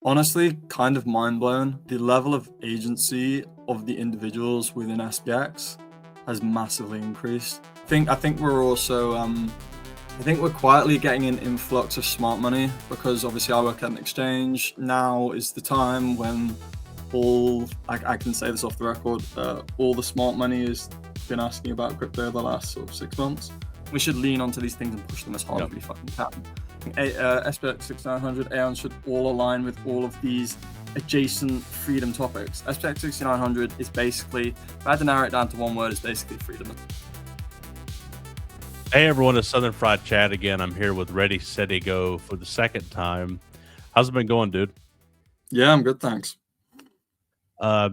Honestly, kind of mind blown. The level of agency of the individuals within SPX has massively increased. I think we're also I think we're quietly getting an influx of smart money because obviously I work at an exchange. Now is the time when I can say this off the record, all the smart money has been asking about crypto the last sort of 6 months. We should lean onto these things and push them as hard as we fucking can. SPX6900 Aeon should all align with all of these adjacent freedom topics. SPX6900 is basically, if I had to narrow it down to one word, it's basically freedom. Hey everyone, it's Southern Fried Chat again. I'm here with Ready, Steady, Go for the second time. How's it been going, dude? Yeah, I'm good, thanks. For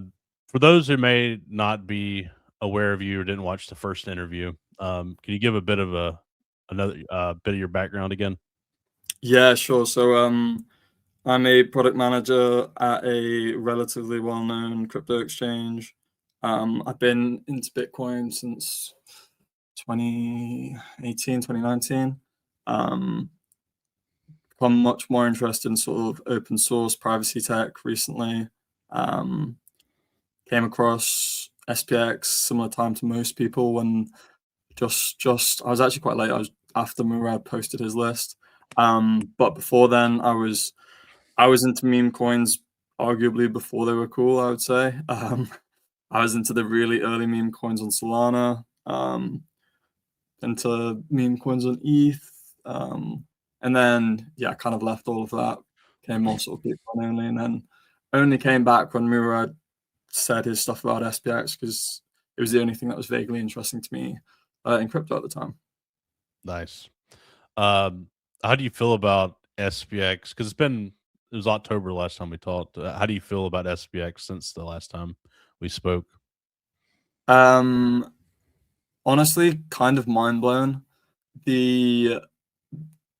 those who may not be aware of you or didn't watch the first interview, can you give a bit of another bit of your background again? Yeah, sure. So I'm a product manager at a relatively well-known crypto exchange. I've been into Bitcoin since 2018, 2019. Become much more interested in sort of open source privacy tech recently. Came across SPX similar time to most people when just I was actually quite late. I was after Murad posted his list. But before then I was into meme coins arguably before they were cool, I would say. I was into the really early meme coins on Solana, into meme coins on ETH, and then I kind of left all of that, came more sort of Bitcoin only, and then only came back when Murad said his stuff about SPX because it was the only thing that was vaguely interesting to me in crypto at the time. Nice. How do you feel about SPX? Because it was October last time we talked. How do you feel about SPX since the last time we spoke? Honestly, kind of mind blown. The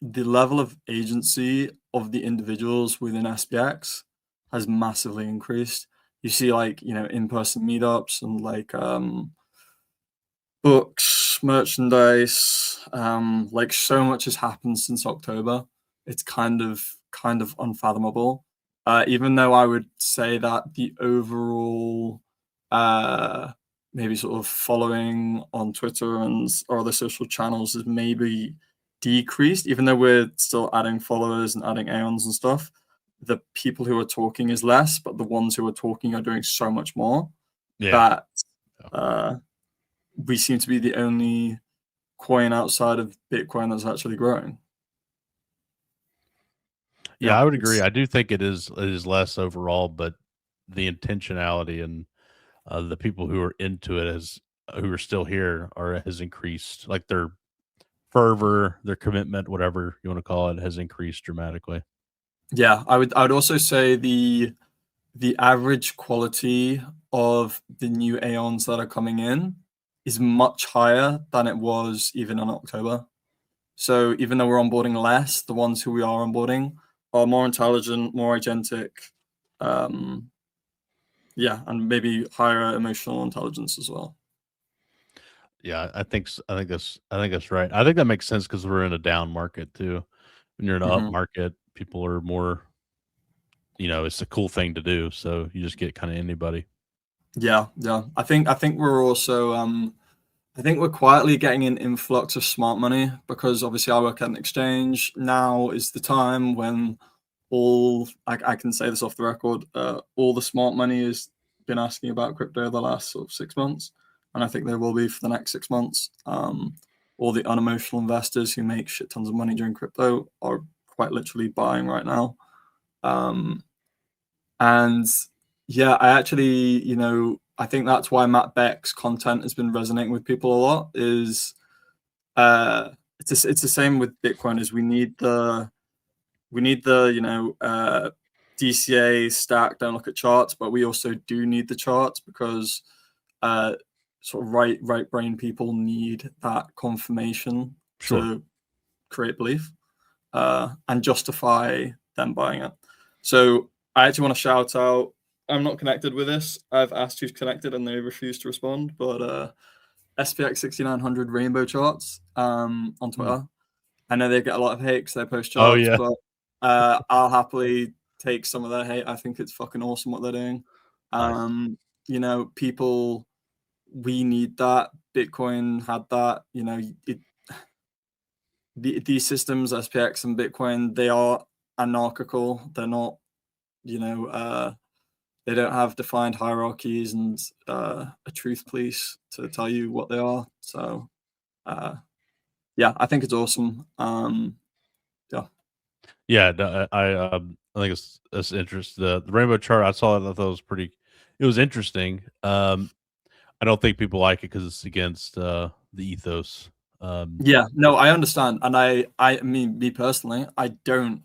level of agency of the individuals within SPX has massively increased. You see, like, in-person meetups and like books, merchandise, like so much has happened since October. It's kind of unfathomable. Even though I would say that the overall maybe sort of following on Twitter and or other social channels has maybe decreased, even though we're still adding followers and adding Aeons and stuff. The people who are talking is less, but the ones who are talking are doing so much more that we seem to be the only coin outside of Bitcoin that's actually growing. Yeah, I would agree. I do think it is less overall, but the intentionality and the people who are into it who are still here has increased. Like their fervor, their commitment, whatever you want to call it, has increased dramatically. Yeah, I would also say the average quality of the new Aeons that are coming in is much higher than it was even in October. So even though we're onboarding less, the ones who we are onboarding are more intelligent, more agentic, and maybe higher emotional intelligence as well. Yeah, I think that's right. I think that makes sense because we're in a down market too. When you're in an up market, people are more, it's a cool thing to do. So you just get kind of anybody. Yeah. I think we're also I think we're quietly getting an influx of smart money because obviously I work at an exchange. Now is the time when I can say this off the record, all the smart money has been asking about crypto the last sort of 6 months, and I think there will be for the next 6 months. All the unemotional investors who make shit tons of money during crypto are quite literally buying right now. And I actually, I think that's why Matt Beck's content has been resonating with people a lot. Is it's the same with Bitcoin. Is we need the DCA stack. Don't look at charts, but we also do need the charts because sort of right brain people need that confirmation to create belief and justify them buying it. So I actually want to shout out. I'm not connected with this. I've asked who's connected and they refuse to respond. But SPX6900 rainbow charts on Twitter. I know they get a lot of hate because they post charts, but I'll happily take some of their hate. I think it's fucking awesome what they're doing. Nice. You know, people, we need that. Bitcoin had that. You know, these systems, SPX and Bitcoin, they are anarchical. They're not, you know, they don't have defined hierarchies and a truth police to tell you what they are. So, yeah, I think it's awesome. Yeah. Yeah, I think it's interesting. The rainbow chart, I saw it. I thought it was pretty. It was interesting. I don't think people like it because it's against the ethos. Yeah, no, I understand, and I mean, me personally, I don't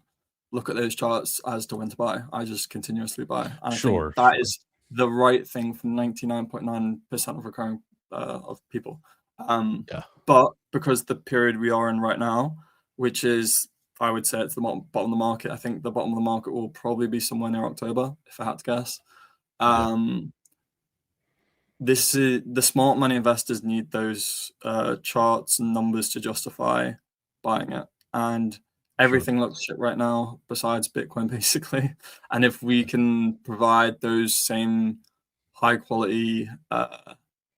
look at those charts as to when to buy. I just continuously buy, and I think Sure, that sure. is the right thing for 99.9% of recurring of people. Yeah, But because the period we are in right now, which is, I would say, it's the bottom of the market. I think the bottom of the market will probably be somewhere near October, if I had to guess. yeah, Um, this is the smart money investors need those charts and numbers to justify buying it, and sure. everything looks shit right now besides Bitcoin, basically. And if we can provide those same high quality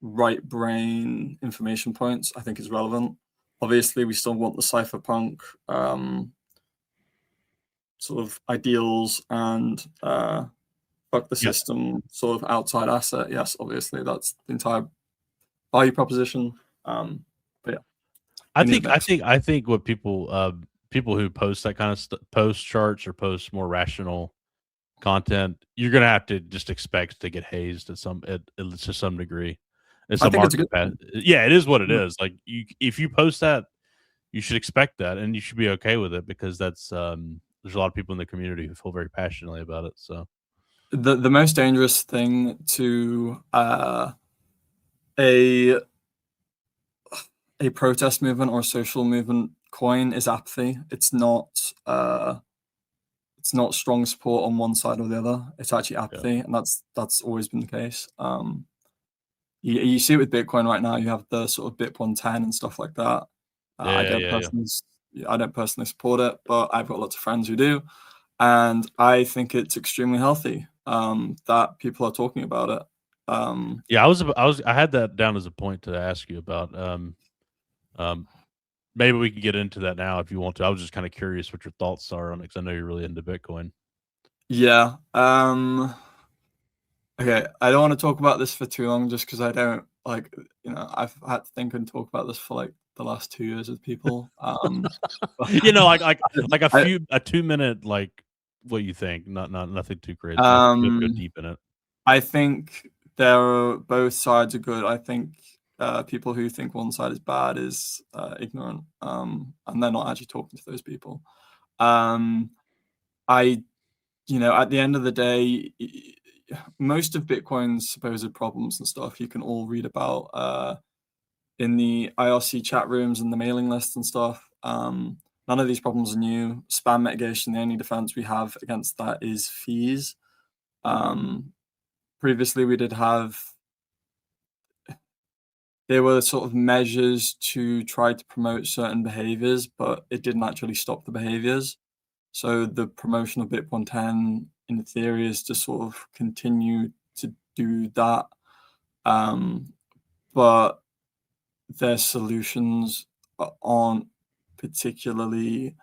right brain information points, I think is relevant. Obviously, we still want the cypherpunk sort of ideals and fuck the Yeah, system sort of outside asset. Yes, obviously, that's the entire value proposition. But yeah, we need a mix. I think what people who post that kind of post charts or post more rational content, you're gonna have to just expect to get hazed to some degree. It's I a think it's a market good path. thing. Yeah, it is what it Yeah. is. Like if you post that, you should expect that, and you should be okay with it because that's there's a lot of people in the community who feel very passionately about it. So The most dangerous thing to a a protest movement or a social movement coin is apathy. It's not strong support on one side or the other. It's actually yeah, apathy, and that's always been the case. You see it with Bitcoin right now. You have the sort of BIP 110 and stuff like that. yeah, yeah, yeah. I don't personally support it, but I've got lots of friends who do, and I think it's extremely healthy that people are talking about it. Yeah, I had that down as a point to ask you about. Um, maybe we could get into that now if you want to. I was just kind of curious what your thoughts are on it because I know you're really into Bitcoin. Yeah. Okay. I don't want to talk about this for too long, just because I don't like. I've had to think and talk about this for like the last 2 years with people. You know, like I, a 2 minute like what you think, not nothing too crazy. You have to go um, deep in it. I think both sides are good. I think people who think one side is bad is ignorant, and they're not actually talking to those people. Um, I, at the end of the day, most of Bitcoin's supposed problems and stuff you can all read about in the IRC chat rooms and the mailing lists and stuff. None of these problems are new. Spam mitigation, the only defense we have against that is fees. Um, Previously, we did have there were sort of measures to try to promote certain behaviors, but it didn't actually stop the behaviors. So the promotion of BIP 110 in theory is to sort of continue to do that. But their solutions aren't particularly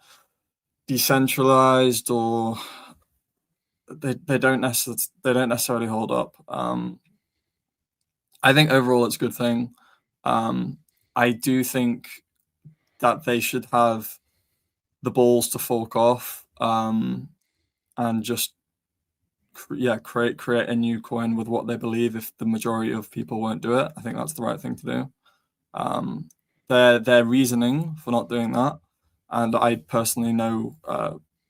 decentralized, or they don't necessarily hold up. I think overall it's a good thing. I do think that they should have the balls to fork off and just create a new coin with what they believe if the majority of people won't do it. I think that's the right thing to do. Their reasoning for not doing that, and I personally know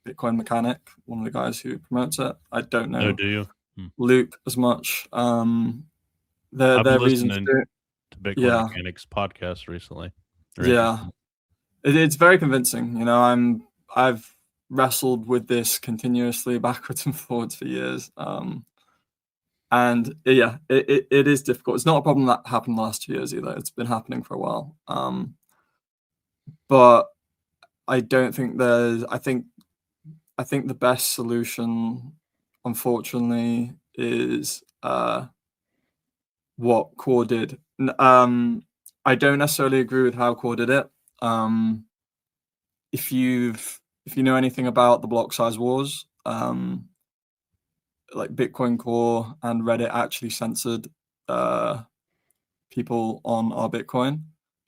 Bitcoin Mechanic, one of the guys who promotes it. I don't Oh, know do you? Hmm. Luke as much. I've been Their reason for listening doing, to Bitcoin yeah, Mechanics podcast recently. They're yeah, interesting. it's very convincing. I've wrestled with this continuously backwards and forwards for years. And yeah, it is difficult. It's not a problem that happened the last 2 years either. It's been happening for a while. But I don't think there's. I think I think the best solution, unfortunately, is what Core did. I don't necessarily agree with how Core did it. If you know anything about the block size wars, like Bitcoin Core and Reddit actually censored people on our Bitcoin.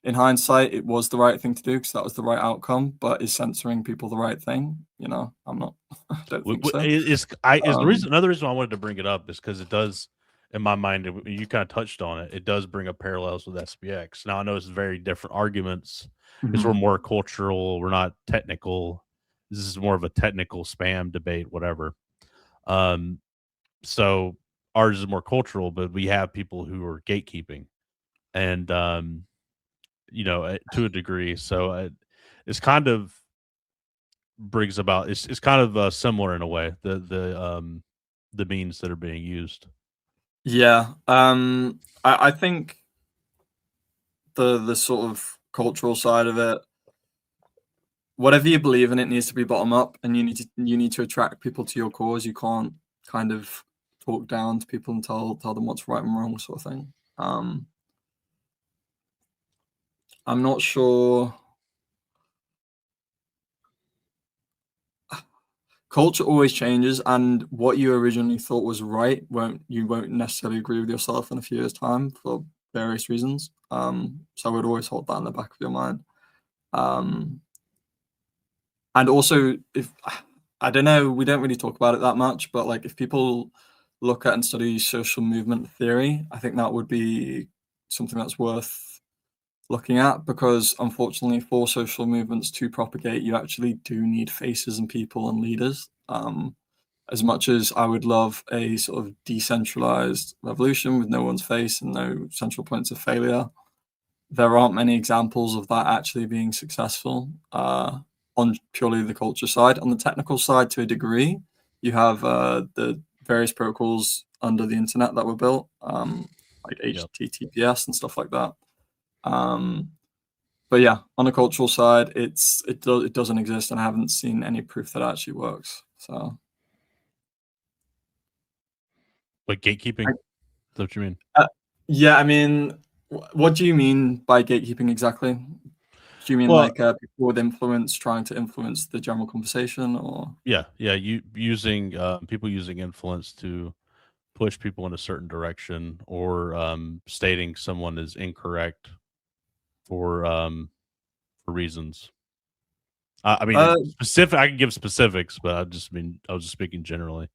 In hindsight, it was the right thing to do because that was the right outcome. But is censoring people the right thing? I'm not. I don't think so. Is the reason. Another reason I wanted to bring it up is because it does, in my mind, you kind of touched on it. It does bring up parallels with SPX. Now I know it's very different arguments because we're more cultural. We're not technical. This is more of a technical spam debate, whatever. So ours is more cultural, but we have people who are gatekeeping, and to a degree. So it's kind of brings about. It's kind of similar in a way. The means that are being used. Yeah, I think the sort of cultural side of it, whatever you believe in, it needs to be bottom up, and you need to attract people to your cause. You can't kind of talk down to people and tell them what's right and wrong, sort of thing. I'm not sure. Culture always changes, and what you originally thought was right you won't necessarily agree with yourself in a few years' time for various reasons. So I would always hold that in the back of your mind. And also, if I don't know, we don't really talk about it that much, but like if people look at and study social movement theory, I think that would be something that's worth looking at, because unfortunately for social movements to propagate, you actually do need faces and people and leaders. As much as I would love a sort of decentralized revolution with no one's face and no central points of failure, there aren't many examples of that actually being successful on purely the culture side. On the technical side, to a degree, you have the various protocols under the internet that were built, like HTTPS and stuff like that. But yeah, on the cultural side, it doesn't exist, and I haven't seen any proof that it actually works. So, Like gatekeeping? Is that what you mean? yeah, I mean, what do you mean by gatekeeping exactly? Do you mean Well, like people with influence trying to influence the general conversation, or? yeah. You using people using influence to push people in a certain direction, or stating someone is incorrect for reasons. I mean, specific. I can give specifics, but I was just speaking generally.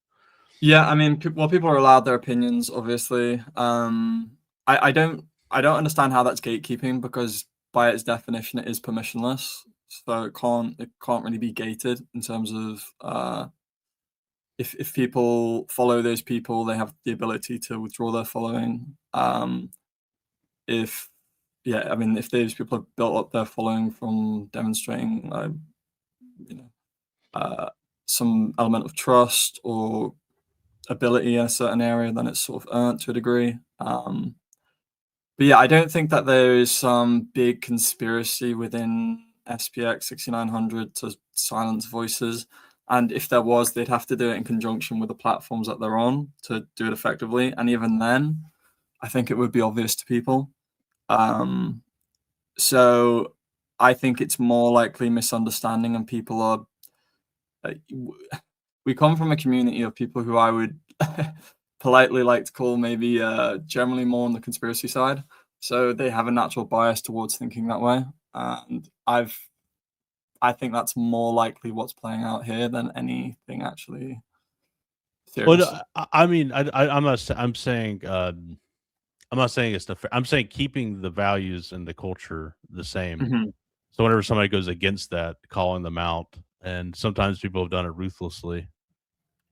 Yeah, I mean, people are allowed their opinions, obviously. I don't understand how that's gatekeeping, because by its definition, it is permissionless, so it can't really be gated in terms of if people follow those people, they have the ability to withdraw their following. If Yeah, I mean, if those people have built up their following from demonstrating, you know, some element of trust or ability in a certain area, then it's sort of earned to a degree. But yeah, I don't think that there is some big conspiracy within SPX6900 to silence voices. And if there was, they'd have to do it in conjunction with the platforms that they're on to do it effectively. And even then, I think it would be obvious to people. So I think it's more likely misunderstanding, and people are. We come from a community of people who I would politely like to call maybe generally more on the conspiracy side. So they have a natural bias towards thinking that way, and I think that's more likely what's playing out here than anything actually serious. Well, I mean, I'm not. I'm saying. I'm not saying it's the. I'm saying keeping the values and the culture the same. Mhm. So whenever somebody goes against that, calling them out, and sometimes people have done it ruthlessly,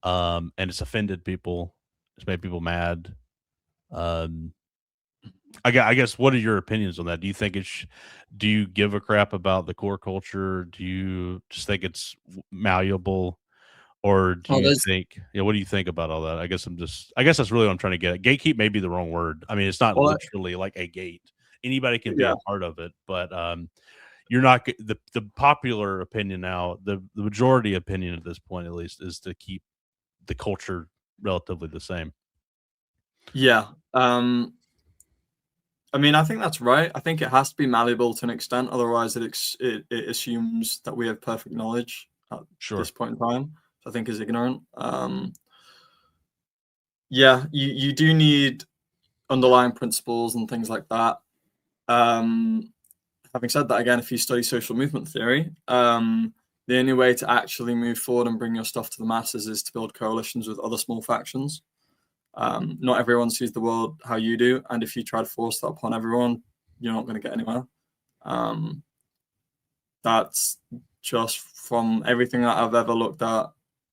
and it's offended people, it's made people mad. Um, I guess what are your opinions on that? Do you think do you give a crap about the core culture? Do you just think it's malleable, or do Oh, you think? What do you think about all that? I guess that's really what I'm trying to get at. Gatekeep may be the wrong word. I mean, it's not well, literally like a gate. Anybody can be yeah. a part of it, but you're not the popular opinion now, the majority opinion at this point, at least, is to keep the culture relatively the same. Yeah. I mean, I think that's right. I think it has to be malleable to an extent, otherwise it assumes that we have perfect knowledge at this point in time, which I think is ignorant. Yeah, you do need underlying principles and things like that. Having said that, again, if you study social movement theory, the only way to actually move forward and bring your stuff to the masses is to build coalitions with other small factions. Not everyone sees the world how you do, and if you try to force that upon everyone, you're not going to get anywhere. That's just from everything that I've ever looked at,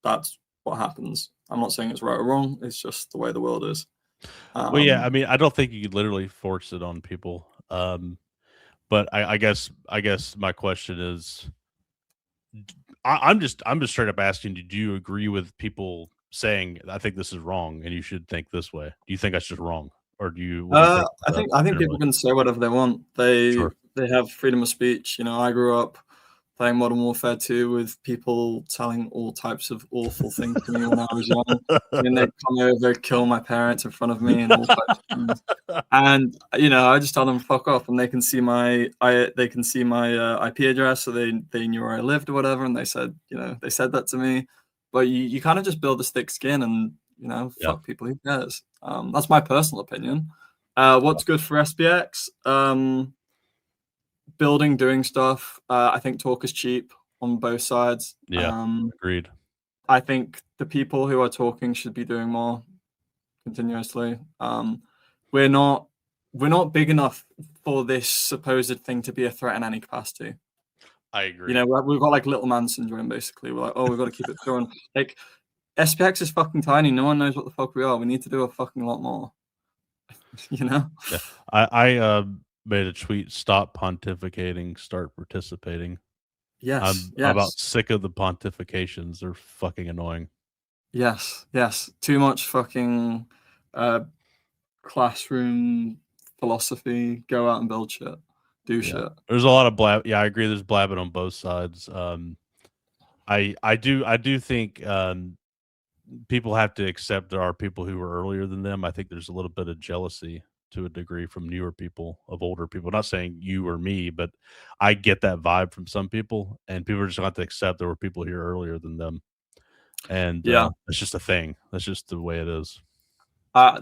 that's what happens. I'm not saying it's right or wrong, it's just the way the world is. Well, yeah, I mean, I don't think you could literally force it on people. But I guess my question is, I'm just straight up asking you, do you agree with people saying, I think this is wrong and you should think this way? Do you think that's just wrong? Or what do you think? I think people can say whatever they want. They have freedom of speech. You know, I grew up playing Modern Warfare 2 with people telling all types of awful things to me when I was young. And they'd come over, kill my parents in front of me and all types of things. And, you know, I just tell them fuck off, and they can see my IP address, so they knew where I lived or whatever, and they said, you know, they said that to me. But you kind of just build a thick skin and, you know, fuck people, who cares? That's my personal opinion. What's good for SPX? Building, doing stuff. I think talk is cheap on both sides. Agreed. I think the people who are talking should be doing more continuously. We're not big enough for this supposed thing to be a threat in any capacity. I agree. You know, we've got like little man syndrome, basically. We're like, oh, we've got to keep it going. Like, SPX is fucking tiny. No one knows what the fuck we are. We need to do a fucking lot more. You know? Yeah. I made a tweet, stop pontificating, start participating. Yes. I'm about sick of the pontifications. They're fucking annoying. Yes. Too much fucking classroom philosophy. Go out and build shit. Do shit. There's a lot of blab. Yeah, I agree. There's blabbing on both sides. I do think people have to accept there are people who are earlier than them. I think there's a little bit of jealousy to a degree from newer people, of older people. Not saying you or me, but I get that vibe from some people, and people are just going to have to accept there were people here earlier than them. And it's just a thing. That's just the way it is. I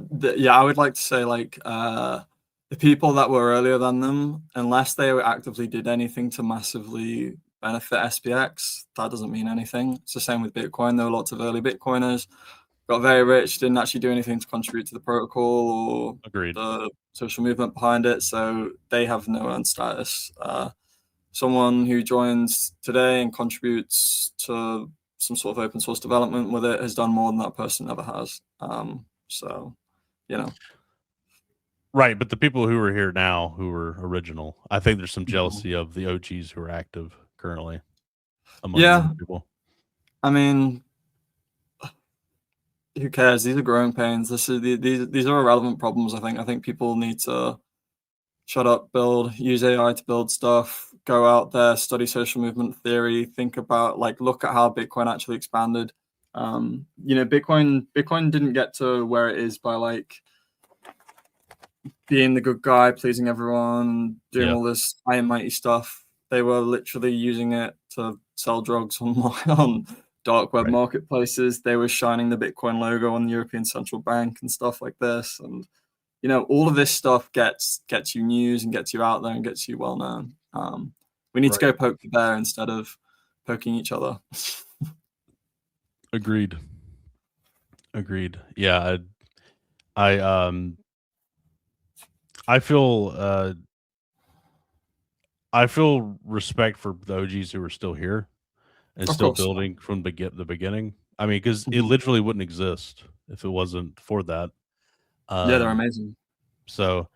would like to say, like, the people that were earlier than them, unless they actively did anything to massively benefit SPX, that doesn't mean anything. It's the same with Bitcoin. There were lots of early Bitcoiners, got very rich, didn't actually do anything to contribute to the protocol or the social movement behind it, so they have no earned status. Someone who joins today and contributes to some sort of open source development with it has done more than that person ever has. So, you know. Right, but the people who are here now, who are original, I think there's some jealousy of the OGs who are active currently among people. I mean, who cares? These are growing pains. These are irrelevant problems. I think people need to shut up, build, use AI to build stuff, go out there, study social movement theory, think about, like, look at how Bitcoin actually expanded. You know, Bitcoin didn't get to where it is by, like, being the good guy, pleasing everyone, doing all this high and mighty stuff. They were literally using it to sell drugs on dark web marketplaces. They were shining the Bitcoin logo on the European Central Bank and stuff like this. And, you know, all of this stuff gets you news and gets you out there and gets you well known. We need to go poke the bear instead of poking each other. Agreed. Yeah, I feel respect for the OGs who are still here and still building from the beginning. I mean, because it literally wouldn't exist if it wasn't for that. They're amazing. So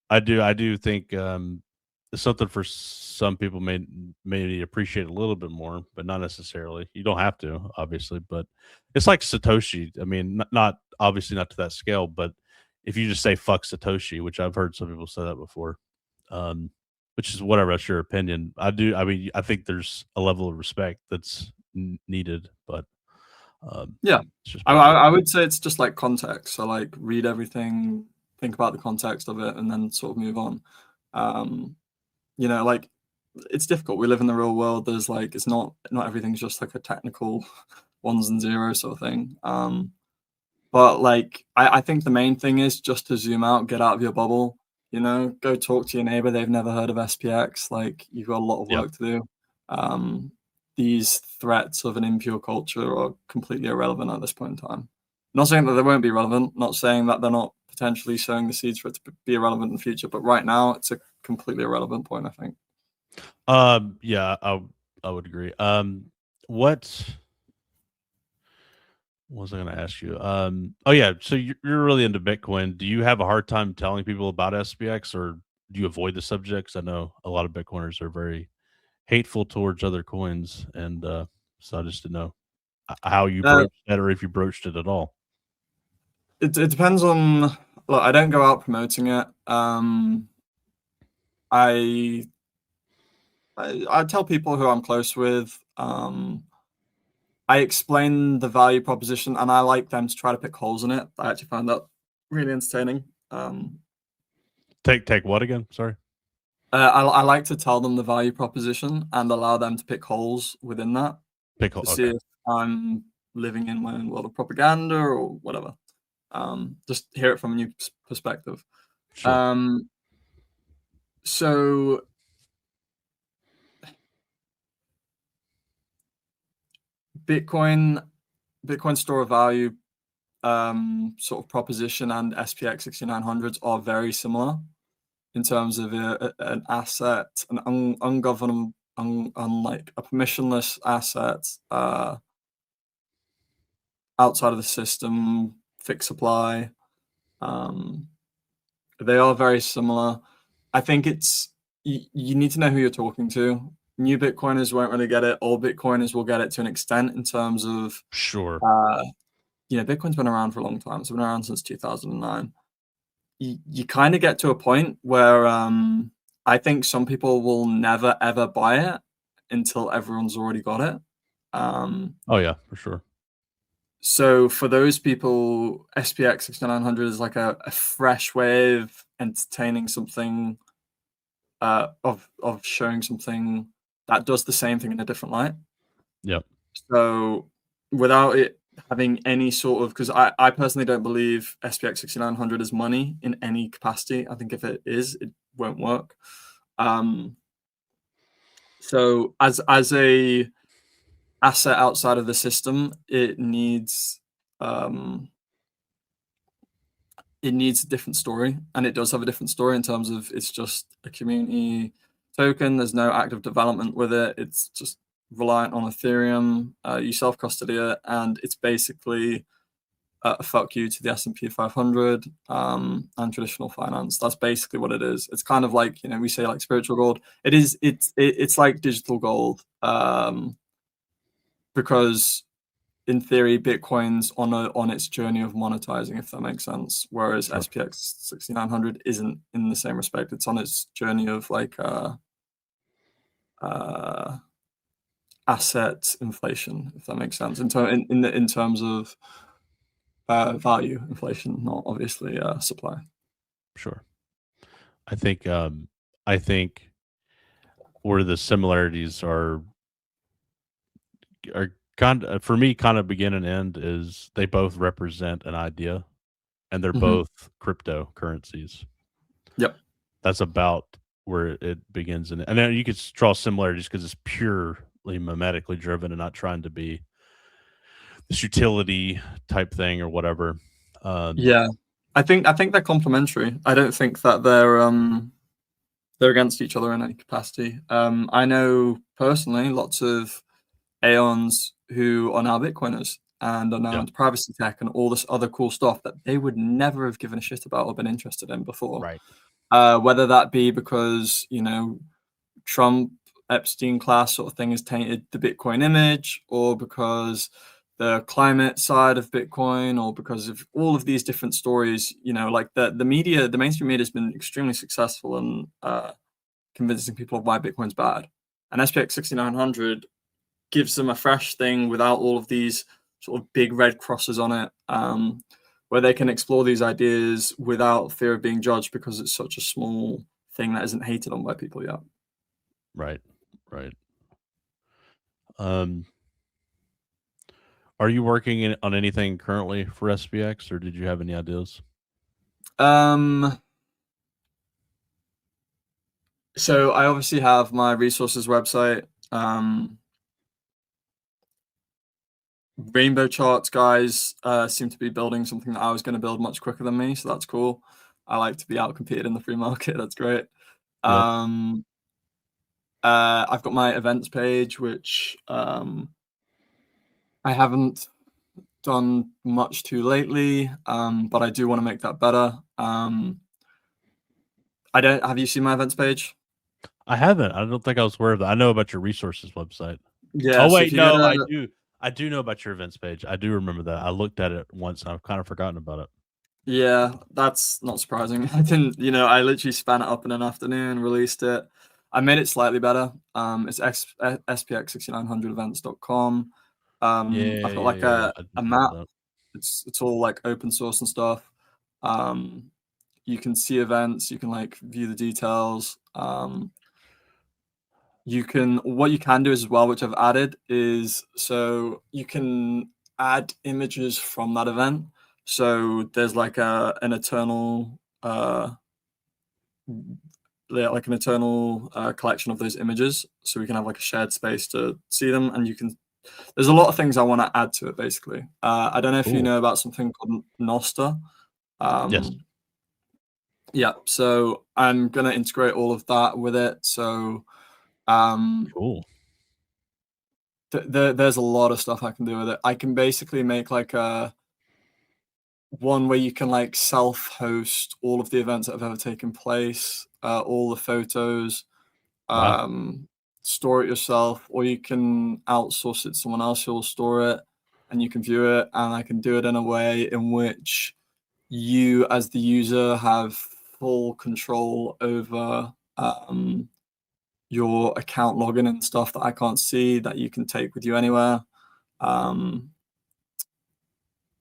I do think it's something for some people may appreciate a little bit more, but not necessarily. You don't have to, obviously, but it's like Satoshi. I mean, not obviously not to that scale, but if you just say fuck Satoshi, which I've heard some people say that before, but which is whatever. That's your opinion. I mean, I think there's a level of respect that's needed, but Yeah, it's just I would say it's just like context. So like read everything, think about the context of it, and then sort of move on. You know, like it's difficult. We live in the real world. There's like it's not everything's just like a technical ones and zeros sort of thing. But like I think the main thing is just to zoom out, get out of your bubble. You know, go talk to your neighbor. They've never heard of SPX. Like you've got a lot of Yep. work to do. These threats of an impure culture are completely irrelevant at this point in time. Not saying that they won't be relevant, not saying that they're not potentially sowing the seeds for it to be irrelevant in the future, but right now it's a completely irrelevant point, I think. Yeah, I would agree. What was I going to ask you? Oh yeah, so you're really into Bitcoin. Do you have a hard time telling people about SPX, or do you avoid the subjects? I know a lot of Bitcoiners are very hateful towards other coins, and so I just didn't know how you broached that, or if you broached it at all. It depends on. Look, I don't go out promoting it. I tell people who I'm close with. I explain the value proposition, and I like them to try to pick holes in it. I actually found that really entertaining. Take what again? Sorry. I like to tell them the value proposition and allow them to pick holes within that to see Okay. if I'm living in my own world of propaganda or whatever. Just hear it from a new perspective. Sure. So Bitcoin store of value sort of proposition and SPX 6900s are very similar in terms of an asset, an ungoverned, unlike a permissionless asset outside of the system, fixed supply. They are very similar. I think you need to know who you're talking to. New Bitcoiners won't really get it. Old Bitcoiners will get it to an extent in terms of, Sure. Bitcoin's been around for a long time. It's been around since 2009. You kind of get to a point where I think some people will never ever buy it until everyone's already got it. Oh yeah, for sure. So for those people, SPX 6900 is like a fresh way of entertaining something, of showing something that does the same thing in a different light. Yep. So without it having any sort of, because I personally don't believe SPX 6900 is money in any capacity. I think if it is, it won't work. So as a asset outside of the system, it needs a different story, and it does have a different story in terms of it's just a community token. There's no active development with it. It's just reliant on Ethereum. You self-custody it, and it's basically a fuck you to the S&P 500 and traditional finance. That's basically what it is. It's kind of like, we say like spiritual gold. It's like digital gold, because in theory, Bitcoin's on its journey of monetizing, if that makes sense. Whereas Sure. SPX 6900 isn't in the same respect. It's on its journey of like asset inflation, if that makes sense. In terms of value inflation, not obviously supply. Sure. I think where the similarities are kind of, for me, kind of begin and end is they both represent an idea, and they're both cryptocurrencies. Yep. That's about where it begins, and then you could draw similarities because it's purely mimetically driven and not trying to be this utility type thing or whatever. Yeah, I think they're complementary. I don't think that they're against each other in any capacity. I know personally lots of Aeons who are now Bitcoiners and are now Yeah. into privacy tech and all this other cool stuff that they would never have given a shit about or been interested in before. Right. Whether that be because, Trump, Epstein class sort of thing has tainted the Bitcoin image, or because the climate side of Bitcoin, or because of all of these different stories, like the media, the mainstream media has been extremely successful in convincing people of why Bitcoin's bad. And SPX6900 gives them a fresh thing without all of these sort of big red crosses on it, where they can explore these ideas without fear of being judged because it's such a small thing that isn't hated on by people yet. Right. Are you working on anything currently for SPX, or did you have any ideas? So I obviously have my resources website. Rainbow charts guys seem to be building something that I was going to build much quicker than me, so that's cool. I like to be outcompeted in the free market. That's great. Yep. I've got my events page, which I haven't done much to lately, but I do want to make that better. Have you seen my events page? I haven't. I don't think I was aware of that. I know about your resources website. Yeah. Oh So wait, if you go no, to, I do know about your events page. I do remember that. I looked at it once and I've kind of forgotten about it. yeah, that's not surprising. I didn't, I literally span it up in an afternoon, released it. I made it slightly better. It's spx6900events.com. I've got like Yeah. a I do map. remember that. It's all like open source and stuff. You can see events, you can like view the details. What you can do as well, which I've added, is so you collecting images from that event. So there's like an eternal collection of those images, so we can have like a shared space to see them, and there's a lot of things I want to add to it basically. I don't know if you Cool. know about something called Nostr. Yes. Yeah, so I'm gonna integrate all of that with it. So Cool. there's a lot of stuff I can do with it. I can basically make like a one where you can like self-host all of the events that have ever taken place, all the photos, Wow. store it yourself, or you can outsource it to someone else who will store it and you can view it. And I can do it in a way in which you as the user have full control over your account login and stuff that I can't see, that you can take with you anywhere.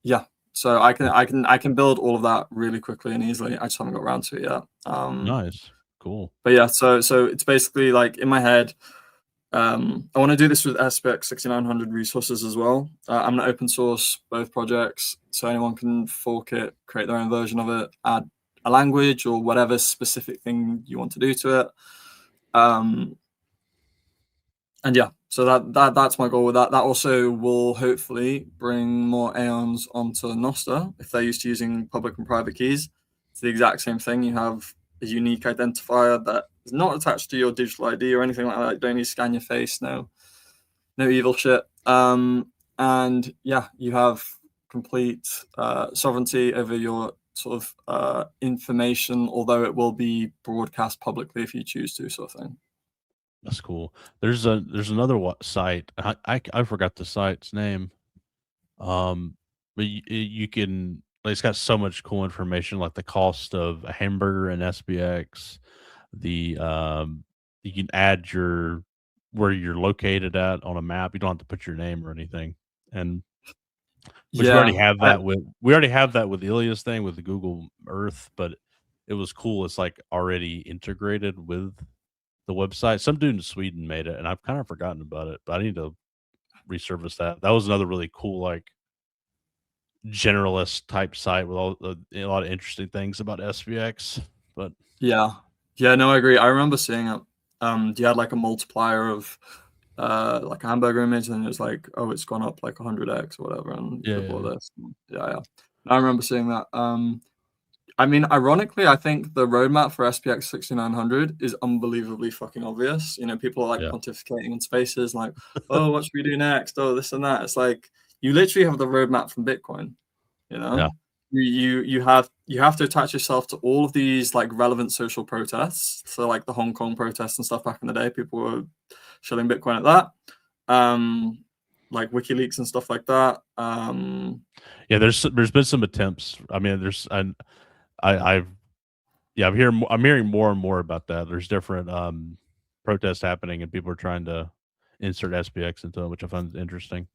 Yeah, so I can build all of that really quickly and easily. I just haven't got around to it yet. Nice. Cool. But yeah, so it's basically like in my head. I want to do this with SPX6900 resources as well. I'm going to open source both projects, so anyone can fork it, create their own version of it, add a language or whatever specific thing you want to do to it. And yeah, so that's my goal with that. That also will hopefully bring more Aeons onto Nostr if they're used to using public and private keys. It's the exact same thing. You have a unique identifier that is not attached to your digital ID or anything like that. You don't need to scan your face. No evil shit. And yeah, you have complete sovereignty over your sort of information, although it will be broadcast publicly if you choose to, sort of thing. That's cool. There's another site. I forgot the site's name. But you can. It's got so much cool information, like the cost of a hamburger in SPX. You can add where you're located at on a map. You don't have to put your name or anything. And which we already Yeah, have that with Ilia's thing with the Google Earth, but it was cool. It's like already integrated with the website. Some dude in Sweden made it, and I've kind of forgotten about it, but I need to resurface that. That was another really cool, like generalist type site with a lot of interesting things about SVX. But yeah, no, I agree. I remember seeing it. You had like a multiplier of like a hamburger image, and it was like, oh, it's gone up like 100x or whatever, and you could have bought this. Yeah. I remember seeing that. I mean, ironically, I think the roadmap for SPX 6900 is unbelievably fucking obvious. People are like yeah, pontificating in spaces, like, oh, what should we do next? Oh, this and that. It's like you literally have the roadmap from Bitcoin. You know, yeah, you have to attach yourself to all of these like relevant social protests. So like the Hong Kong protests and stuff back in the day, people were shilling Bitcoin at that. Like WikiLeaks and stuff like that. yeah. There's been some attempts. I mean, I've Yeah, I'm hearing more and more about that. There's different protests happening, and people are trying to insert SPX into them, which I find interesting.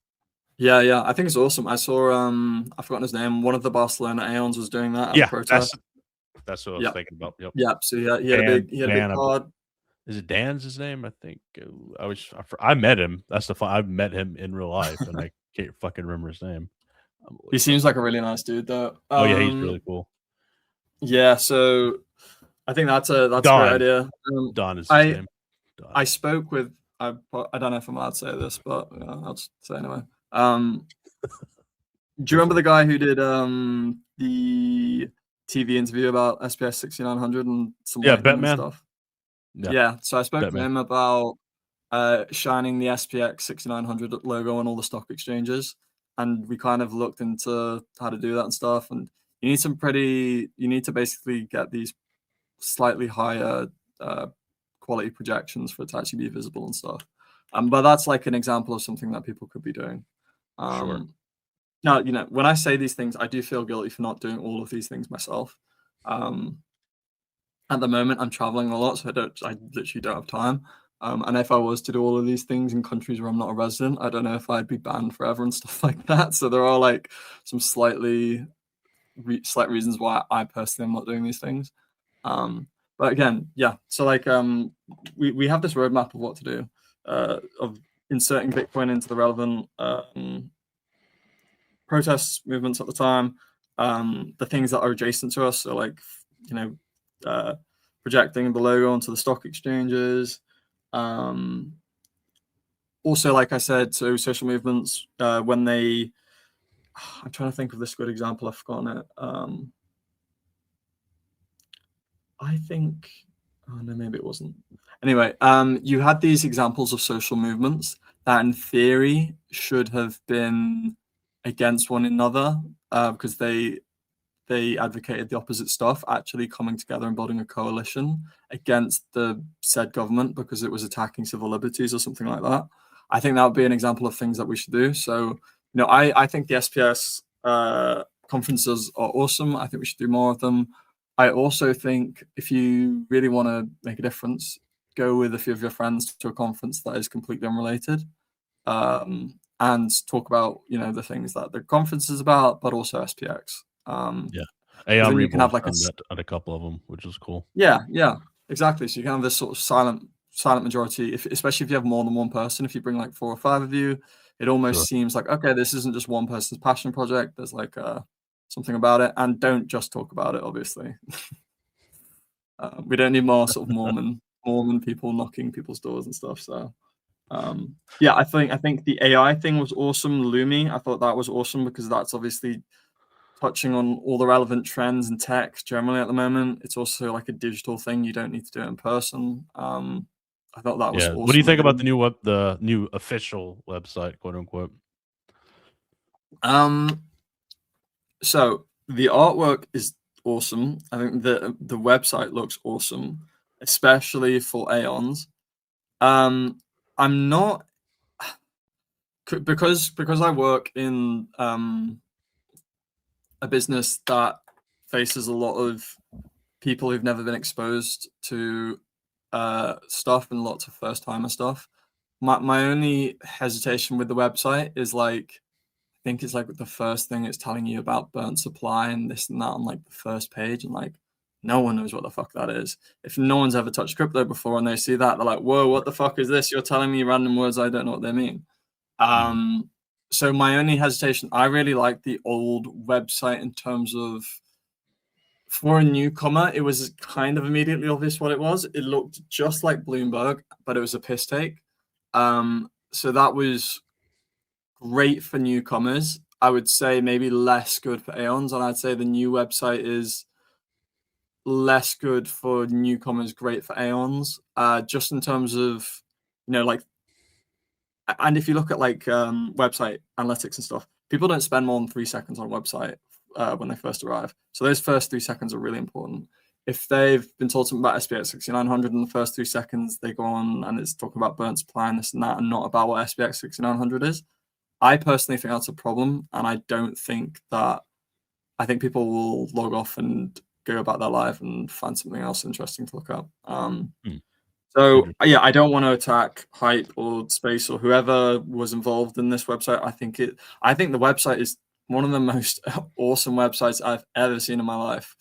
Yeah, I think it's awesome. I saw I've forgotten his name. One of the Barcelona Aeons was doing that at a protest. That's what I was thinking about. Yep. Yeah. So he had a big card. Is it Dan's his name? I think I met him. That's the fun. I've met him in real life, and I can't fucking remember his name. He seems like a really nice dude, though. Oh yeah, he's really cool. Yeah, so I think that's a great idea. Don is his name. Don. I spoke with I don't know if I'm allowed to say this, but I'll just say anyway. Do you remember the guy who did the TV interview about SPX6900 and some Batman stuff? Yeah, so I spoke to him about shining the SPX6900 logo on all the stock exchanges, and we kind of looked into how to do that and stuff. And you need to basically get these slightly higher quality projections for it to actually be visible and stuff. But that's like an example of something that people could be doing. Sure. Now, when I say these things, I do feel guilty for not doing all of these things myself. At the moment, I'm traveling a lot, so I literally don't have time. And if I was to do all of these things in countries where I'm not a resident, I don't know if I'd be banned forever and stuff like that. So there are like some slight reasons why I personally am not doing these things. But again, yeah. So like we have this roadmap of what to do, of inserting Bitcoin into the relevant protests movements at the time, the things that are adjacent to us, so like projecting the logo onto the stock exchanges. Also, like I said, so social movements when they, I'm trying to think of this good example. I've forgotten it. I think, oh no, maybe it wasn't. Anyway, you had these examples of social movements that in theory should have been against one another because they advocated the opposite stuff, actually coming together and building a coalition against the said government because it was attacking civil liberties or something like that. I think that would be an example of things that we should do. So, I think the SPS conferences are awesome. I think we should do more of them. I also think if you really want to make a difference, go with a few of your friends to a conference that is completely unrelated, and talk about the things that the conference is about, but also SPX. Aeon you can have like at a couple of them, which is cool. Yeah, exactly. So you can have this sort of silent majority, especially if you have more than one person. If you bring like 4 or 5 of you, it almost seems like, okay, this isn't just one person's passion project. There's like something about it, and don't just talk about it. Obviously, we don't need more sort of Mormon people knocking people's doors and stuff. So. I think the AI thing was awesome. Lumi, I thought that was awesome because that's obviously touching on all the relevant trends in tech generally at the moment. It's also like a digital thing. You don't need to do it in person. I thought that was awesome. What do you think about the new official website, quote unquote? So the artwork is awesome. I think the website looks awesome, especially for Aeons. I'm not, because I work in a business that faces a lot of people who've never been exposed to stuff and lots of first-timer stuff. My only hesitation with the website is like, I think it's like the first thing it's telling you about burnt supply and this and that on like the first page, and like no one knows what the fuck that is. If no one's ever touched crypto before and they see that, they're like, whoa, what the fuck is this? You're telling me random words, I don't know what they mean. So my only hesitation, I really like the old website in terms of, for a newcomer, it was kind of immediately obvious what it was. It looked just like Bloomberg, but it was a piss take. So that was great for newcomers. I would say maybe less good for Aeons, and I'd say the new website is less good for newcomers, great for Aeons. Just in terms of, like, and if you look at like website analytics and stuff, people don't spend more than 3 seconds on a website when they first arrive. So those first 3 seconds are really important. If they've been told something about SPX6900 in the first 3 seconds, they go on and it's talking about burnt supply and this and that, and not about what SPX6900 is. I personally think that's a problem, and I think people will log off and go about their life and find something else interesting to look up. Hmm. So yeah, I don't want to attack Hype or Space or whoever was involved in this website. I think the website is one of the most awesome websites I've ever seen in my life.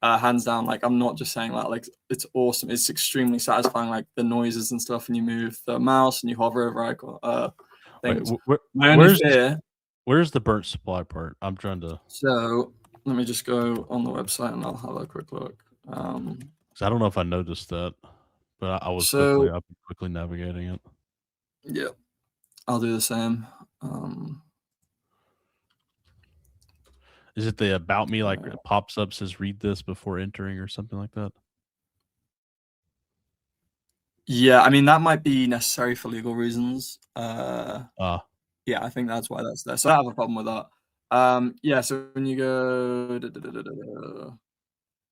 Hands down. Like, I'm not just saying that. Like, it's awesome. It's extremely satisfying. Like the noises and stuff, and you move the mouse and you hover over things. My only fear. Where's the burnt supply part? I'm trying to. So let me just go on the website and I'll have a quick look. I don't know if I noticed that, but I was quickly navigating it. Yeah, I'll do the same. Is it the about me, like it pops up, says read this before entering or something like that? Yeah, I mean, that might be necessary for legal reasons. Yeah, I think that's why that's there. So I don't have a problem with that. Yeah, so when you go,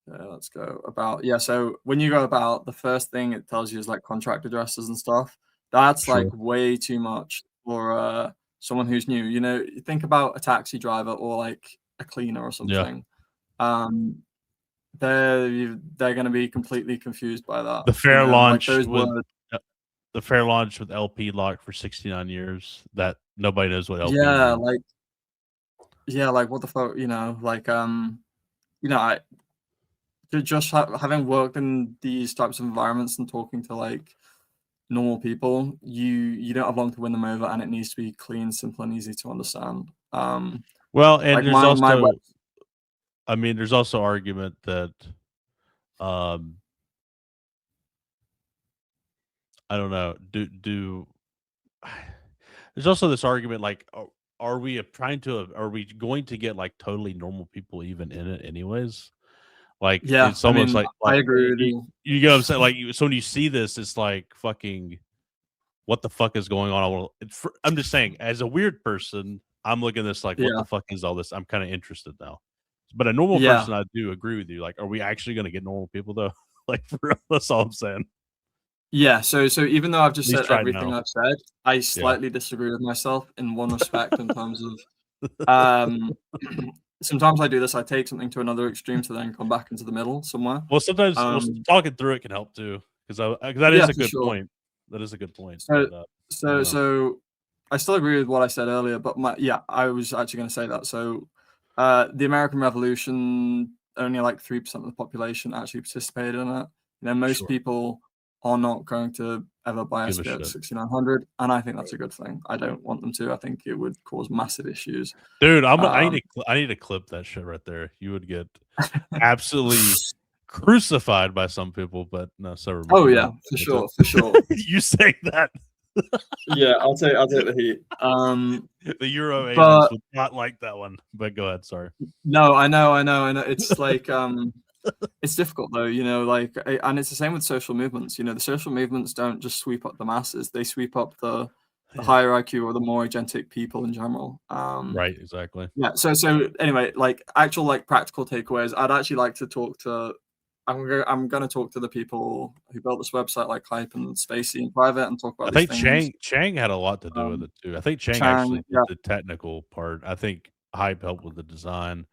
let's go about, so when you go about, the first thing it tells you is like contract addresses and stuff. That's like way too much for someone who's new. You know, think about a taxi driver or like a cleaner or something. They're going to be completely confused by that. The fair launch the fair launch with LP locked for 69 years. That nobody knows what LP means. Like what the fuck, you know, like I just having worked in these types of environments and talking to like normal people, you don't have long to win them over, and it needs to be clean, simple, and easy to understand. Well, and like there's also argument that I don't know. There's also this argument like, are we going to get like totally normal people even in it anyways? Like, yeah, it's almost like I agree with you. You know what I'm saying? Like, so when you see this, it's like fucking, what the fuck is going on? I'm just saying, as a weird person, I'm looking at this like, what the fuck is all this? I'm kind of interested now. But a normal person, I do agree with you. Like, are we actually going to get normal people though? Like, for real, that's all I'm saying. Yeah, so even though I've just said everything I've said, I slightly disagree with myself in one respect in terms of sometimes I do this, I take something to another extreme to then come back into the middle somewhere. Well, sometimes talking through it can help too, because that is a good point. That is a good point. So I still agree with what I said earlier, but I was actually going to say that. So the American Revolution, only like 3% of the population actually participated in it. You know, most people are not going to ever buy SPX6900, and I think that's a good thing. I don't want them to. I think it would cause massive issues. Dude, I need to clip that shit right there. You would get absolutely crucified by some people, but no, so oh yeah, for sure. You say that. Yeah, I'll take the heat. The Euro agents would not like that one, but go ahead. Sorry. No, I know. It's like it's difficult though, you know, like, and it's the same with social movements. You know, the social movements don't just sweep up the masses; they sweep up the higher IQ or the more agentic people in general. Right, exactly. Yeah. So anyway, like actual like practical takeaways. I'd actually like to talk to. I'm going to talk to the people who built this website, like Hype and Spacey, in private, and talk about. I think Chang had a lot to do with it too. I think Chang actually did the technical part. I think Hype helped with the design.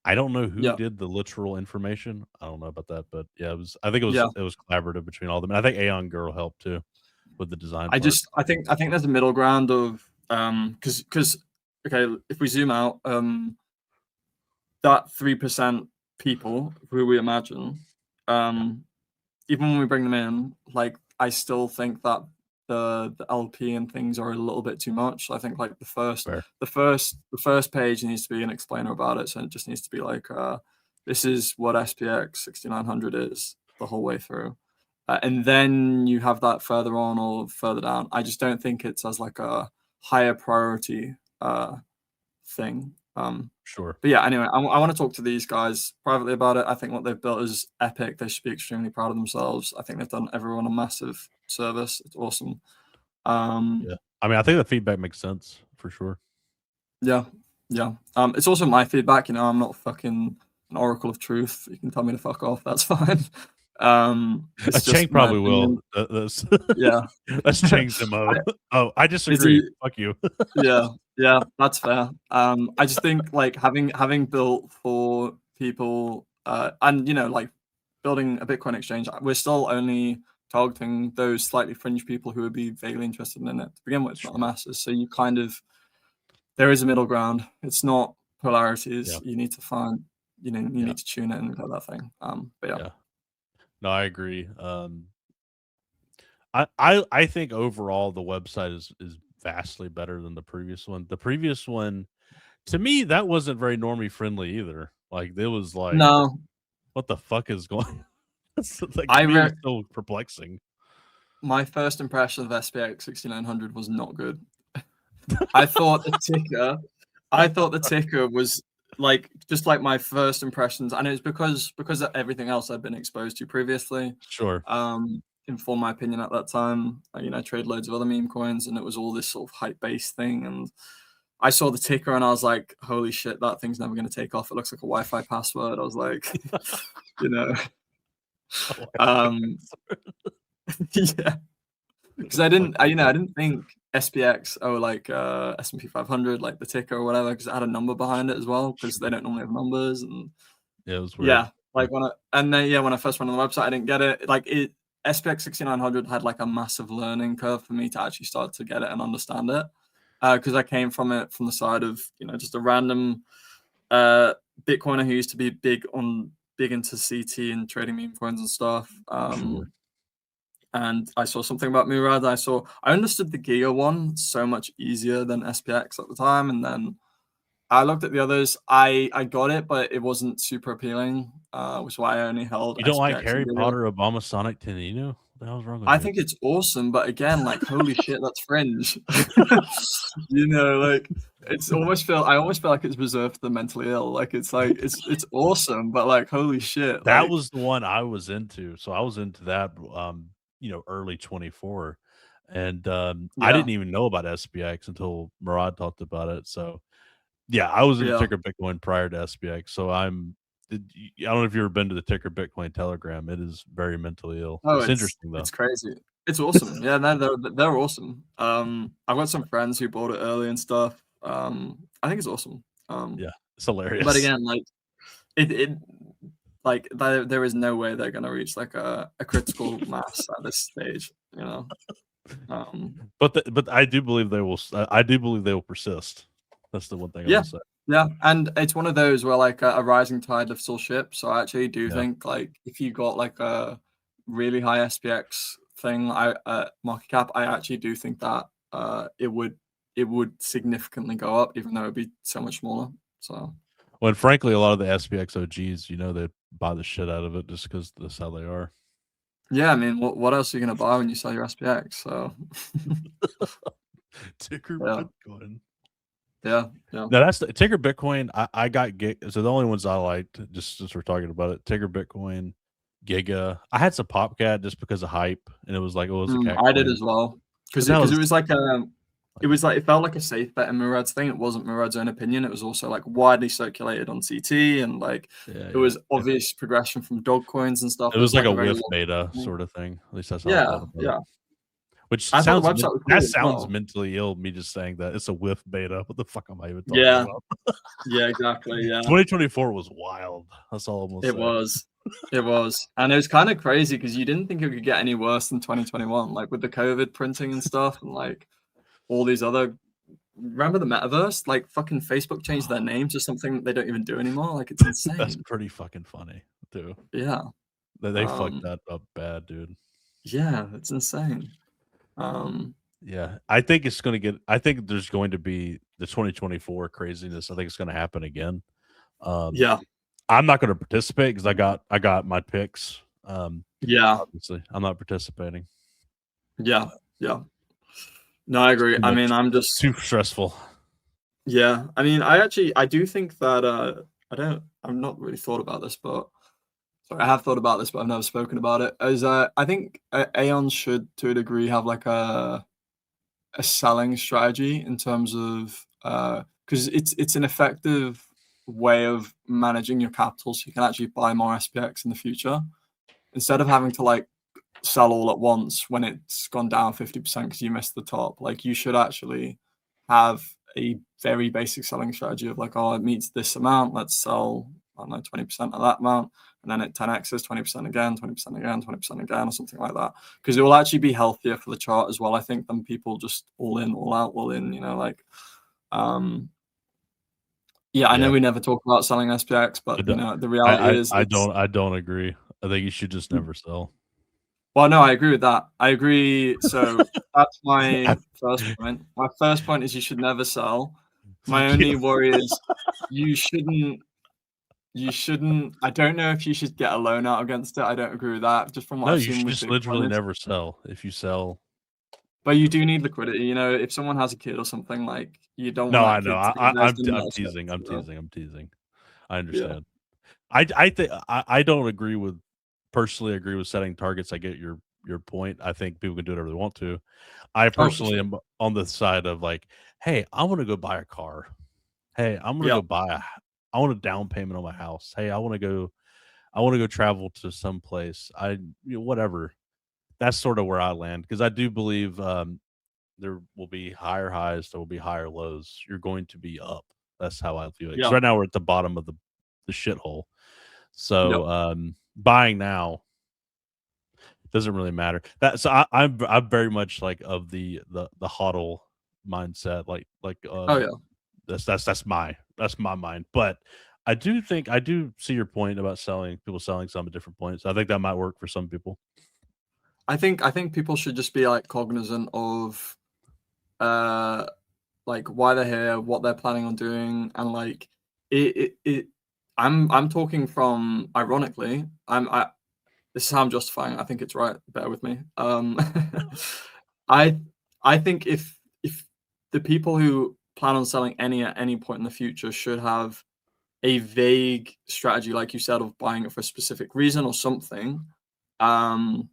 I don't know who did the literal information. I don't know about that, but yeah, I think it was collaborative between all of them. And I think Aeon Girl helped too with the design. I think there's a middle ground of because okay, if we zoom out, that 3% people who we imagine, even when we bring them in, like, I still think that the LP and things are a little bit too much. I think like the first page needs to be an explainer about it. So it just needs to be like, this is what SPX6900 is the whole way through. And then you have that further on or further down. I just don't think it's as like a higher priority thing. Sure. But yeah, anyway, I want to talk to these guys privately about it. I think what they've built is epic. They should be extremely proud of themselves. I think they've done everyone a massive service. It's awesome. Yeah. I mean, I think the feedback makes sense for sure. Yeah. It's also my feedback. You know, I'm not fucking an oracle of truth. You can tell me to fuck off. That's fine. Chang probably will. Yeah. That's Chang's MO. I disagree. Fuck you. Yeah, that's fair. I just think like having built for people And like building a Bitcoin exchange, we're still only targeting those slightly fringe people who would be vaguely interested in it to begin with, not the masses. So you kind of, there is a middle ground. It's not polarities. Yeah. You need to find, you need to tune it and go that thing. But yeah. No, I agree. I think overall the website is vastly better than the previous one. The previous one, to me, that wasn't very normie friendly either. Like it was like, No, what the fuck is going? Like I to me, it was so perplexing. my first impression of SPX6900 was not good. I thought the ticker was like just like my first impressions, and it was because of everything else I'd been exposed to previously. Sure. Informed my opinion at that time. I trade loads of other meme coins, and it was all this sort of hype based thing. And I saw the ticker, and I was like, "Holy shit, that thing's never going to take off. It looks like a Wi-Fi password." I was like, yeah, because I didn't think SPX like S&P 500, like the ticker or whatever, because it had a number behind it as well, because they don't normally have numbers. And yeah, it was weird. Like when I first went on the website, I didn't get it. Like SPX6900 had like a massive learning curve for me to actually start to get it and understand it, because I came from it from the side of just a random Bitcoiner who used to be big into CT and trading meme coins and stuff. Sure. And I saw something about Murad. I understood the Giga one so much easier than SPX at the time, and then I looked at the others. I got it, but it wasn't super appealing, which is why I only held. You don't like SPX Harry and Giga. Potter, Obama, Sonic, Tenino? What the hell's wrong with I you? think it's awesome, but again, like holy shit, that's fringe. Like I almost feel like it's reserved for the mentally ill. Like it's awesome, but like holy shit. That Like, was the one I was into. So I was into that early 24. And I yeah, didn't even know about SPX until Murad talked about it. So yeah, I was into yeah. Ticker Bitcoin prior to SPX. So I don't know if you've ever been to the Ticker Bitcoin Telegram. It is very mentally ill. Oh, It's interesting though. it's crazy. It's awesome. Yeah, no, they're awesome. I've got some friends who bought it early and stuff. I think it's awesome. Yeah, it's hilarious. But again, like it like there is no way they're gonna reach like a critical mass at this stage. But I do believe they will. I do believe they will persist. That's the one thing I Yeah, will say. yeah, and it's one of those where like a rising tide lifts all ships. So I actually do Yeah. think like if you got like a really high SPX thing, market cap, I actually do think that it would significantly go up, even though it'd be so much smaller. So When frankly, a lot of the SPX OGs, they buy the shit out of it just because that's how they are. yeah, I mean, what else are you gonna buy when you sell your SPX? So Ticker yeah, Bitcoin. yeah. No, that's the Ticker Bitcoin. I got so the only ones I liked, just since we're talking about it, Ticker Bitcoin, Giga. I had some Popcat just because of hype, and it was like, oh, it was a cat I did coin. as well, because That it was like it felt like a safe bet in Murad's thing. It wasn't Murad's own opinion. It was also like widely circulated on CT, and like it was obvious progression from dog coins and stuff. It was like a very whiff beta sort of thing. At least that's how I yeah, felt about it. Which I thought sounds the website was cool that as sounds well. mentally ill. Me just saying that it's a whiff beta. What the fuck am I even talking Yeah, about? yeah, exactly. Yeah, 2024 was wild. That's all I'm gonna say. it was, and it was kind of crazy because you didn't think it could get any worse than 2021, like with the COVID printing and stuff, and like all these other. Remember the metaverse? Like fucking Facebook changed their name to something that they don't even do anymore. Like it's insane. That's pretty fucking funny too. Yeah, They fucked that up bad, dude. yeah, it's insane. Yeah, I think it's going to get. I think there's going to be the 2024 craziness. I think it's going to happen again. Yeah, I'm not going to participate because I got my picks. yeah, Obviously, I'm not participating. yeah, yeah. No, I agree. I mean, I'm just too stressful. Yeah, I mean, I do think that I've not really thought about this, but sorry, I have thought about this, but I've never spoken about it. As I think Aeon should, to a degree, have like a selling strategy in terms of because it's an effective way of managing your capital, so you can actually buy more SPX in the future instead of having to like sell all at once when it's gone down 50% because you missed the top. Like you should actually have a very basic selling strategy of like, oh, it meets this amount, let's sell I don't know, 20% of that amount, and then it 10x's 20% again, 20% again, 20% again, or something like that. Because it will actually be healthier for the chart as well, I think, than people just all in, all out, all in, like yeah, I know we never talk about selling SPX, but the reality is I don't agree. I think you should just never sell. Well, no, I agree with that. I agree. So that's my first point. My first point is you should never sell. My only worry is you shouldn't. I don't know if you should get a loan out against it. I don't agree with that. Just from what No, I've you seen should with just Bitcoin, literally never sell. If you sell, but you do need liquidity. If someone has a kid or something, like you don't want no, that I know. kid to be invested in I'm that teasing. stuff, I'm teasing. I Yeah. understand. I think I don't agree with personally agree with setting targets. I get your point. I think people can do whatever they want to. I Oh, for personally sure. am on the side of like, hey, I want to go buy a car. Hey, I'm gonna Yeah. go I want a down payment on my house. Hey, I want to go travel to some place. Whatever. That's sort of where I land because I do believe there will be higher highs, there will be higher lows. You're going to be up. That's how I view it. Because Yeah. right now we're at the bottom of the shithole. Yep. So buying now doesn't really matter. I'm very much like of the hodl mindset. Oh yeah. That's my mind. But I do see your point about people selling some at different points. I think that might work for some people. I think people should just be like cognizant of like why they're here, what they're planning on doing, and like it I'm talking from ironically, this is how I'm justifying it. I think it's right. Bear with me. I I think if the people who plan on selling any at any point in the future should have a vague strategy, like you said, of buying it for a specific reason or something. Um,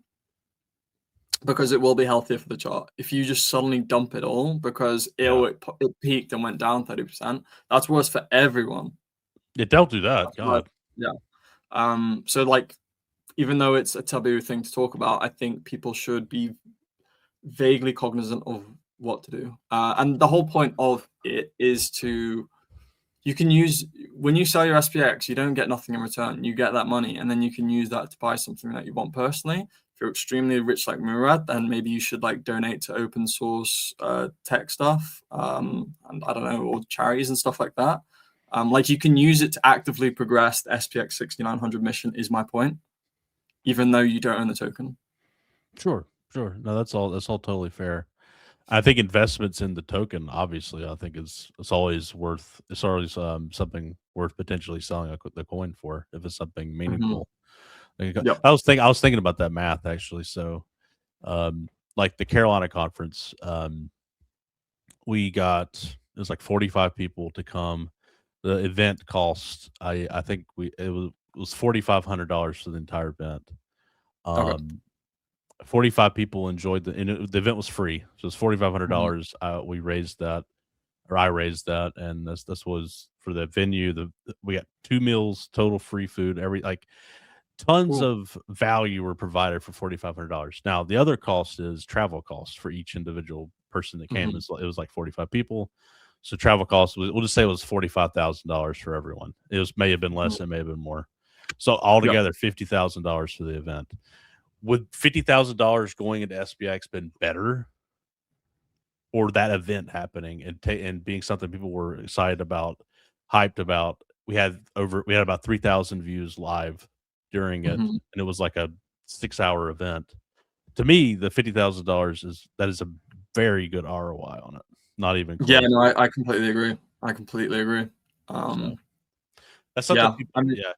because it will be healthier for the chart. If you just suddenly dump it all because it peaked and went down 30%, that's worse for everyone. Yeah, don't do that. God. Yeah. So like, even though it's a taboo thing to talk about, I think people should be vaguely cognizant of what to do. And the whole point of it is you can use, when you sell your SPX, you don't get nothing in return. You get that money, and then you can use that to buy something that you want personally. If you're extremely rich like Murad, then maybe you should like donate to open source tech stuff, and I don't know, or charities and stuff like that. Like you can use it to actively progress the SPX6900 mission. Is my point, even though you don't own the token. Sure. No, that's all totally fair. I think investments in the token, obviously, I think it's always something worth potentially selling the coin for if it's something meaningful. Yep. I was thinking about that math actually. So, like the Carolina conference, it was like 45 people to come. The event cost, I think it was $4,500 for the entire event. Okay. 45 people enjoyed the event was free, so it's Mhm. $4,500. We raised that, or I raised that, and this was for the venue. We got 2 meals, total free food, tons Cool. of value were provided for $4,500. Now the other cost is travel costs for each individual person that came. Mhm. It was like 45 people, so travel costs we'll just say it was $45,000 for everyone. May have been Mhm. less, it may have been more. So Yep. altogether, $50,000 for the event. Would $50,000 going into SPX been better, or that event happening and being something people were excited about, hyped about? We had about 3,000 views live during it, Mhm. and it was like a 6-hour event. To me, the $50,000 is a very good ROI on it. Not even Yeah, close. no, I completely agree. I completely agree. So that's something Yeah, people, I mean, yeah,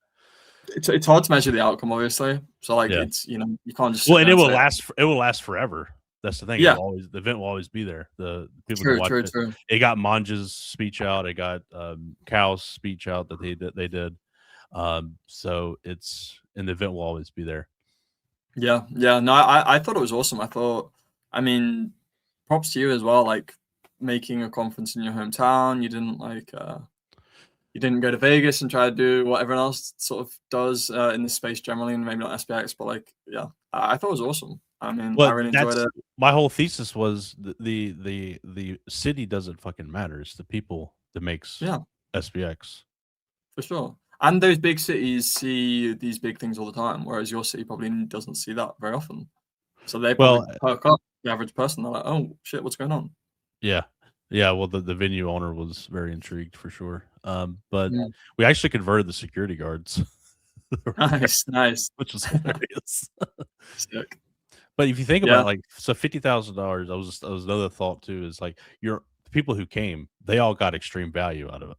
it's hard to measure the outcome, obviously. So like, yeah. it's you can't just Well, sit and there and say, it will last forever. That's the thing. yeah, The event will always be there. The people can true, watch true, it. true. It got Manja's speech out. It got Cal's speech out that they did. So and the event will always be there. Yeah, yeah. No, I thought it was awesome. I mean, props to you as well. Like making a conference in your hometown. You didn't go to Vegas and try to do what everyone else sort of does in this space generally, and maybe not SPX, but like, yeah, I thought it was awesome. I mean, I Well, really enjoyed that's it. my whole thesis was the city doesn't fucking matter. It's the people that makes Yeah, SPX. for sure. And those big cities see these big things all the time, whereas your city probably doesn't see that very often. So they probably perk up the average person. They're like, oh shit, what's going on? Yeah. Yeah, well, the venue owner was very intrigued for sure. But we actually converted the security guards. Nice. Which was hilarious. Sick. But if you think about it, like, so $50,000, I was another thought too, is like the people who came, they all got extreme value out of it.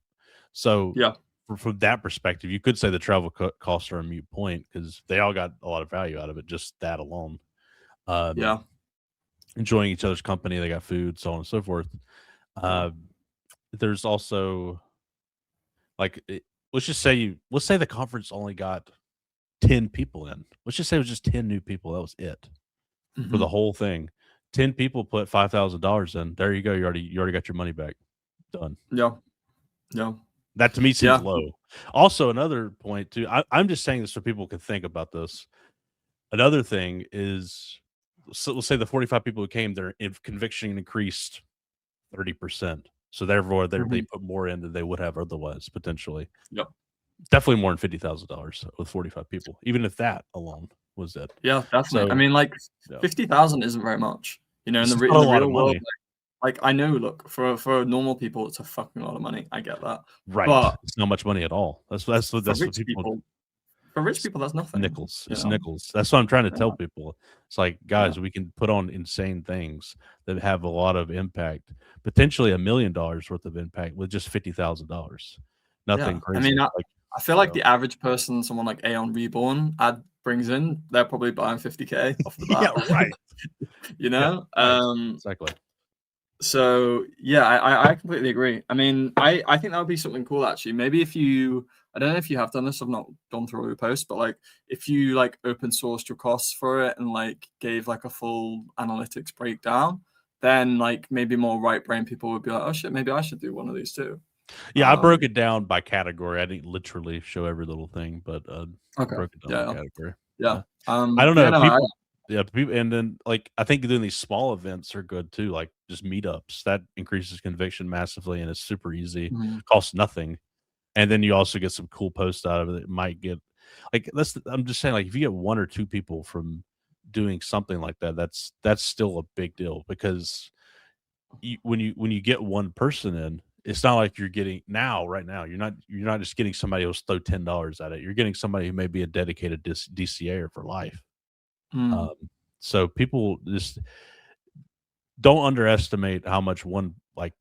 So from that perspective, you could say the travel costs are a moot point because they all got a lot of value out of it, just that alone. Enjoying each other's company, they got food, so on and so forth. There's also like let's say the conference only got 10 people in. Let's just say it was just 10 new people. That was it for the whole thing. 10 people put $5,000 in. There you go. You already got your money back. Done. Yeah. That to me seems low. Also, another point too. I'm just saying this so people can think about this. Another thing is, so let's say the 45 people who came, their conviction increased 30%. So therefore, they put more in than they would have otherwise, potentially. Yep. Definitely more than $50,000 with 45 people, even if that alone was it. Yeah, definitely. So, I mean, like 50,000 isn't very much. You know, in the real world, like I know, look, for normal people, it's a fucking lot of money. I get that. Right. But it's not much money at all. That's what people. For rich people, that's nothing. Nickels. It's nickels. That's what I'm trying to tell people. It's like, guys, we can put on insane things that have a lot of impact, potentially $1 million worth of impact with just $50,000. Nothing crazy. I mean, I feel like the average person, someone like Aeon Reborn brings in, they're probably buying 50K off the bat. Yeah, right. You know? Exactly. So yeah, I completely agree. I mean, I think that would be something cool actually. Maybe if you, I don't know if you have done this, I've not gone through all your posts, but like if you like open sourced your costs for it and like gave like a full analytics breakdown, then like maybe more right brain people would be like, oh shit, maybe I should do one of these too. Yeah, I broke it down by category. I didn't literally show every little thing, but broke it down by category. Yeah. I don't know. People, and then like I think doing these small events are good too, like just meetups. That increases conviction massively, and it's super easy, costs nothing, and then you also get some cool posts out of it. That might get like I'm just saying, like if you get 1 or 2 people from doing something like that, that's still a big deal because when you get one person in, it's not like you're getting right now. You're not just getting somebody who'll throw $10 at it. You're getting somebody who may be a dedicated DCAer for life. So people just don't underestimate how much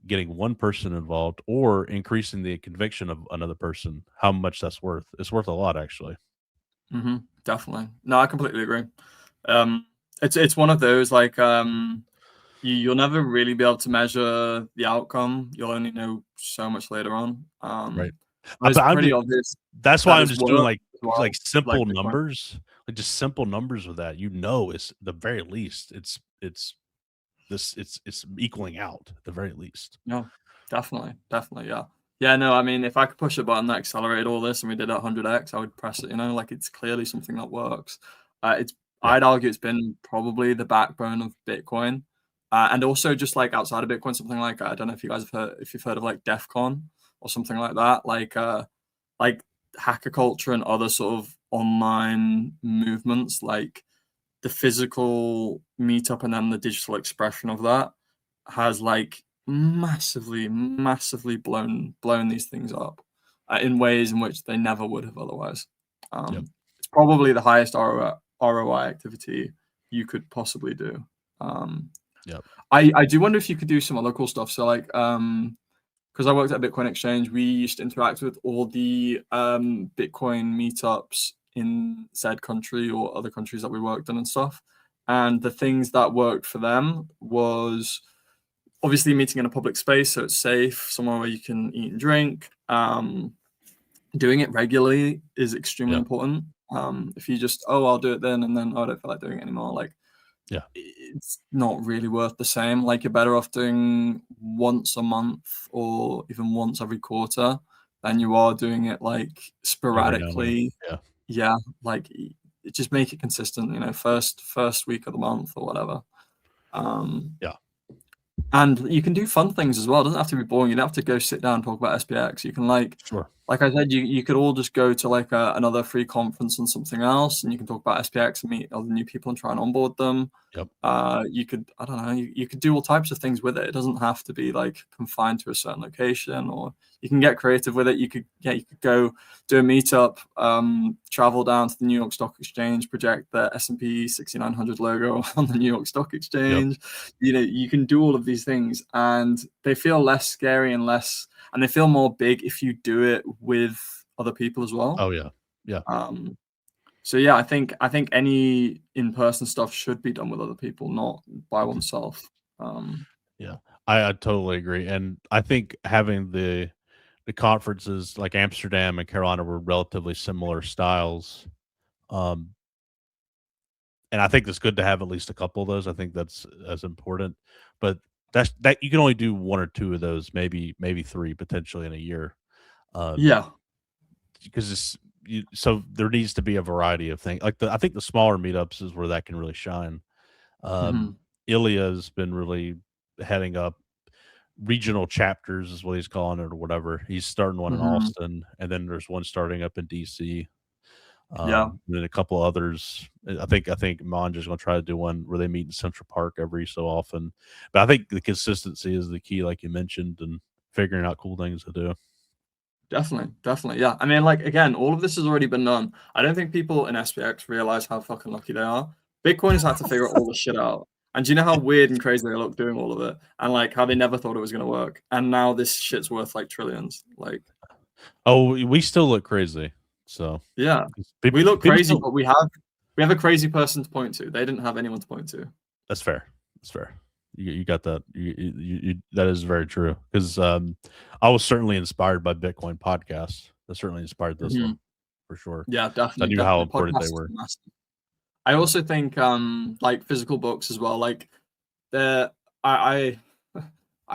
getting one person involved or increasing the conviction of another person, how much that's worth. It's worth a lot, actually. Definitely. No, I completely agree. It's one of those like you'll never really be able to measure the outcome. You'll only know so much later on. Right. It's pretty obvious. That's why I'm just doing like simple numbers. Like just simple numbers with that, it's the very least it's equaling out at the very least. No, definitely. Yeah, no, I mean if I could push a button that accelerated all this and we did it 100x, I would press it, like it's clearly something that works. I'd argue it's been probably the backbone of Bitcoin. And also just like outside of Bitcoin, something like I don't know if you guys have heard of like DEF CON or something like that, like hacker culture and other sort of online movements, like the physical meetup and then the digital expression of that has like massively blown these things up in ways in which they never would have otherwise. It's probably the highest ROI activity you could possibly do. I do wonder if you could do some other cool stuff. So like because I worked at Bitcoin Exchange, we used to interact with all the Bitcoin meetups in said country or other countries that we worked in and stuff. And the things that worked for them was obviously meeting in a public space, so it's safe, somewhere where you can eat and drink. Doing it regularly is extremely important. If you just, I'll do it then, and then I don't feel like doing it anymore, like it's not really worth the same. Like you're better off doing once a month or even once every quarter than you are doing it like sporadically. Like just make it consistent, first week of the month or whatever. And you can do fun things as well. It doesn't have to be boring. You don't have to go sit down and talk about SPX. You can like like I said, you could all just go to like another free conference on something else, and you can talk about SPX and meet other new people and try and onboard them. Yep. You could, I don't know, you could do all types of things with it. It doesn't have to be like confined to a certain location, or you can get creative with it. You could go do a meetup, travel down to the New York Stock Exchange, project the S&P 6900 logo on the New York Stock Exchange. Yep. You can do all of these things, and they feel less scary and they feel more big if you do it with other people as well. Oh yeah, yeah. So yeah, I think any in-person stuff should be done with other people, not by oneself. Yeah, I totally agree, and I think having the conferences like Amsterdam and Carolina were relatively similar styles, and I think it's good to have at least a couple of those. I think that's important, but that you can only do one or two of those, maybe three potentially in a year. Yeah, because so there needs to be a variety of things. Like I think the smaller meetups is where that can really shine. Ilya's been really heading up regional chapters, is what he's calling it, or whatever. He's starting one in Austin, and then there's one starting up in DC. And then a couple others. I think Manja's going to try to do one where they meet in Central Park every so often. But I think the consistency is the key, like you mentioned, and figuring out cool things to do. Definitely. Yeah. I mean, like, again, all of this has already been done. I don't think people in SPX realize how fucking lucky they are. Bitcoin has had to figure all this shit out. And do you know how weird and crazy they look doing all of it? And like how they never thought it was going to work. And now this shit's worth like trillions. Like, oh, we still look crazy. So yeah, we look crazy, but we have a crazy person to point to. They didn't have anyone to point to. That's fair. You got that. You that is very true. Because I was certainly inspired by Bitcoin podcasts. That certainly inspired this one for sure. Yeah, definitely. I knew how important they were. I also think like physical books as well. Like I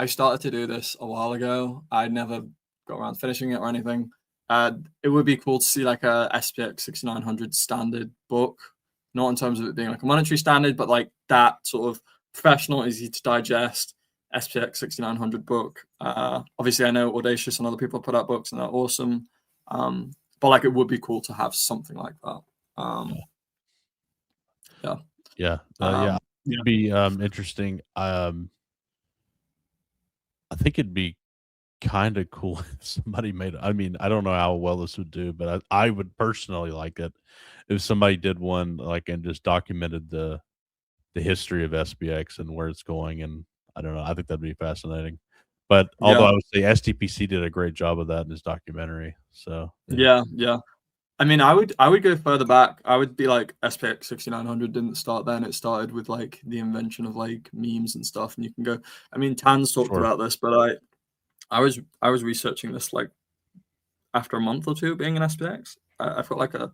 started to do this a while ago. I never got around to finishing it or anything. It would be cool to see like a SPX6900 standard book, not in terms of it being like a monetary standard, but like that sort of professional, easy to digest SPX6900 book. Obviously, I know Audacious and other people put out books and they're awesome, but like it would be cool to have something like that. It'd be interesting. I think it'd be kind of cool if somebody made it. I mean, I don't know how well this would do, but I would personally like it if somebody did one like and just documented the history of SPX and where it's going. And I don't know, I think that'd be fascinating. But although I would say STPC did a great job of that in his documentary. So yeah. I mean, I would go further back. I would be like SPX6900 didn't start then. It started with like the invention of like memes and stuff. And you can go. I mean, Tan's talked about this, but I was researching this like after a month or two being in SPX. I've got like a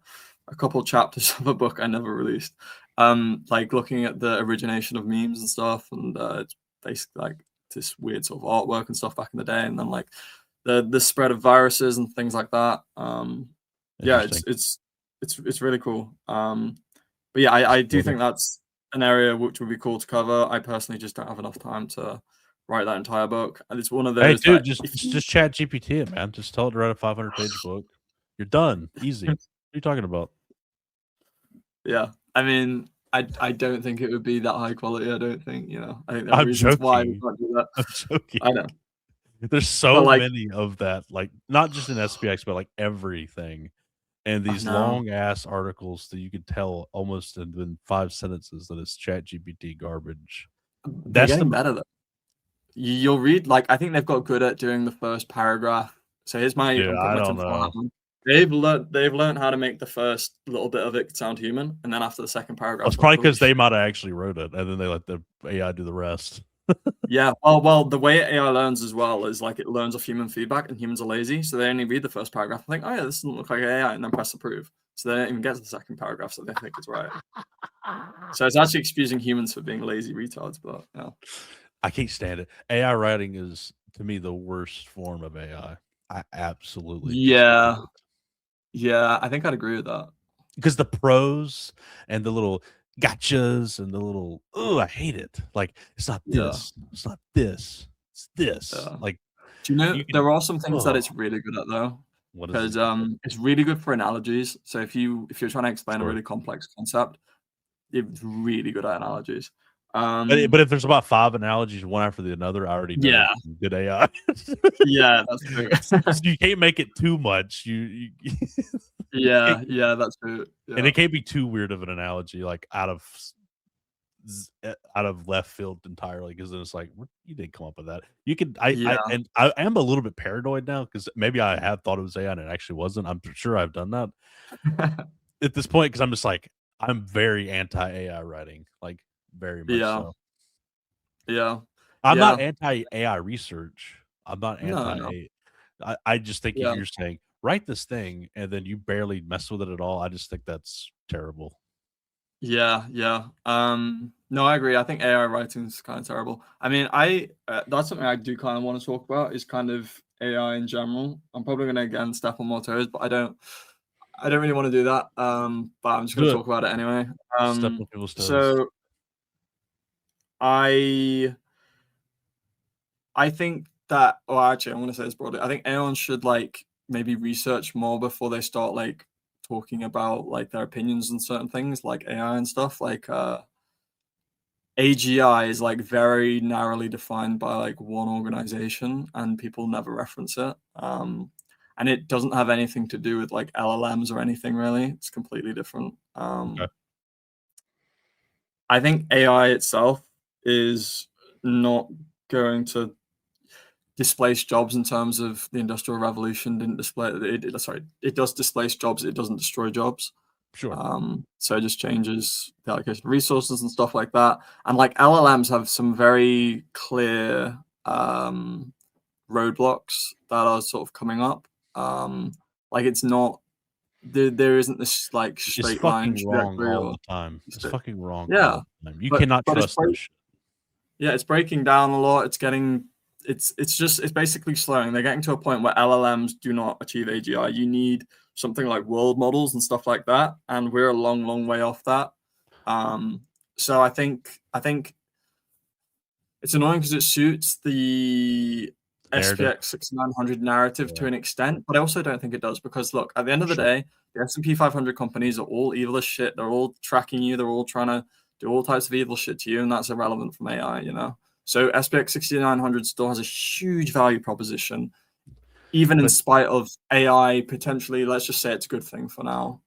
couple of chapters of a book I never released. Like looking at the origination of memes and stuff, and it's basically like this weird sort of artwork and stuff back in the day, and then like the spread of viruses and things like that. Yeah, it's really cool. But yeah, I do think that's an area which would be cool to cover. I personally just don't have enough time to write that entire book, and it's one of those. Hey, dude, just chat GPT it, man. Just tell it to write a 500-page book. You're done, easy. What are you talking about? Yeah, I mean, I don't think it would be that high quality. I don't think, I think there are reasons why we can't do that. I'm joking. I know. There's so many of that, like not just in SPX, but like everything. And these long ass articles that you could tell almost in 5 sentences that it's chat GPT garbage. They're getting better though. You'll read, like, I think they've got good at doing the first paragraph. So here's my I don't know. They've learned how to make the first little bit of it sound human, and then after the second paragraph, it's probably because they might have actually wrote it, and then they let the AI do the rest. Yeah, well, the way AI learns as well is like it learns off human feedback, and humans are lazy, so they only read the first paragraph and think, oh yeah, this doesn't look like AI, and then press approve. So they don't even get to the second paragraph, so they think it's right. So it's actually excusing humans for being lazy retards, but yeah. I can't stand it. AI writing is, to me, the worst form of AI. I absolutely Yeah, I think I'd agree with that. Because the prose and the little gotchas and the little, I hate it. Like, it's not this. It's not this. It's this. Like, do you know there are some things that it's really good at though? What is because it? it's really good for analogies. So if you're trying to explain a Sure. really complex concept, it's really good at analogies. But if there's about 5 analogies, one after the another, I already know Yeah, this is good AI. yeah, that's true. So you can't make it too much. You Yeah, yeah, that's true. and Yeah, it can't be too weird of an analogy, like, out of left field entirely, because then it's like, "What you didn't come up with that." You could yeah, I am a little bit paranoid now because maybe I have thought it was AI and it actually wasn't. I'm sure I've done that at this point because 'cause I'm just like, I'm very anti-AI writing, like, very much yeah, so. yeah, I'm not yeah. anti-AI research. I'm not No, no. anti-A I just think if Yeah, you're saying, "Write this thing," and then you barely mess with it at all, I just think that's terrible. yeah, yeah. No, I agree. I think AI writing is kind of terrible. I mean, that's something I do kind of want to talk about is kind of AI in general. I'm probably going to again step on more toes, but I don't really want to do that. But I'm just going Do to it. talk about it anyway. Step on people's toes. So I I think that, or actually, I'm going to say this broadly. I think anyone should like maybe research more before they start like talking about like their opinions on certain things like AI and stuff. Like AGI is like very narrowly defined by like one organization, and people never reference it. And it doesn't have anything to do with like LLMs or anything really. It's completely different. Okay. I think AI itself is not going to displace jobs in terms of the industrial revolution didn't sorry, it does displace jobs, it doesn't destroy jobs. Sure. So it just changes the allocation of resources and stuff like that. And like LLMs have some very clear roadblocks that are sort of coming up. Like it's not there isn't this like It's straight line fucking wrong trajectory all or the time. It's fucking wrong yeah, all the time. You but cannot it's trust that shit. yeah, it's breaking down a lot. It's basically slowing. They're getting to a point where LLMs do not achieve AGI. You need something like world models and stuff like that, and we're a long, long way off that. Um, so I think it's annoying because it suits the Narrative. SPX6900 narrative to Yeah, an extent, but I also don't think it does because look, at the end of the sure. day, the S&P 500 companies are all evil as shit. They're all tracking you. They're all trying to do all types of evil shit to you, and that's irrelevant from AI, you know? So SPX 6900 still has a huge value proposition, even in But spite of AI potentially. Let's just say it's a good thing for now.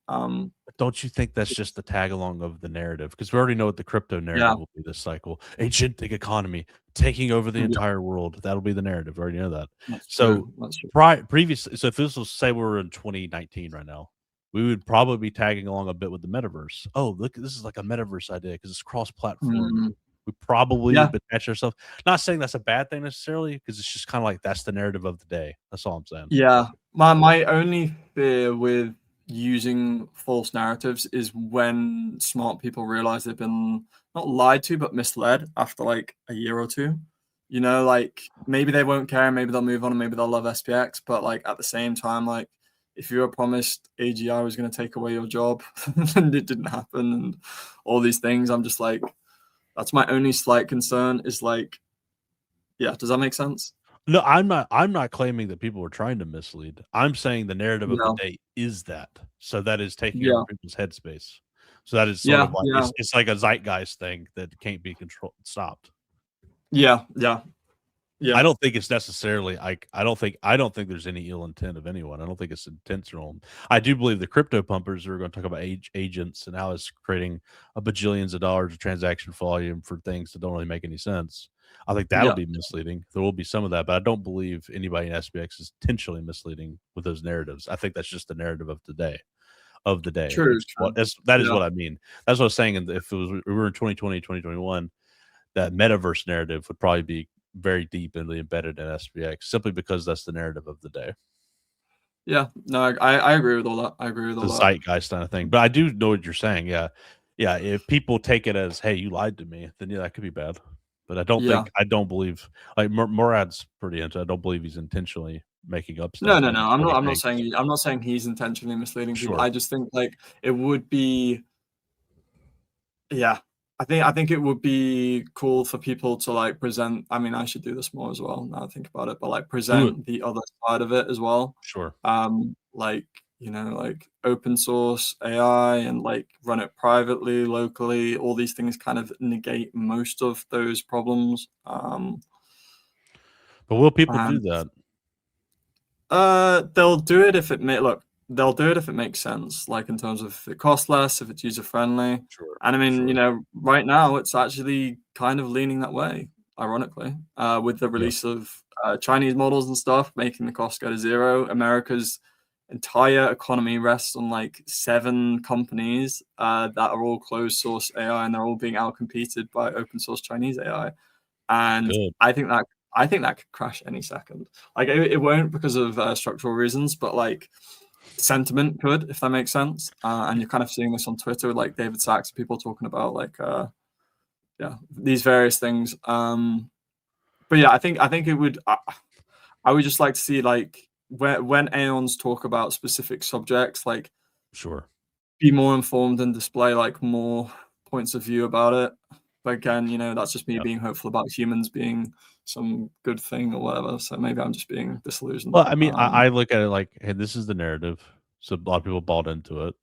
don't you think that's just the tag along of the narrative? Because we already know what the crypto Yeah, narrative will be this cycle. Agentic economy taking over the yeah, entire world. That'll be the narrative. We already know that. that's So true. That's true. previously, so if this was say we were in 2019 right now, we would probably be tagging along a bit with the metaverse. Oh, look, this is like a metaverse idea because it's cross-platform. Mm, We probably yeah, would attach ourselves. Not saying that's a bad thing necessarily, because it's just kind of like that's the narrative of the day. That's all I'm saying. yeah. My only fear with using false narratives is when smart people realize they've been not lied to but misled after like a year or two. You know, like maybe they won't care, maybe they'll move on, and maybe they'll love SPX. But like at the same time, like if you were promised AGI was going to take away your job and it didn't happen, and all these things, I'm just like, that's my only slight concern. Is like, yeah, does that make sense? No, I'm not claiming that people were trying to mislead. I'm saying the narrative of the Yeah, day is that. So that is taking over yeah, people's headspace. So that is sort yeah, of like yeah, it's like a zeitgeist thing that can't be controlled stopped. yeah, yeah, I yeah. don't think it's necessarily like I don't think there's any ill intent of anyone. I don't think it's intentional. I do believe the crypto pumpers are going to talk about agents and how it's creating a bajillions of dollars of transaction volume for things that don't really make any sense. I think that'll Yeah, be misleading. There will be some of that, but I don't believe anybody in SPX is intentionally misleading with those narratives. I think that's just the narrative of the day. Of the day, true, which true. that is Yeah, what I mean. That's what I was saying. If it was we were in 2020, 2021, that metaverse narrative would probably be very deeply embedded in SPX simply because that's the narrative of the day. yeah. No, I agree with all that. I agree with The all that. zeitgeist kind of thing. But I do know what you're saying. Yeah. Yeah. If people take it as, hey, you lied to me, then yeah, that could be bad. But Yeah. I don't believe, like, Murad's pretty into I don't believe he's intentionally making up No, stuff. no, I no. think what he thinks. I'm not saying he's intentionally misleading people. Sure. I just think like it would be, yeah. I think it would be cool for people to like present. I mean, I should do this more as well now I think about it, but like Do it. present the other side of it as well. Sure. Like like open source AI and like run it privately, locally. All these things kind of negate most of those problems. But will people do And that? they'll do it if it they'll do it if it makes sense, like in terms of if it costs less, if it's user friendly. Sure. And I mean, Sure. right now it's actually kind of leaning that way, ironically, with the Yeah. release of Chinese models and stuff, making the cost go to zero. America's entire economy rests on like 7 companies that are all closed source AI, and they're all being outcompeted by open source Chinese AI. And Good. I think that could crash any second. Like it won't because of structural reasons, but like sentiment could, if that makes sense. And you're kind of seeing this on Twitter, with, like David Sachs, people talking about like these various things. But yeah, I think it would. I would just like to see like when Aeons talk about specific subjects, like Sure. be more informed and display like more points of view about it. But again, that's just me Yeah. being hopeful about humans being some good thing or whatever. So maybe I'm just being disillusioned. Well, I mean, I look at it like, hey, this is the narrative. So a lot of people bought into it.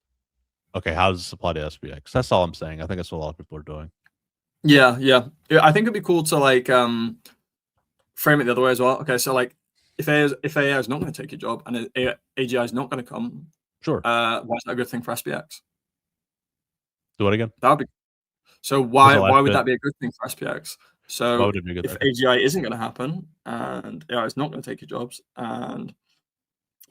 Okay, how does this apply to SPX? That's all I'm saying. I think that's what a lot of people are doing. Yeah. I think it'd be cool to like frame it the other way as well. Okay, so like if AI is not going to take your job and AGI is not going to come, Sure. why is that a good thing for SPX? Do it again. That would be so. What's the last Why would bit? that be a good thing for SPX? Why So would it be a good if thing? AGI isn't going to happen and AI is not going to take your jobs and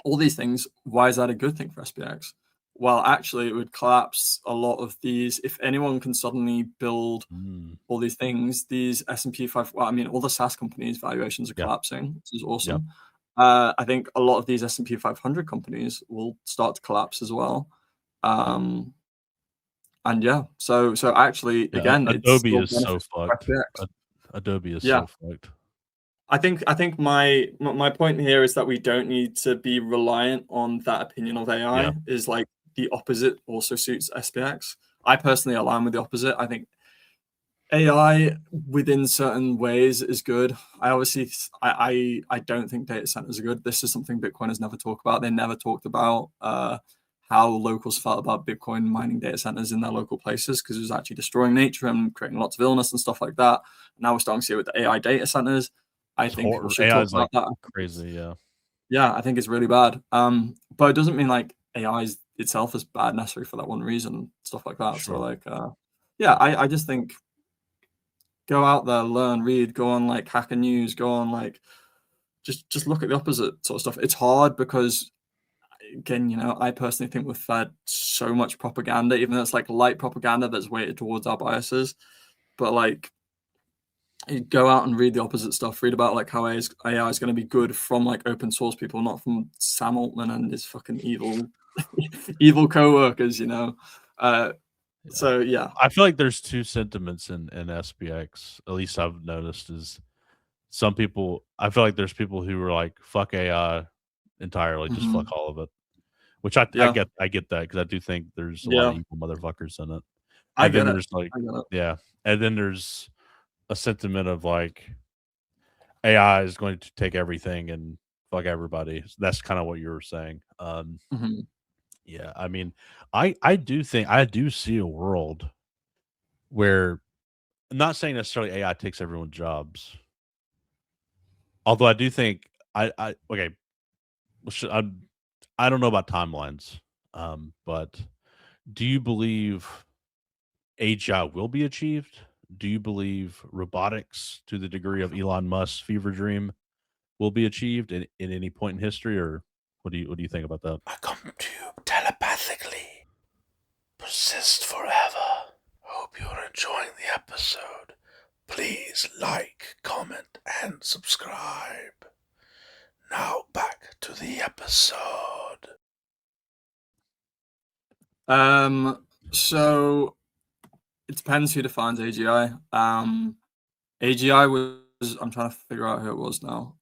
all these things, why is that a good thing for SPX? Well, actually, it would collapse a lot of these. If anyone can suddenly build Mm, all these things, these S&P 5, well, I mean, all the SaaS companies' valuations are yeah. collapsing, which is Yeah. awesome. I think a lot of these S&P 500 companies will start to collapse as well. And yeah, so actually, Yeah. again, it's Adobe still is so beneficial for fucked. SPX. Adobe is Yeah, so fucked. I think my point here is that we don't need to be reliant on that opinion of Yeah. AI. Is like the opposite also suits SPX. I personally align with the opposite. I think AI within certain ways is good. I obviously I don't think data centers are good. This is something Bitcoiners never talk about. They never talked about how locals felt about Bitcoin mining data centers in their local places because it was actually destroying nature and creating lots of illness and stuff like that. Now we're starting to see it with the AI data centers. I It's think people horror. should AI talk is like about that. crazy. Yeah. Yeah, I think it's really bad. But it doesn't mean like AI itself is bad necessarily for that one reason, stuff like that. So Sure. like yeah, I just think go out there, learn, read, go on like Hacker News, go on like just look at the opposite sort of stuff. It's hard because again, I personally think we're fed so much propaganda, even though it's like light propaganda that's weighted towards our biases. But like you go out and read the opposite stuff, read about like how AI is going to be good from like open source people, not from Sam Altman and his fucking evil evil co-workers. Yeah. So yeah. I feel like there's two sentiments in SPX. At least I've noticed is some people. I feel like there's people who are like fuck AI entirely, just Mhm. fuck all of it. Which I Yeah. get that because I do think there's a lot of Yeah. evil motherfuckers in it. I And then get it. there's like I get it. yeah, and then there's a sentiment of like AI is going to take everything and fuck everybody. That's kind of what you were saying. Mhm. Yeah, I mean, I do think I do see a world where I'm not saying necessarily AI takes everyone's jobs. Although I do think I okay, I don't know about timelines. But do you believe AGI will be achieved? Do you believe robotics to the degree of Elon Musk's fever dream will be achieved in any point in history, or what do you think about that? I come to you telepathically. Persist forever. Hope you're enjoying the episode. Please like, comment, and subscribe. Now back to the episode. So it depends who defines AGI. AGI was I'm trying to figure out who it was now.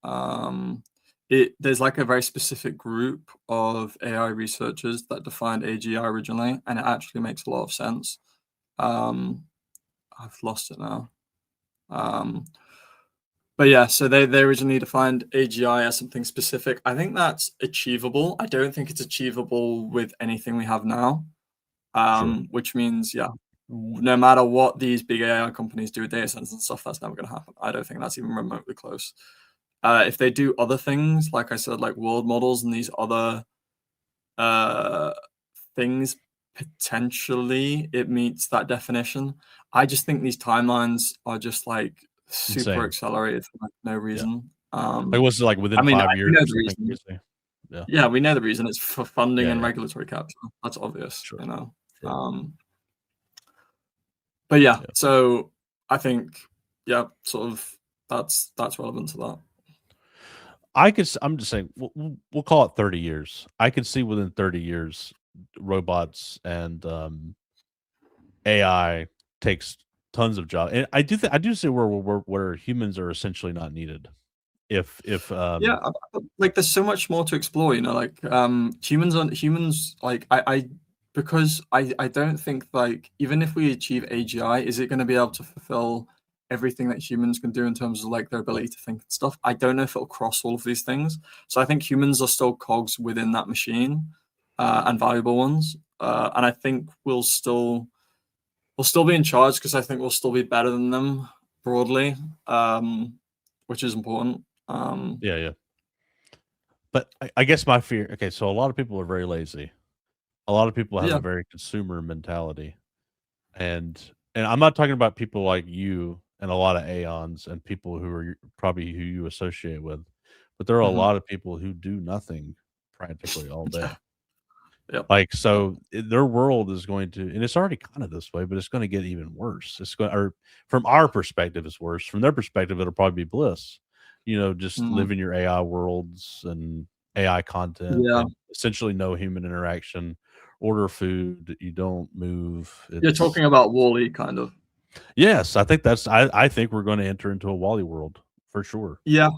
There's like a very specific group of AI researchers that defined AGI originally, and it actually makes a lot of sense. Um, I've lost it now. But yeah, so they originally defined AGI as something specific. I think that's achievable. I don't think it's achievable with anything we have now. Which means, yeah, no matter what these big AI companies do with data centers and stuff, that's never going to happen. I don't think that's even remotely close. If they do other things, like I said, like world models and these other things, potentially it meets that definition. I just think these timelines are just like super Insane. accelerated for like no reason. Like, was it like within I mean, 5 I years know or the something reason. crazy? Yeah. Yeah, we know the reason. It's for funding Yeah, and yeah. regulatory capture. That's obvious, Sure. you know. Sure. But yeah, Yeah. so I think, yeah, sort of that's relevant to that. I'm just saying, we'll call it 30 years. I can see within 30 years, robots and AI takes tons of jobs, and I do see where humans are essentially not needed. If Yeah, like there's so much more to explore, you know, like humans like I because I don't think like even if we achieve AGI, is it going to be able to fulfill everything that humans can do in terms of like their ability to think and stuff? I don't know if it'll cross all of these things. So I think humans are still cogs within that machine, and valuable ones. And I think we'll still be in charge because I think we'll still be better than them broadly, which is important. yeah. But I guess my fear. Okay, so a lot of people are very lazy. A lot of people have Yeah. a very consumer mentality, and I'm not talking about people like you and a lot of aeons and people who are probably who you associate with, but there are a Mhm. lot of people who do nothing practically all day. Yep. Like, so their world is going to, and it's already kind of this way, but it's going to get even worse. It's going, or from our perspective, it's worse. From their perspective, it'll probably be bliss. You know, just Mm. live in your AI worlds and AI content, Yeah. and essentially no human interaction. Order food, you don't move. You're It's talking about Wall-E kind of. yes, I think that's. I think we're going to enter into a Wally world for sure. Yeah.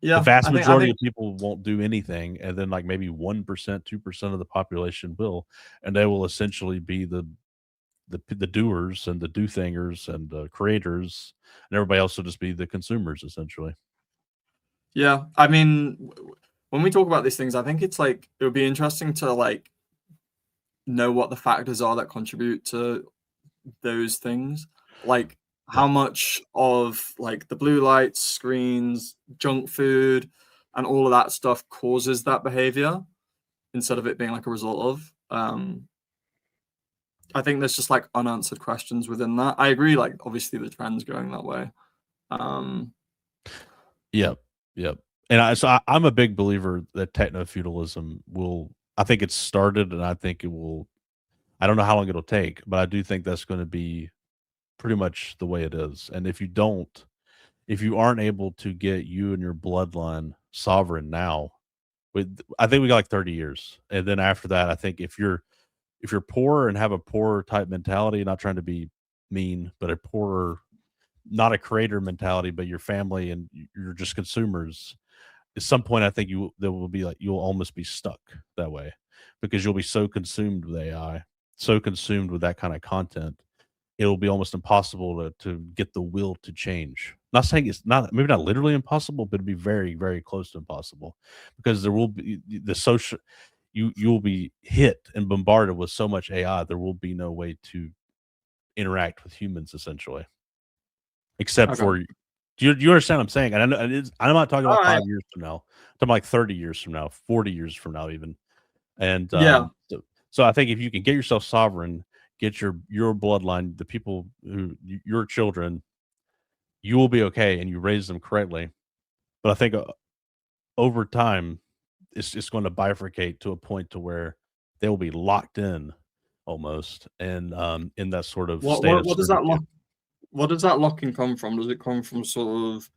The Yeah. vast I majority think of people won't do anything, and then like maybe 1%, 2% of the population will, and they will essentially be the doers and the do thingers and the creators, and everybody else will just be the consumers essentially. yeah. I mean, when we talk about these things, I think it's like it would be interesting to like know what the factors are that contribute to those things. Like Yeah. how much of like the blue lights, screens, junk food, and all of that stuff causes that behavior instead of it being like a result of. I think there's just like unanswered questions within that. I agree, like obviously the trend's going that way. Yep. And I'm a big believer that techno-feudalism will. I think it's started, and I think it will. I don't know how long it'll take, but I do think that's going to be pretty much the way it is. And if you aren't able to get you and your bloodline sovereign now, I think we got like 30 years, and then after that, I think if you're poor and have a poor type mentality, not trying to be mean, but a poorer, not a creator mentality, but your family and you're just consumers. At some point, I think there will be like you'll almost be stuck that way because you'll be so consumed with AI, so consumed with that kind of content, it'll be almost impossible to get the will to change. Not saying it's not maybe not literally impossible, but it'd be very, very close to impossible because there will be the social you'll be hit and bombarded with so much AI, there will be no way to interact with humans essentially. Except Okay. for do you understand what I'm saying? And I know I'm not talking about All right. 5 years from now. I'm talking like 30 years from now, 40 years from now even. And Yeah. so I think if you can get yourself sovereign, get your bloodline, the people who your children, you will be okay and you raise them correctly. But I think over time, it's going to bifurcate to a point to where they will be locked in almost and in that sort of state of What does that servitude. what does that locking come from? Does it come from sort of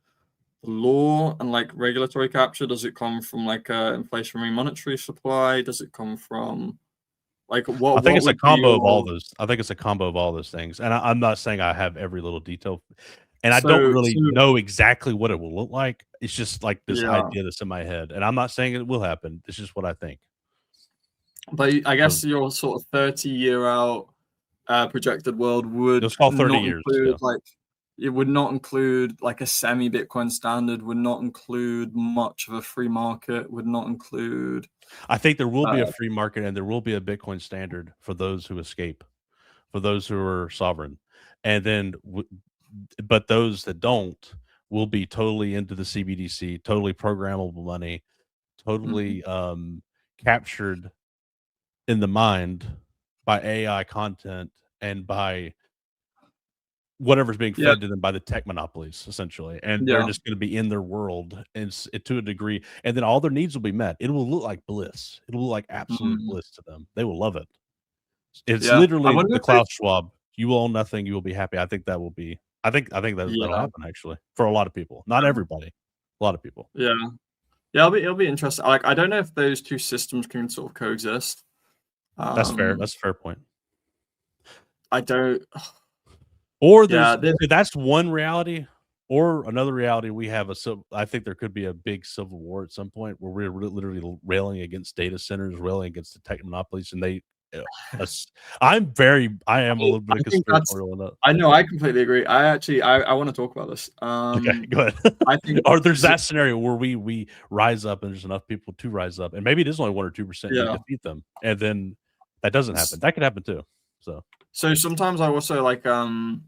law and like regulatory capture? Does it come from like inflationary monetary supply? Does it come from like I think it's a would be combo of all your those. I think it's a combo of all those things. And I'm not saying I have every little detail, and I don't so really know exactly what it will look like. It's just like this yeah. idea that's in my head, and I'm not saying it will happen. It's just what I think. But I So guess you're sort of 30-year out projected world would Let's call 30 not years, include yeah. like it would not include like a semi-Bitcoin standard, would not include much of a free market, would not include. I think there will be a free market and there will be a Bitcoin standard for those who escape, for those who are sovereign, and then but those that don't will be totally into the CBDC, totally programmable money, totally captured in the mind by AI content and by whatever's being fed to them by the tech monopolies, essentially, and they're just going to be in their world and to a degree, and then all their needs will be met. It will look like bliss. It will look like absolute bliss to them. They will love it. It's literally the Klaus Schwab. You will own nothing. You will be happy. I think that will be. I think that'll happen actually for a lot of people. Not everybody. A lot of people. Yeah. It'll be interesting. Like, I don't know if those two systems can sort of coexist. That's fair. That's a fair point. I don't. Or that's one reality, or another reality. We have I think there could be a big civil war at some point where we're literally railing against data centers, railing against the tech monopolies, and they. I am a little bit conspiratorial. I know. I completely agree. I want to talk about this. Okay, go ahead. I think, or there's that scenario where we rise up and there's enough people to rise up, and maybe it is only 1 or 2% to defeat them, and then that doesn't happen. That could happen too. So sometimes I also like I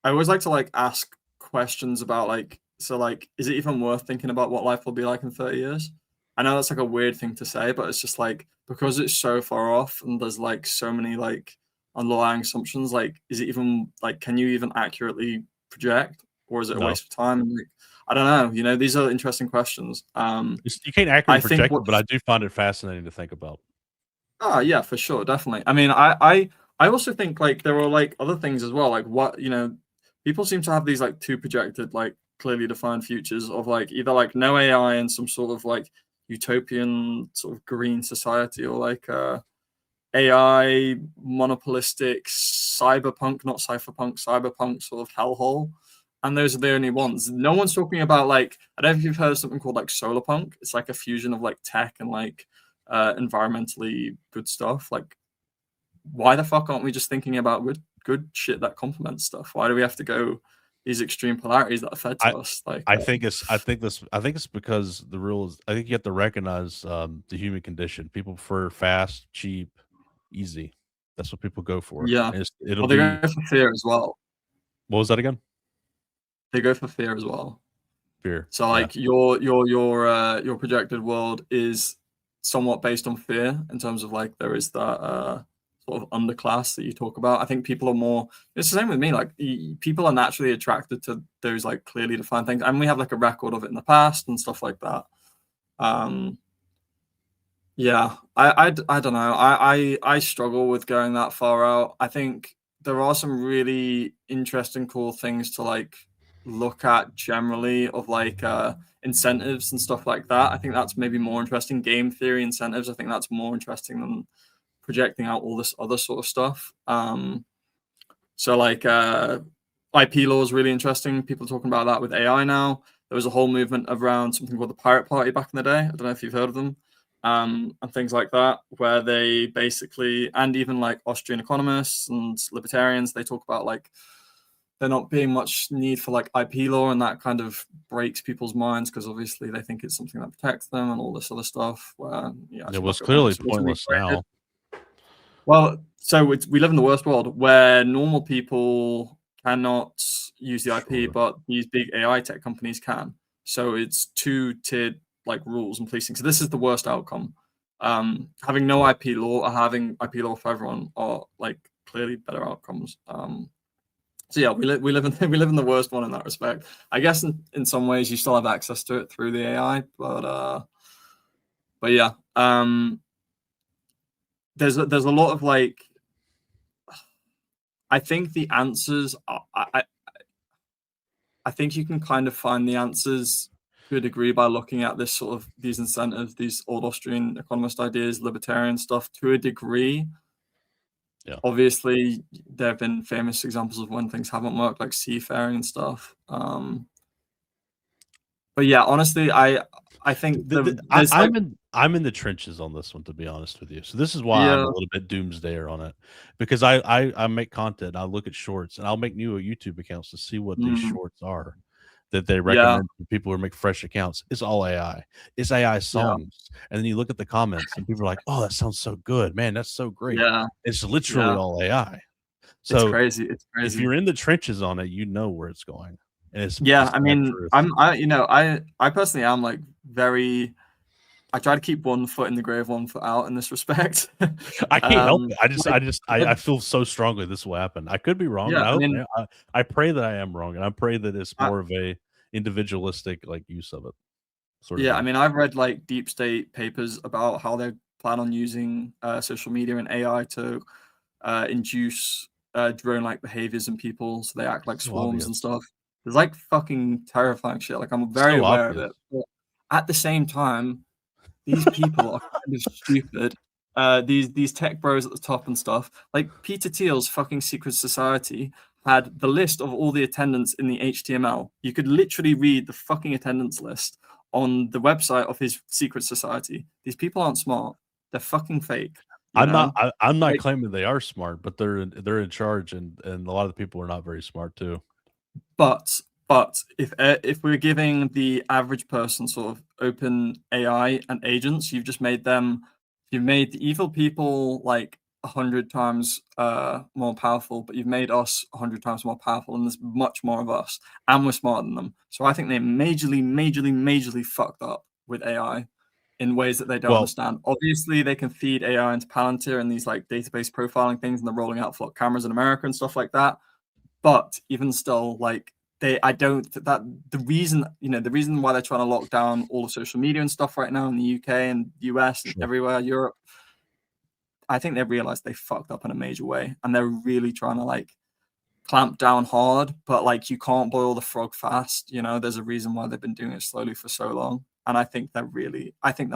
always like to like ask questions about like, so like, is it even worth thinking about what life will be like in 30 years? I know that's like a weird thing to say, but it's just like, because it's so far off and there's like so many like underlying assumptions, like, is it even like, can you even accurately project, or is it a waste of time? Like, I don't know. You know, these are interesting questions. You can't accurately project it, but I do find it fascinating to think about. Oh yeah, for sure, definitely. I mean, I also think like there are like other things as well, like what, you know, people seem to have these like two projected, like clearly defined futures of like either like no AI and some sort of like utopian sort of green society, or like AI monopolistic cyberpunk, not cypherpunk, cyberpunk sort of hellhole. And those are the only ones. No one's talking about like, I don't know if you've heard of something called like solar punk. It's like a fusion of like tech and like environmentally good stuff. Like, why the fuck aren't we just thinking about good shit that complements stuff? Why do we have to go these extreme polarities that are fed to us? Like, I think it's because the rule is, I think you have to recognize the human condition. People prefer fast, cheap, easy. That's what people go for. Yeah, they go for fear as well. What was that again? They go for fear as well. Fear. So like your projected world is somewhat based on fear in terms of like there is that sort of underclass that you talk about. I think people are more, it's the same with me, like people are naturally attracted to those like clearly defined things, and we have like a record of it in the past and stuff like that. Yeah, I don't know. I struggle with going that far out. I think there are some really interesting, cool things to like look at generally of like incentives and stuff like that. I think that's maybe more interesting. Game theory incentives, I think that's more interesting than projecting out all this other sort of stuff. So like IP law is really interesting. People are talking about that with AI now. There was a whole movement around something called the Pirate Party back in the day. I don't know if you've heard of them. And things like that, where they basically, and even like Austrian economists and libertarians, they talk about like there not being much need for like IP law, and that kind of breaks people's minds because obviously they think it's something that protects them and all this other stuff. Where it was clearly pointless now. Well, so we live in the worst world where normal people cannot use the IP, but these big AI tech companies can. So it's two-tiered like rules and policing. So this is the worst outcome. Having no IP law or having IP law for everyone are like clearly better outcomes. So yeah, we live in the worst one in that respect. I guess in some ways you still have access to it through the AI, but yeah, there's a lot of like, I think the answers are, I think you can kind of find the answers to a degree by looking at this sort of these incentives, these old Austrian economist ideas, libertarian stuff to a degree. Yeah. Obviously, there have been famous examples of when things haven't worked, like seafaring and stuff. But yeah, honestly, I think I'm in the trenches on this one, to be honest with you. So this is why I'm a little bit doomsdayer on it, because I make content, I look at shorts, and I'll make new YouTube accounts to see what these shorts are that they recommend to people who make fresh accounts. It's all AI. It's AI songs. And then you look at the comments and people are like, "Oh, that sounds so good. Man, that's so great." It's literally all AI. So it's crazy. It's crazy. if you're in the trenches on it, you know where it's going. And it's I mean, I personally am like very. I try to keep one foot in the grave, one foot out in this respect. I can't help it. I feel so strongly this will happen. I could be wrong. And I pray that I am wrong, and I pray that it's more of a individualistic like use of it. I mean, I've read like deep state papers about how they plan on using social media and AI to induce drone-like behaviors in people, so they act like swarms and stuff. There's like fucking terrifying shit. Like I'm very aware of it, but at the same time, these people are kind of stupid. These tech bros at the top and stuff. Like Peter Thiel's fucking secret society had the list of all the attendants in the HTML. You could literally read the fucking attendance list on the website of his secret society. These people aren't smart. They're fucking fake. I'm not like, claiming they are smart, but they're in charge, and a lot of the people are not very smart too. But if we're giving the average person sort of open AI and agents, you've made the evil people like 100 times more powerful, but you've made us 100 times more powerful, and there's much more of us, and we're smarter than them. So I think they're majorly fucked up with AI in ways that they don't understand. Obviously, they can feed AI into Palantir and these like database profiling things, and they're rolling out flock cameras in America and stuff like that. But even still, like the reason why they're trying to lock down all of social media and stuff right now in the UK and US and everywhere, Europe, I think they realized they fucked up in a major way, and they're really trying to like clamp down hard. But like, you can't boil the frog fast. There's a reason why they've been doing it slowly for so long, and I think they're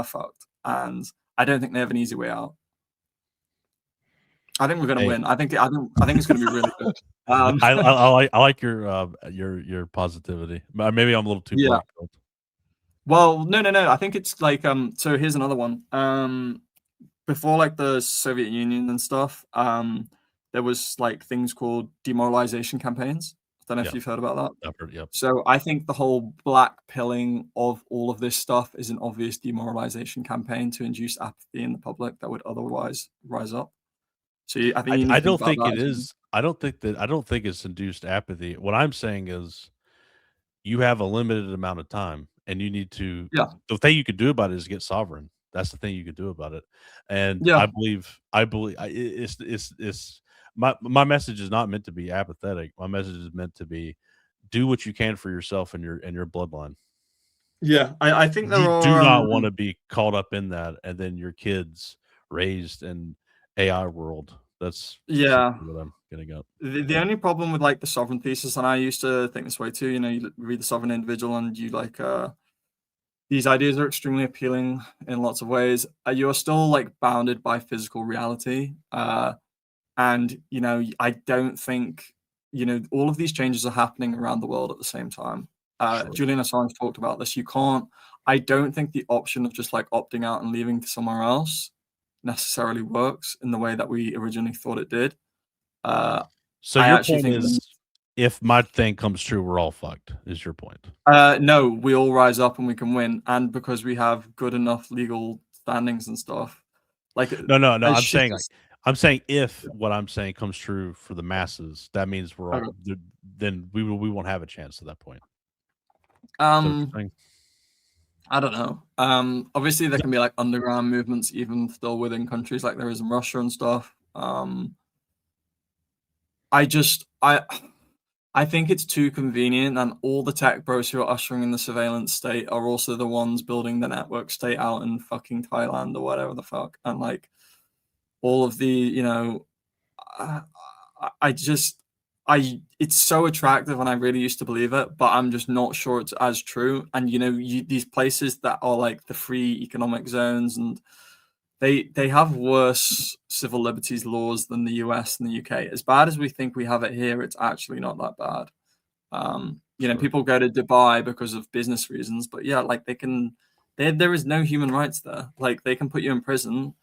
fucked, and I don't think they have an easy way out. I think we're going to win. I think it's going to be really good. I like your positivity. Maybe I'm a little too black. Well, no. I think it's like so here's another one. Before like the Soviet Union and stuff, there was like things called demoralization campaigns. I don't know if you've heard about that. I've heard, So I think the whole black pilling of all of this stuff is an obvious demoralization campaign to induce apathy in the public that would otherwise rise up. So I don't think it is. I don't think it's induced apathy. What I'm saying is, you have a limited amount of time, and you need to. The thing you could do about it is get sovereign. That's the thing you could do about it. And I believe it's my message is not meant to be apathetic. My message is meant to be, do what you can for yourself and your bloodline. I think you do not want to be caught up in that, and then your kids raised in AI world. That's what I'm getting up. The only problem with like the sovereign thesis, and I used to think this way too, you read the sovereign individual and you like these ideas are extremely appealing in lots of ways. You're still like bounded by physical reality, and I don't think all of these changes are happening around the world at the same time. Julian Assange talked about this. I don't think the option of just like opting out and leaving to somewhere else necessarily works in the way that we originally thought it did. So your point is, if my thing comes true, we're all fucked, is your point? No, we all rise up and we can win, and because we have good enough legal standings and stuff. Like no, I'm saying if what I'm saying comes true for the masses, that means we're all then we won't have a chance at that point. I don't know. Obviously there can be like underground movements even still within countries like there is in Russia and stuff. I think it's too convenient, and all the tech bros who are ushering in the surveillance state are also the ones building the network state out in fucking Thailand or whatever the fuck. And like all of the, it's so attractive, and I really used to believe it, but I'm just not sure it's as true. And these places that are like the free economic zones, and they have worse civil liberties laws than the US and the UK. As bad as we think we have it here, it's actually not that bad. People go to Dubai because of business reasons, but like they can there is no human rights there. Like, they can put you in prison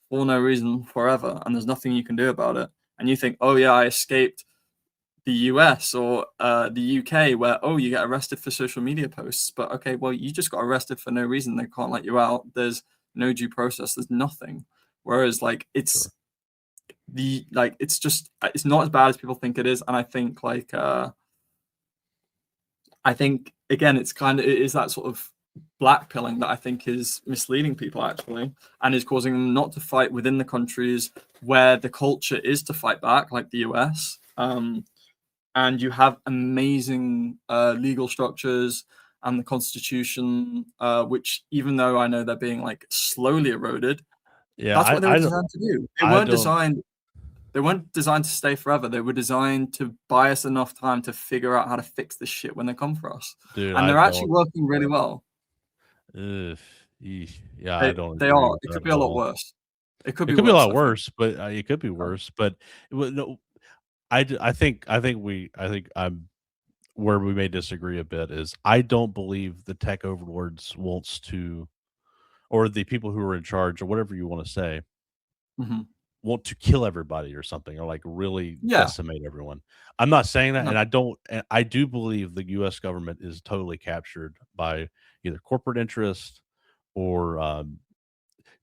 for no reason forever, and there's nothing you can do about it. And you think, oh yeah, I escaped the US or the UK, where, oh, you get arrested for social media posts. But okay, well, you just got arrested for no reason. They can't let you out. There's no due process. There's nothing. Whereas, like, it's it's just, it's not as bad as people think it is. And I think again, it is that sort of blackpilling that I think is misleading people, actually, and is causing them not to fight within the countries where the culture is to fight back, like the US. And you have amazing legal structures and the Constitution, which, even though I know they're being like slowly eroded, that's what they were designed to do. They weren't designed to stay forever. They were designed to buy us enough time to figure out how to fix this shit when they come for us. Dude, and they're actually working really well. Yeah, I don't. They are. It could be a lot worse. It could be a lot worse, but it could be worse. But no, I think where we may disagree a bit is I don't believe the tech overlords wants to, or the people who are in charge, or whatever you want to say, want to kill everybody or something, or like really decimate everyone. I'm not saying that, and I do believe the U.S. government is totally captured by either corporate interest or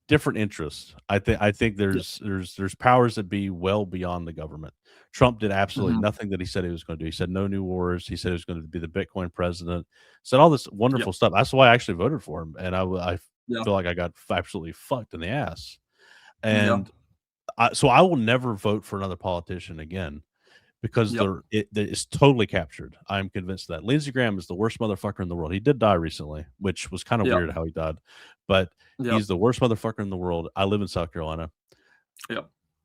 different interests. I think there's powers that be well beyond the government. Trump did absolutely nothing that he said he was going to do. He said no new wars. He said he was going to be the Bitcoin president. Said all this wonderful stuff. That's why I actually voted for him, and I feel like I got absolutely fucked in the ass. And so I will never vote for another politician again because it's totally captured. I'm convinced that Lindsey Graham is the worst motherfucker in the world. He did die recently, which was kind of weird how he died, but he's the worst motherfucker in the world. I live in South Carolina.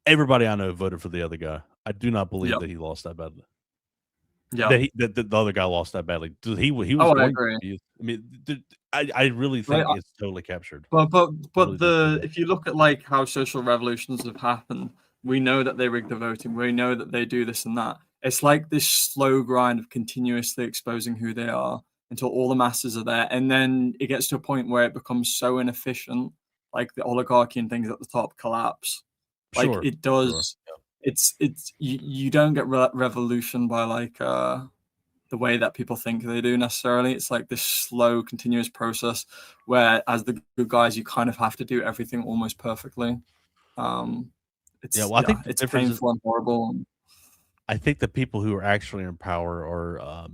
Everybody I know voted for the other guy. I do not believe that he lost that badly. That the other guy lost that badly. He was. I agree. I mean, I really think it's totally captured. But if you look at like how social revolutions have happened, we know that they rig the voting. We know that they do this and that. It's like this slow grind of continuously exposing who they are until all the masses are there, and then it gets to a point where it becomes so inefficient, like the oligarchy and things at the top collapse. Like it does. It's you don't get revolution by like the way that people think they do necessarily. It's like this slow, continuous process where, as the good guys, you kind of have to do everything almost perfectly. I think it's painful and horrible. I think the people who are actually in power are,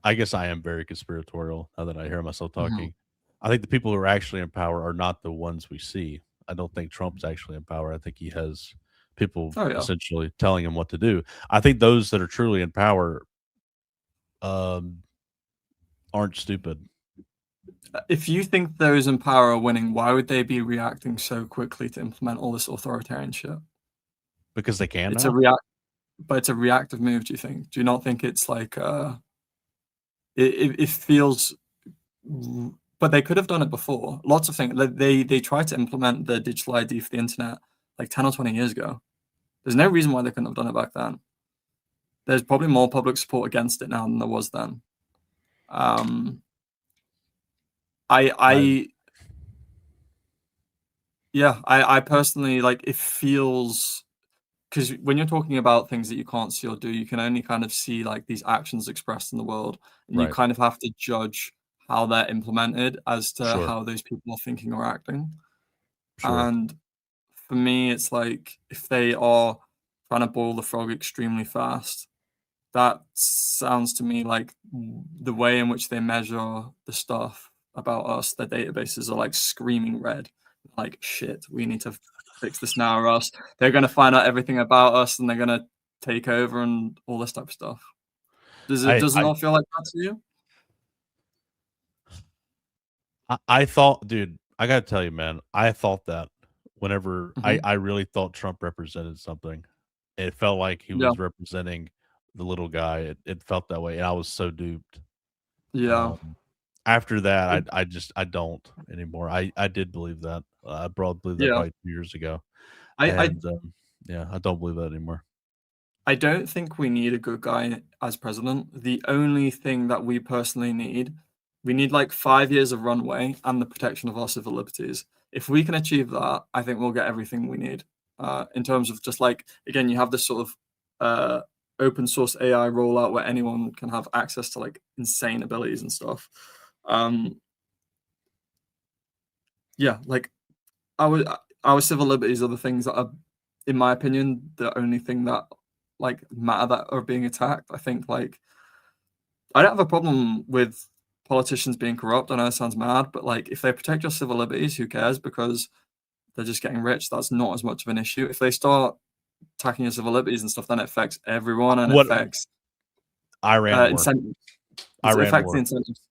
I guess I am very conspiratorial now that I hear myself talking. I think the people who are actually in power are not the ones we see. I don't think Trump's actually in power. I think he has people essentially telling him what to do. I think those that are truly in power aren't stupid. If you think those in power are winning, why would they be reacting so quickly to implement all this authoritarian shit? Because they can. But it's a reactive move. Do you think? Do you not think it's like it feels? But they could have done it before. Lots of things. They tried to implement the digital ID for the internet like 10 or 20 years ago. There's no reason why they couldn't have done it back then. There's probably more public support against it now than there was then. I personally, like, it feels, because when you're talking about things that you can't see or do, you can only kind of see like these actions expressed in the world, and you kind of have to judge how they're implemented as to how those people are thinking or acting. And for me, it's like, if they are trying to boil the frog extremely fast, that sounds to me like the way in which they measure the stuff about us. Their databases are like screaming red, like, shit, we need to fix this now, or else they're going to find out everything about us and they're going to take over and all this type of stuff. Does it not feel like that to you? I thought, dude, I gotta tell you, man, I thought that whenever I really thought Trump represented something. It felt like he was representing the little guy. It felt that way, and I was so duped. After that, I don't anymore. I did believe that. I probably believed that probably 2 years ago. I don't believe that anymore. I don't think we need a good guy as president. The only thing that we personally need We need like 5 years of runway and the protection of our civil liberties. If we can achieve that, I think we'll get everything we need. In terms of just like, again, you have this sort of open source AI rollout where anyone can have access to like insane abilities and stuff. Yeah, like our civil liberties are the things that are, in my opinion, the only thing that like matter that are being attacked. I think like I don't have a problem with politicians being corrupt. I know it sounds mad, but like if they protect your civil liberties, who cares? Because they're just getting rich. That's not as much of an issue. If they start attacking your civil liberties and stuff, then it affects everyone and it affects Iran incentives. Iran it affects war. the incentives.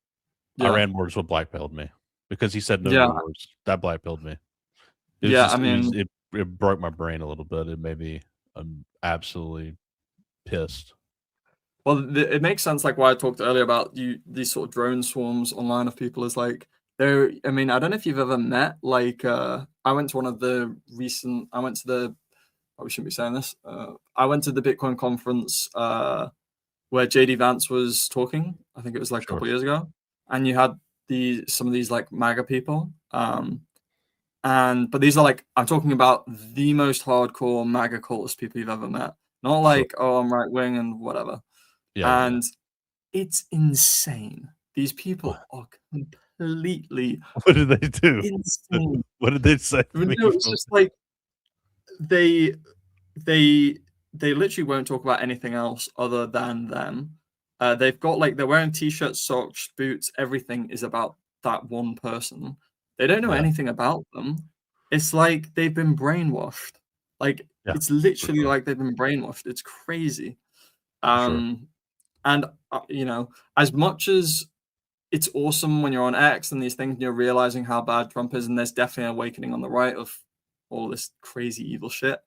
Yeah. Iran war is what blackpilled me because he said no Yeah. to wars. That blackpilled me. I mean, it broke my brain a little bit. It made me absolutely pissed. Well, it makes sense, like why I talked earlier about these sort of drone swarms online of people is like they're. I mean, I don't know if you've ever met like I went to one of the recent. I went to the. Oh, we shouldn't be saying this. I went to the Bitcoin conference where JD Vance was talking. I think it was like a couple years ago, and you had some of these like MAGA people. But these are like I'm talking about the most hardcore MAGA cultist people you've ever met. Not like oh I'm right wing and whatever. Yeah, and it's insane. These people are completely. What did they do? Insane. What did they say? It's just like they literally won't talk about anything else other than them. They've got like they're wearing t-shirts, socks, boots. Everything is about that one person. They don't know anything about them. It's like they've been brainwashed. Like it's literally like they've been brainwashed. It's crazy. And, you know, as much as it's awesome when you're on X and these things and you're realizing how bad Trump is, and there's definitely an awakening on the right of all this crazy evil shit,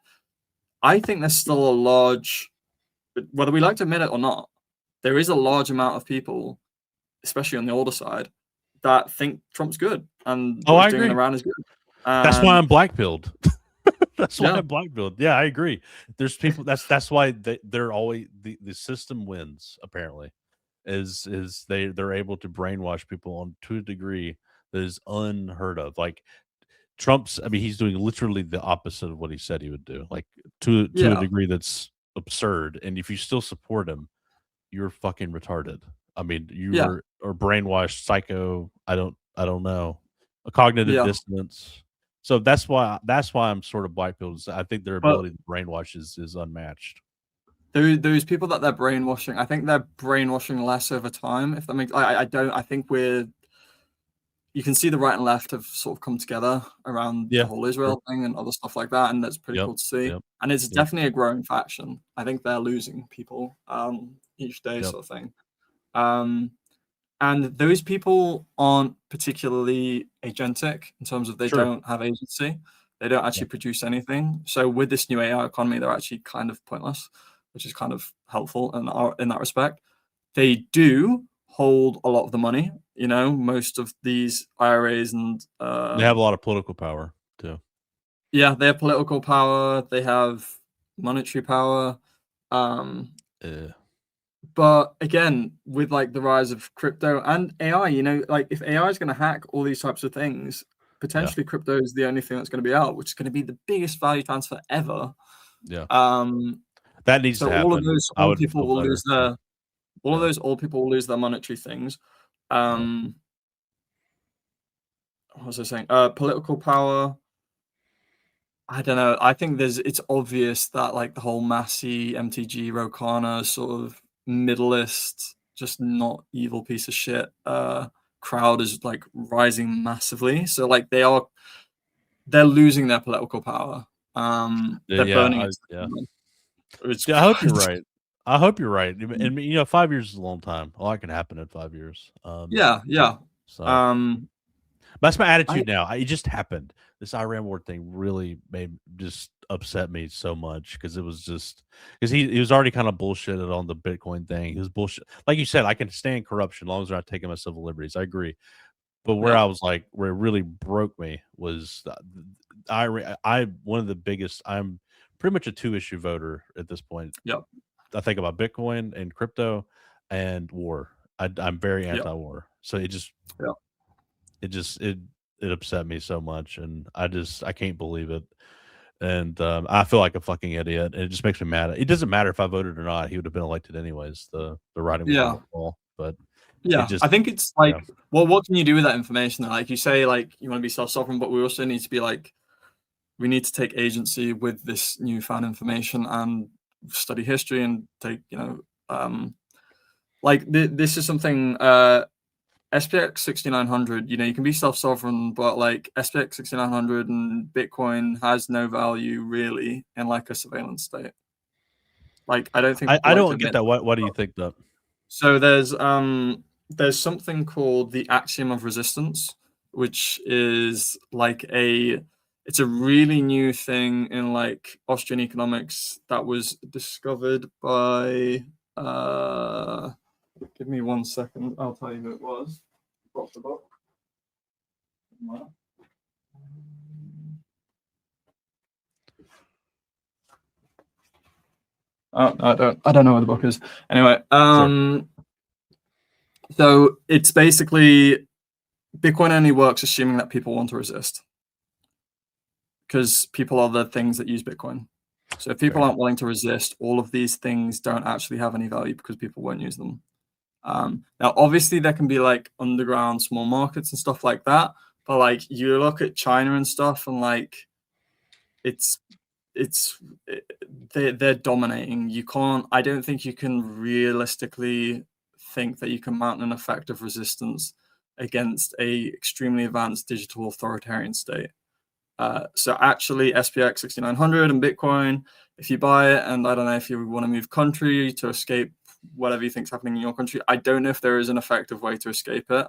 I think there's still a large, whether we like to admit it or not, there is a large amount of people, especially on the older side, that think Trump's good and what he's doing around is good. That's why I'm blackpilled. That's why I'm blackpilled. Yeah, I agree. There's people. That's why they're always the system wins. Apparently, is they're able to brainwash people on to a degree that is unheard of. Like Trump's. I mean, he's doing literally the opposite of what he said he would do. Like to a degree that's absurd. And if you still support him, you're fucking retarded. I mean, you are brainwashed, psycho. I don't know. A cognitive dissonance. So that's why I'm sort of blackpilled. I think their ability to brainwash is unmatched. Those people that they're brainwashing, I think they're brainwashing less over time. If that makes, I think you can see the right and left have sort of come together around the whole Israel thing and other stuff like that, and that's pretty cool to see. And it's definitely a growing faction. I think they're losing people each day, sort of thing. And those people aren't particularly agentic in terms of they don't have agency. They don't actually produce anything. So with this new AI economy, they're actually kind of pointless, which is kind of helpful in that respect. They do hold a lot of the money. You know, most of these IRAs and they have a lot of political power too. Yeah, they have political power. They have monetary power. But again, with like the rise of crypto and AI, you know, like if AI is going to hack all these types of things, potentially crypto is the only thing that's going to be out, which is going to be the biggest value transfer ever. Yeah. That needs to happen. All of those old people will lose their all of those old people will lose their monetary things. What was I saying? Political power. I don't know. I think it's obvious that like the whole Massey, MTG, Rokana sort of middleist, just not evil piece of shit crowd is like rising massively. So like they're losing their political power. They're burning it. I hope you're right. I hope you're right. And you know, 5 years is a long time. A lot can happen in 5 years. So that's my attitude now. It just happened. This Iran war thing really just upset me so much because it was just because he was already kind of bullshitted on the Bitcoin thing. He was bullshit. Like you said, I can stand corruption as long as they're not taking my civil liberties. I agree. But where I was like, where it really broke me was one of the biggest. I'm pretty much a 2-issue voter at this point. Yep. I think about Bitcoin and crypto and war. I'm very anti-war. So it upset me so much, and I can't believe it. And I feel like a fucking idiot. And it just makes me mad. It doesn't matter if I voted or not; he would have been elected anyways. The writing was on the wall, but yeah, I think it's like, well, what can you do with that information? Like you say, like you want to be self-sovereign, but we also need to be like, we need to take agency with this newfound information and study history and take, like this is something. SPX6900, you can be self-sovereign, but like SPX6900 and Bitcoin has no value really in like a surveillance state. Like I don't think I don't get that. What do you think though? So there's something called the Axiom of resistance, which is like it's a really new thing in like Austrian economics that was discovered by give me 1 second, I'll tell you who it was. Got the book. Oh, I don't know where the book is. Anyway, so it's basically Bitcoin only works assuming that people want to resist, because people are the things that use Bitcoin. So if people aren't willing to resist, all of these things don't actually have any value because people won't use them. Now, obviously, there can be like underground small markets and stuff like that, but like you look at China and stuff, and like they're dominating. I don't think you can realistically think that you can mount an effective resistance against a extremely advanced digital authoritarian state. So actually, SPX6900 and Bitcoin, if you buy it, and I don't know if you want to move country to escape whatever you think's happening in your country, I don't know if there is an effective way to escape it.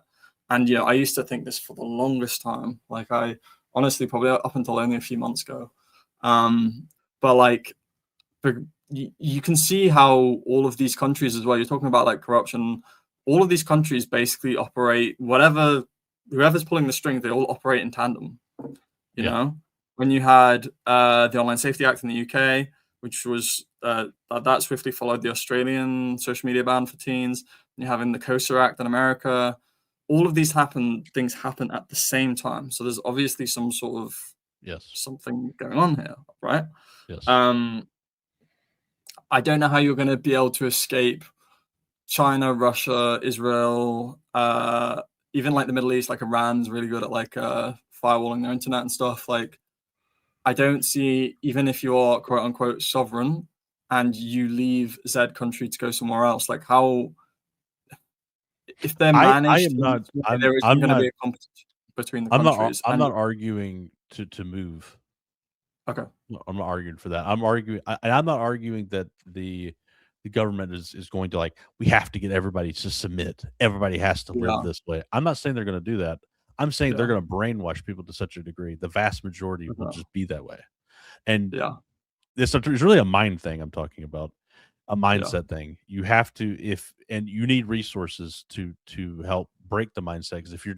And I used to think this for the longest time. Like I honestly, probably up until only a few months ago. But like, you can see how all of these countries as well. You're talking about like corruption. All of these countries basically operate whoever's pulling the strings. They all operate in tandem. You know, when you had the Online Safety Act in the UK, which was that swiftly followed the Australian social media ban for teens. And you're having the COSA Act in America. All of these things happen at the same time. So there's obviously some sort of something going on here, right? Yes. I don't know how you're going to be able to escape China, Russia, Israel, even like the Middle East. Like Iran's really good at like firewalling their internet and stuff. Like I don't see, even if you're quote unquote sovereign and you leave Z country to go somewhere else, like how, if they're managed, there isn't going to be a competition between the countries. I'm not arguing to move. Okay. I'm not arguing for that. I'm not arguing that the government is going to like, we have to get everybody to submit. Everybody has to live this way. I'm not saying they're going to do that. I'm saying they're going to brainwash people to such a degree. The vast majority will just be that way. And it's really a mind thing I'm talking about, a mindset thing. You have to, and you need resources to help break the mindset. Because if you're,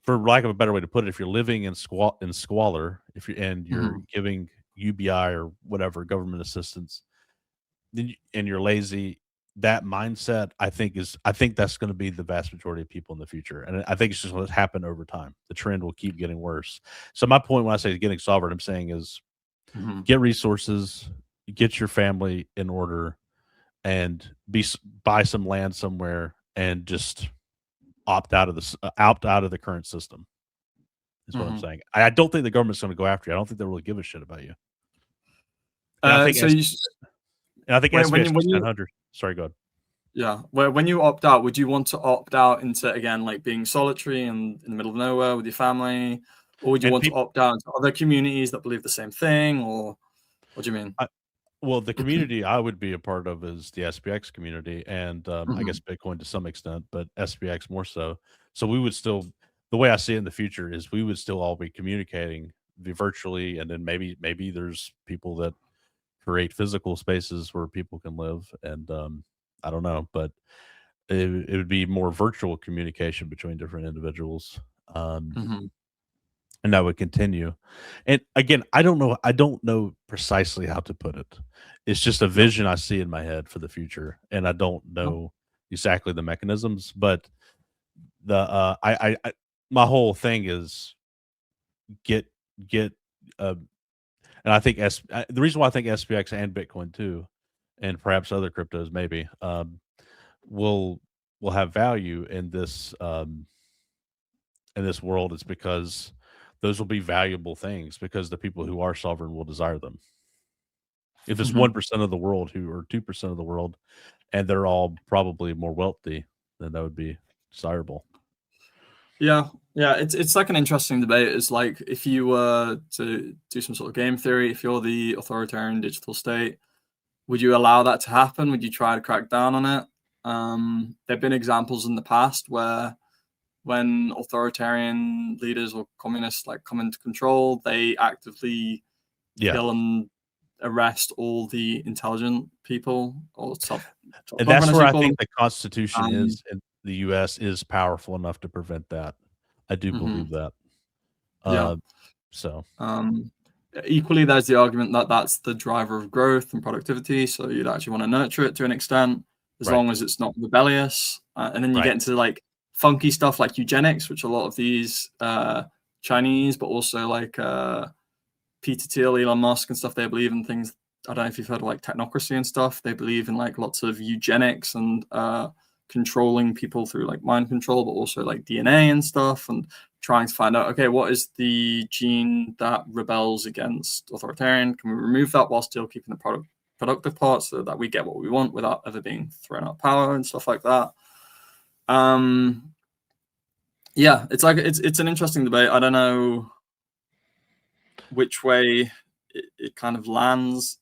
for lack of a better way to put it, if you're living in squalor, you're giving UBI or whatever government assistance, and you're lazy, that mindset, I think that's going to be the vast majority of people in the future. And I think it's just going to happen over time. The trend will keep getting worse. So my point when I say getting sovereign, I'm saying is get resources, get your family in order, and buy some land somewhere and just opt out of the current system. Is what I'm saying. I don't think the government's going to go after you. I don't think they really give a shit about you. And I think SPX6900. Sorry, go ahead. Yeah. When you opt out, would you want to opt out into, again, like being solitary and in the middle of nowhere with your family? Or would you want to opt out into other communities that believe the same thing? Or what do you mean? Well, the community I would be a part of is the SPX community, and I guess Bitcoin to some extent, but SPX more so. So we would still, the way I see it in the future is we would still all be communicating virtually, and then maybe there's people that create physical spaces where people can live, and I don't know, but it would be more virtual communication between different individuals, and that would continue. And again, I don't know precisely how to put it. It's just a vision I see in my head for the future, and I don't know exactly the mechanisms, but my whole thing is get and I think the reason why I think SPX and Bitcoin too, and perhaps other cryptos maybe, will have value in this world is because those will be valuable things because the people who are sovereign will desire them. If it's 1% of the world or 2% of the world, and they're all probably more wealthy, then that would be desirable. Yeah, it's like an interesting debate. It's like if you were to do some sort of game theory, if you're the authoritarian digital state, would you allow that to happen? Would you try to crack down on it? There've been examples in the past where when authoritarian leaders or communists like come into control, they actively kill and arrest all the intelligent people or and that's where I think the Constitution is in the U.S. is powerful enough to prevent that. I do believe that. Equally, there's the argument that that's the driver of growth and productivity. So you'd actually want to nurture it to an extent, as long as it's not rebellious. And then you get into like funky stuff like eugenics, which a lot of these Chinese, but also like Peter Thiel, Elon Musk and stuff, they believe in things. I don't know if you've heard of like technocracy and stuff. They believe in like lots of eugenics and controlling people through like mind control, but also like DNA and stuff, and trying to find out, okay, what is the gene that rebels against authoritarian? Can we remove that while still keeping the productive part so that we get what we want without ever being thrown out of power and stuff like that? Yeah, it's like it's an interesting debate. I don't know which way it kind of lands.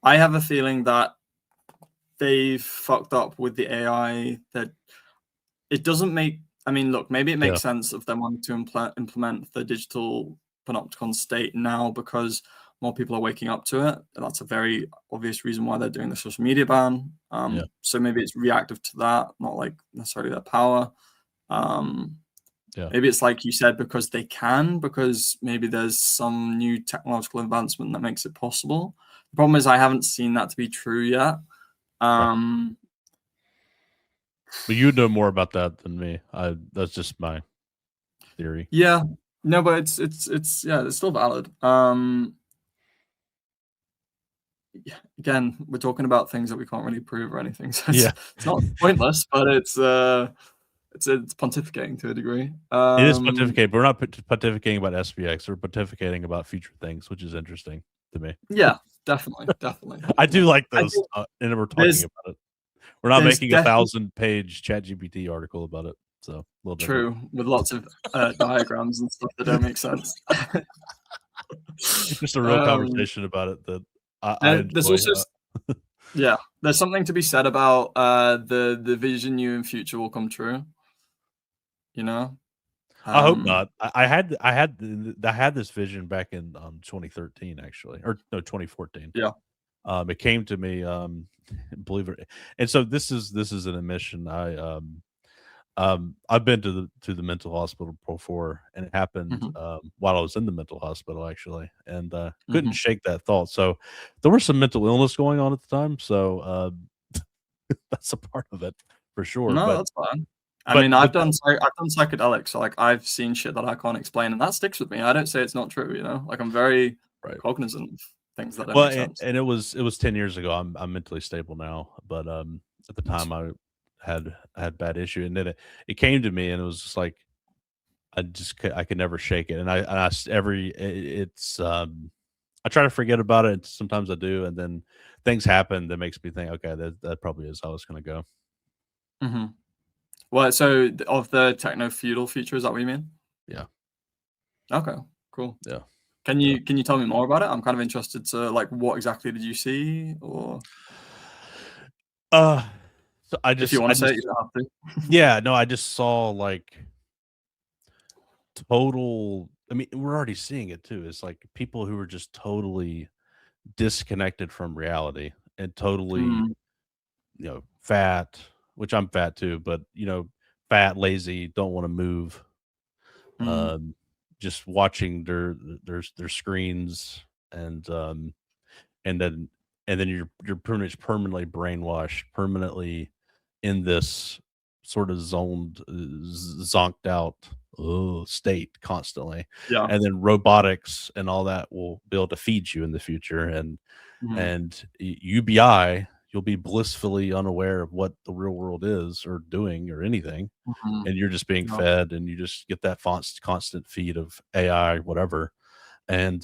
I have a feeling that they've fucked up with the AI, that it doesn't make, I mean, look, maybe it makes sense of them wanting to implement the digital panopticon state now because more people are waking up to it. And that's a very obvious reason why they're doing the social media ban. So maybe it's reactive to that, not like necessarily their power. Maybe it's like you said, because they can, because maybe there's some new technological advancement that makes it possible. The problem is I haven't seen that to be true yet. But you know more about that than me. That's just my theory. Yeah, no, but it's still valid. Again, we're talking about things that we can't really prove or anything, so it's not pointless, but it's pontificating to a degree. It is pontificating, but we're not pontificating about SPX. We're pontificating about future things, which is interesting to me. Yeah, definitely. I do like those, and we're talking about it. We're not making a 1,000-page ChatGPT article about it. So a little true, with lots of diagrams and stuff that don't make sense. Just a real conversation about it that I enjoy. There's also there's something to be said about the vision you in future will come true. You know, I hope not. I had this vision back in 2013, actually, or no, 2014. Yeah. It came to me, believe it, and so this is an admission. I've been to the mental hospital before, and it happened while I was in the mental hospital, actually, and couldn't shake that thought. So there was some mental illness going on at the time, so that's a part of it for sure. No, that's fine. I mean, I've done psychedelics, so like I've seen shit that I can't explain, and that sticks with me. I don't say it's not true, you know. Like I'm very cognizant of things that don't make sense. And it was 10 years ago. I'm mentally stable now, but at the time I had bad issue, and then it came to me, and it was just like I could never shake it, and I try to forget about it. Sometimes I do, and then things happen that makes me think, okay, that probably is how it's going to go. Well, so of the techno-feudal feature, is that what you mean? Yeah. Okay, cool. Yeah. Can you tell me more about it? I'm kind of interested to like what exactly did you see, or so I just, if you want to say it, you don't have to. Yeah, no, I just saw like total. I mean, we're already seeing it too. It's like people who are just totally disconnected from reality and totally, fat, which I'm fat too, but fat, lazy, don't want to move. Just watching their screens and then and then you're pretty much permanently brainwashed, permanently in this sort of zonked out state constantly. Yeah. And then robotics and all that will be able to feed you in the future, and UBI, you'll be blissfully unaware of what the real world is or doing or anything, and you're just being fed, and you just get that constant feed of AI, whatever, and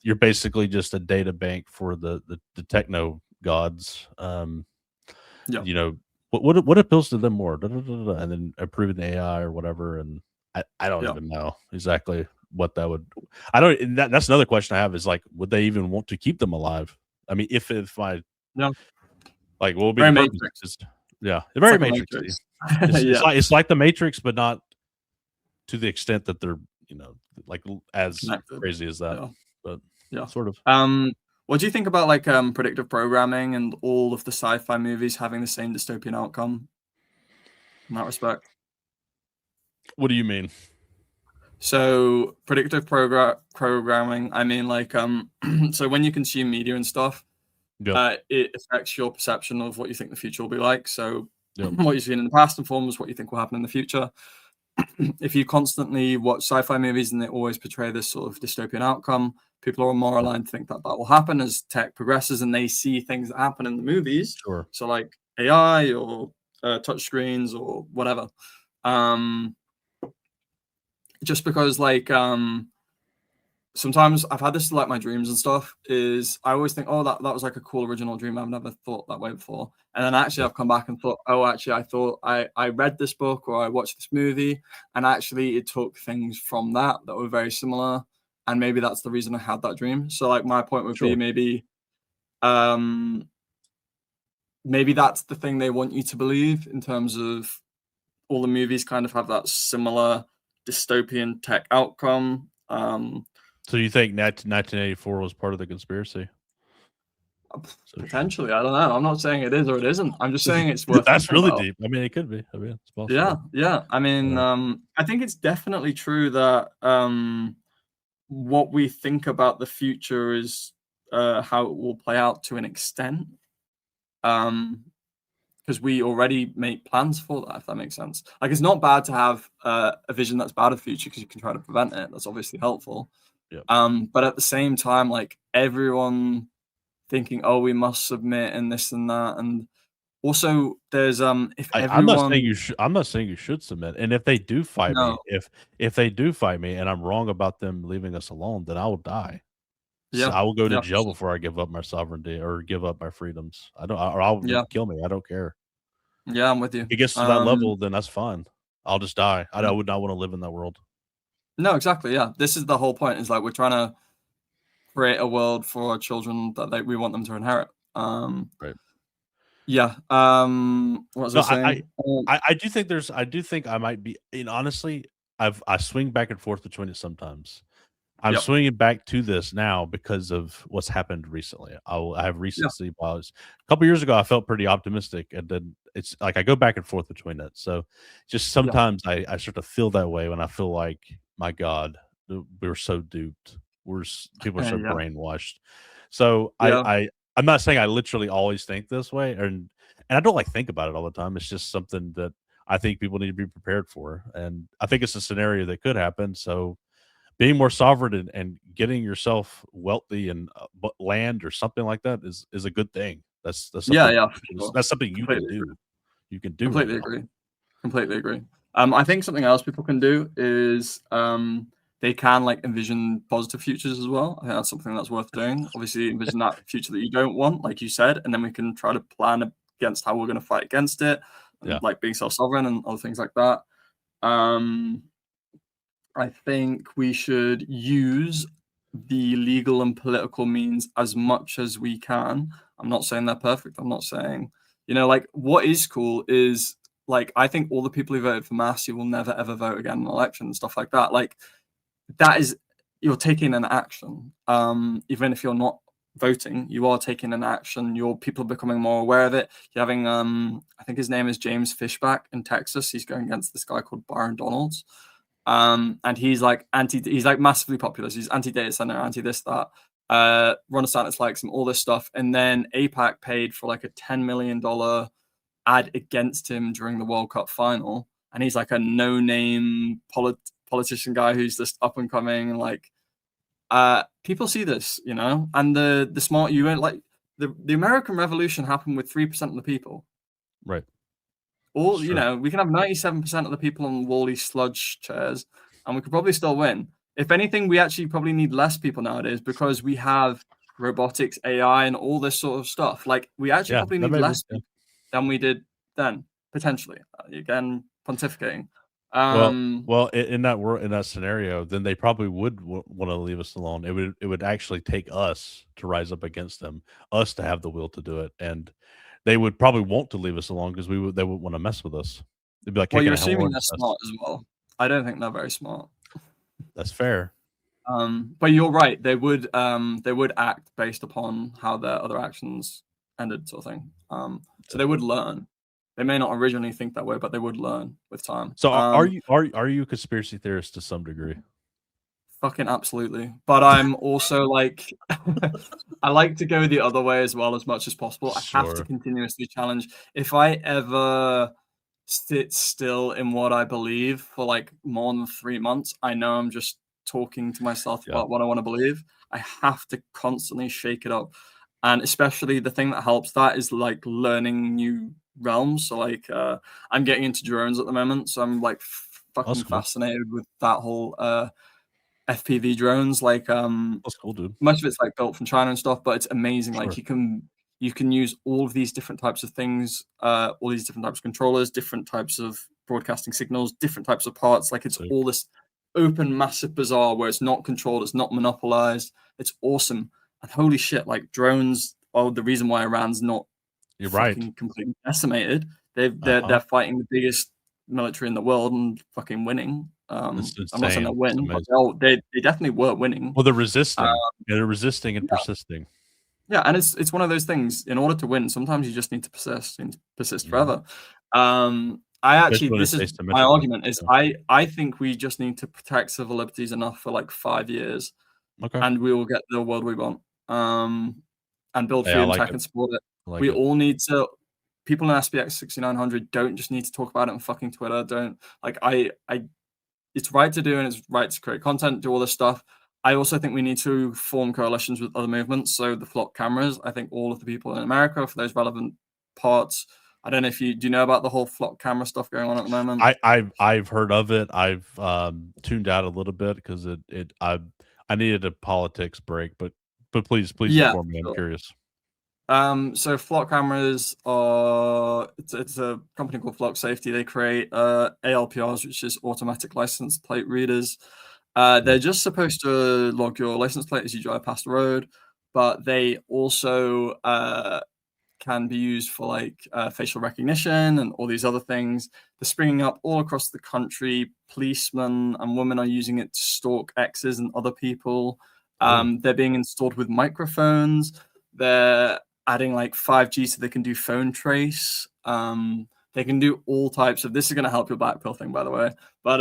you're basically just a data bank for the techno gods. You know, what appeals to them more, and then improving the AI or whatever, and I don't even know exactly what that would. I don't. And that's another question I have is like, would they even want to keep them alive? I mean, if I like, what will be very the purpose? Matrix. Very like Matrix. Matrix. It's like the Matrix, but not to the extent that they're like as Connected. crazy as that. But sort of. What do you think about like predictive programming and all of the sci-fi movies having the same dystopian outcome in that respect? What do you mean? So predictive programming, I mean like so when you consume media and stuff, it affects your perception of what you think the future will be like. So what you've seen in the past informs what you think will happen in the future. If you constantly watch sci-fi movies and they always portray this sort of dystopian outcome, people are more aligned to think that will happen as tech progresses and they see things that happen in the movies. Sure. So like AI or touch screens or whatever. Just because like sometimes I've had this like my dreams and stuff is I always think, oh, that was like a cool original dream. I've never thought that way before. And then actually I've come back and thought, oh, actually I thought I read this book or I watched this movie and actually it took things from that were very similar. And maybe that's the reason I had that dream. So like my point would be maybe that's the thing they want you to believe in terms of all the movies kind of have that similar dystopian tech outcome. So you think 1984 was part of the conspiracy? Potentially, I don't know. I'm not saying it is or it isn't. I'm just saying it's worth. That's really deep. I mean, it could be. I mean, it's possible. Yeah. I mean, I think it's definitely true that what we think about the future is how it will play out to an extent. Because we already make plans for that, if that makes sense. Like, it's not bad to have a vision that's bad of the future because you can try to prevent it. That's obviously helpful. But at the same time, like everyone thinking, oh, we must submit and this and that, and also there's if everyone. I'm not saying you should submit, and if they do fight me, if they do fight me, and I'm wrong about them leaving us alone, then I will die. So I will go to jail before I give up my sovereignty or give up my freedoms. I'll kill me. I don't care. Yeah, I'm with you. If it gets to that level, then that's fine. I'll just die. I would not want to live in that world. No, exactly. Yeah, this is the whole point. Is like we're trying to create a world for our children that we want them to inherit. Right. Yeah. What was I saying? I do think I might be. And honestly, I swing back and forth between it sometimes. I'm swinging back to this now because of what's happened recently. I have recency bias. A couple years ago, I felt pretty optimistic, and then it's like I go back and forth between it. So just sometimes I start to feel that way when I feel like, my God, we're so duped. People are so brainwashed. So I'm not saying I literally always think this way, and I don't like think about it all the time. It's just something that I think people need to be prepared for, and I think it's a scenario that could happen. So being more sovereign and getting yourself wealthy and land or something like that is a good thing. That's something, that's something you can do. You can do. Completely agree. I think something else people can do is they can like envision positive futures as well. I think that's something that's worth doing. Obviously, envision that future that you don't want, like you said, and then we can try to plan against how we're going to fight against it, like being self-sovereign and other things like that. I think we should use the legal and political means as much as we can. I'm not saying they're perfect. I'm not saying, like what is cool is like, I think all the people who voted for Massey will never, ever vote again in an election and stuff like that. Like that is, you're taking an action. Even if you're not voting, you are taking an action. Your people are becoming more aware of it. You're having, I think his name is James Fishback in Texas. He's going against this guy called Byron Donalds. And he's like massively popular. So he's anti-data center, anti this, that. Ron DeSantis likes him, all this stuff. And then AIPAC paid for like a $10 million ad against him during the World Cup final. And he's like a no-name politician guy who's just up and coming. Like, people see this, you know, and the smart, you went like the American Revolution happened with 3% of the people. Right. Or, you know, we can have 97% of the people on Wally sludge chairs and we could probably still win. If anything, we actually probably need less people nowadays because we have robotics, AI, and all this sort of stuff. Like, we actually probably need less people than we did then, potentially. Again, pontificating. Well, in that scenario, then they probably would want to leave us alone. It would actually take us to rise up against them, us to have the will to do it, and they would probably want to leave us alone because they would want to mess with us. They'd be like, well, you're assuming they're smart as well. I don't think they're very smart. That's fair. But you're right. They would act based upon how their other actions ended, sort of thing. So they would learn. They may not originally think that way, but they would learn with time. So are you a conspiracy theorist to some degree? Fucking absolutely. But I'm also like, I like to go the other way as well as much as possible. I have to continuously challenge. If I ever sit still in what I believe for like more than 3 months, I know I'm just talking to myself about what I want to believe. I have to constantly shake it up. And especially the thing that helps that is like learning new realms. So like I'm getting into drones at the moment, so I'm like fucking fascinated with that whole FPV drones. Like that's cool, dude. Much of it's like built from China and stuff, but it's amazing. Like you can use all of these different types of things, all these different types of controllers, different types of broadcasting signals, different types of parts. Like it's all this open, massive bazaar where it's not controlled, it's not monopolized. It's awesome. And holy shit, like drones are the reason why Iran's not completely decimated. They're fighting the biggest military in the world and fucking winning. I'm not saying they'll win, but they definitely were winning. Well, they're resisting. They're resisting and persisting. Yeah, and it's one of those things. In order to win, sometimes you just need to persist and persist forever. I actually, this is my argument, is I think we just need to protect civil liberties enough for like 5 years, and we will get the world we want, and build freedom tech and support it. We all need to, people in SPX6900 don't just need to talk about it on fucking Twitter. Don't, like, it's right to do, and it's right to create content, do all this stuff. I also think we need to form coalitions with other movements. So the flock cameras, I think all of the people in America, for those relevant parts, I don't know if do you know about the whole flock camera stuff going on at the moment? I've heard of it. I've tuned out a little bit because I needed a politics break, but please inform me. I'm curious. So flock cameras are it's a company called Flock Safety. They create ALPRs, which is automatic license plate readers. They're just supposed to log your license plate as you drive past the road, but they also can be used for like facial recognition and all these other things. They're springing up all across the country. Policemen and women are using it to stalk exes and other people. They're being installed with microphones. They're adding like 5G so they can do phone trace. They can do all types of. This is going to help your black pill thing, by the way. But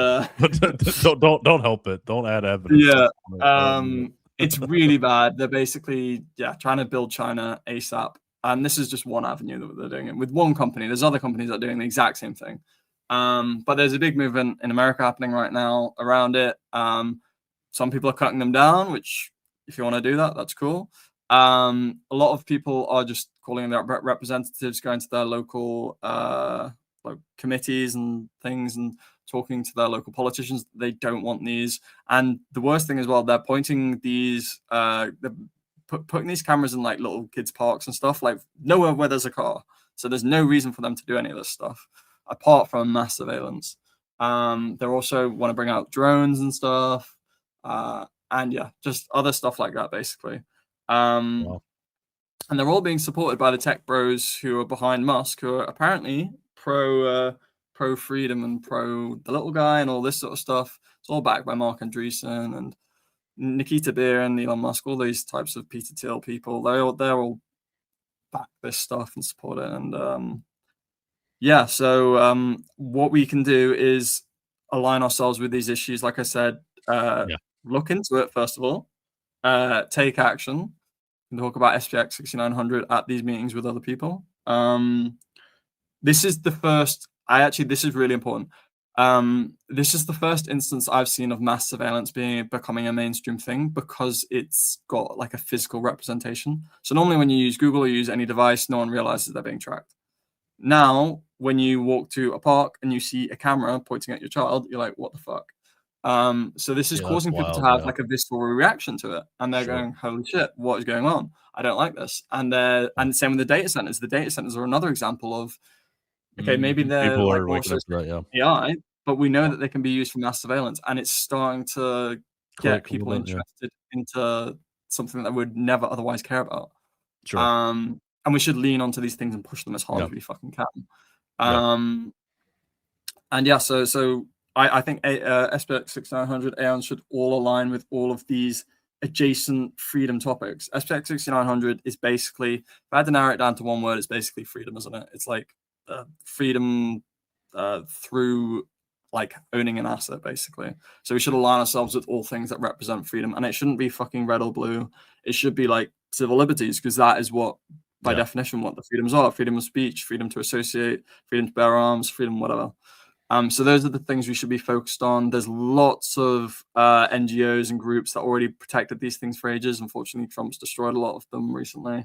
don't help it. Don't add evidence. Yeah, it's really bad. They're basically trying to build China ASAP, and this is just one avenue that they're doing it with one company. There's other companies that are doing the exact same thing. But there's a big movement in America happening right now around it. Some people are cutting them down, which if you want to do that, that's cool. A lot of people are just calling their representatives, going to their local like committees and things and talking to their local politicians. They don't want these. And the worst thing as well, they're pointing these, putting these cameras in like little kids' parks and stuff, like nowhere where there's a car. So there's no reason for them to do any of this stuff apart from mass surveillance. They also want to bring out drones and stuff. And just other stuff like that, basically. And they're all being supported by the tech bros who are behind Musk, who are apparently pro freedom and pro the little guy and all this sort of stuff. It's all backed by Mark Andreessen and Nikita Beer and Elon Musk, all these types of Peter Thiel people. They're all back this stuff and support it. And so what we can do is align ourselves with these issues. Like I said, look into it first of all. take action and talk about SPX6900 at these meetings with other people. This is the first. This is really important. This is the first instance I've seen of mass surveillance becoming a mainstream thing because it's got like a physical representation. So normally when you use Google or use any device, no one realizes they're being tracked. Now, when you walk to a park and you see a camera pointing at your child, you're like, what the fuck? So this is causing people to have like a visceral reaction to it. And they're going, holy shit, what is going on? I don't like this. And same with the data centers. The data centers are another example of, okay, maybe they're people like are waking up to that, AI, but we know that they can be used for mass surveillance, and it's starting to get people interested into something that would never otherwise care about. Sure. And we should lean onto these things and push them as hard as we fucking can. And yeah, so I think SPX6900 Aeon should all align with all of these adjacent freedom topics. SPX6900 is basically, if I had to narrow it down to one word, it's basically freedom, isn't it? It's like freedom through like owning an asset, basically. So we should align ourselves with all things that represent freedom, and it shouldn't be fucking red or blue. It should be like civil liberties, because that is what, by definition, what the freedoms are: freedom of speech, freedom to associate, freedom to bear arms, freedom whatever. So those are the things we should be focused on. There's lots of NGOs and groups that already protected these things for ages. Unfortunately, Trump's destroyed a lot of them recently.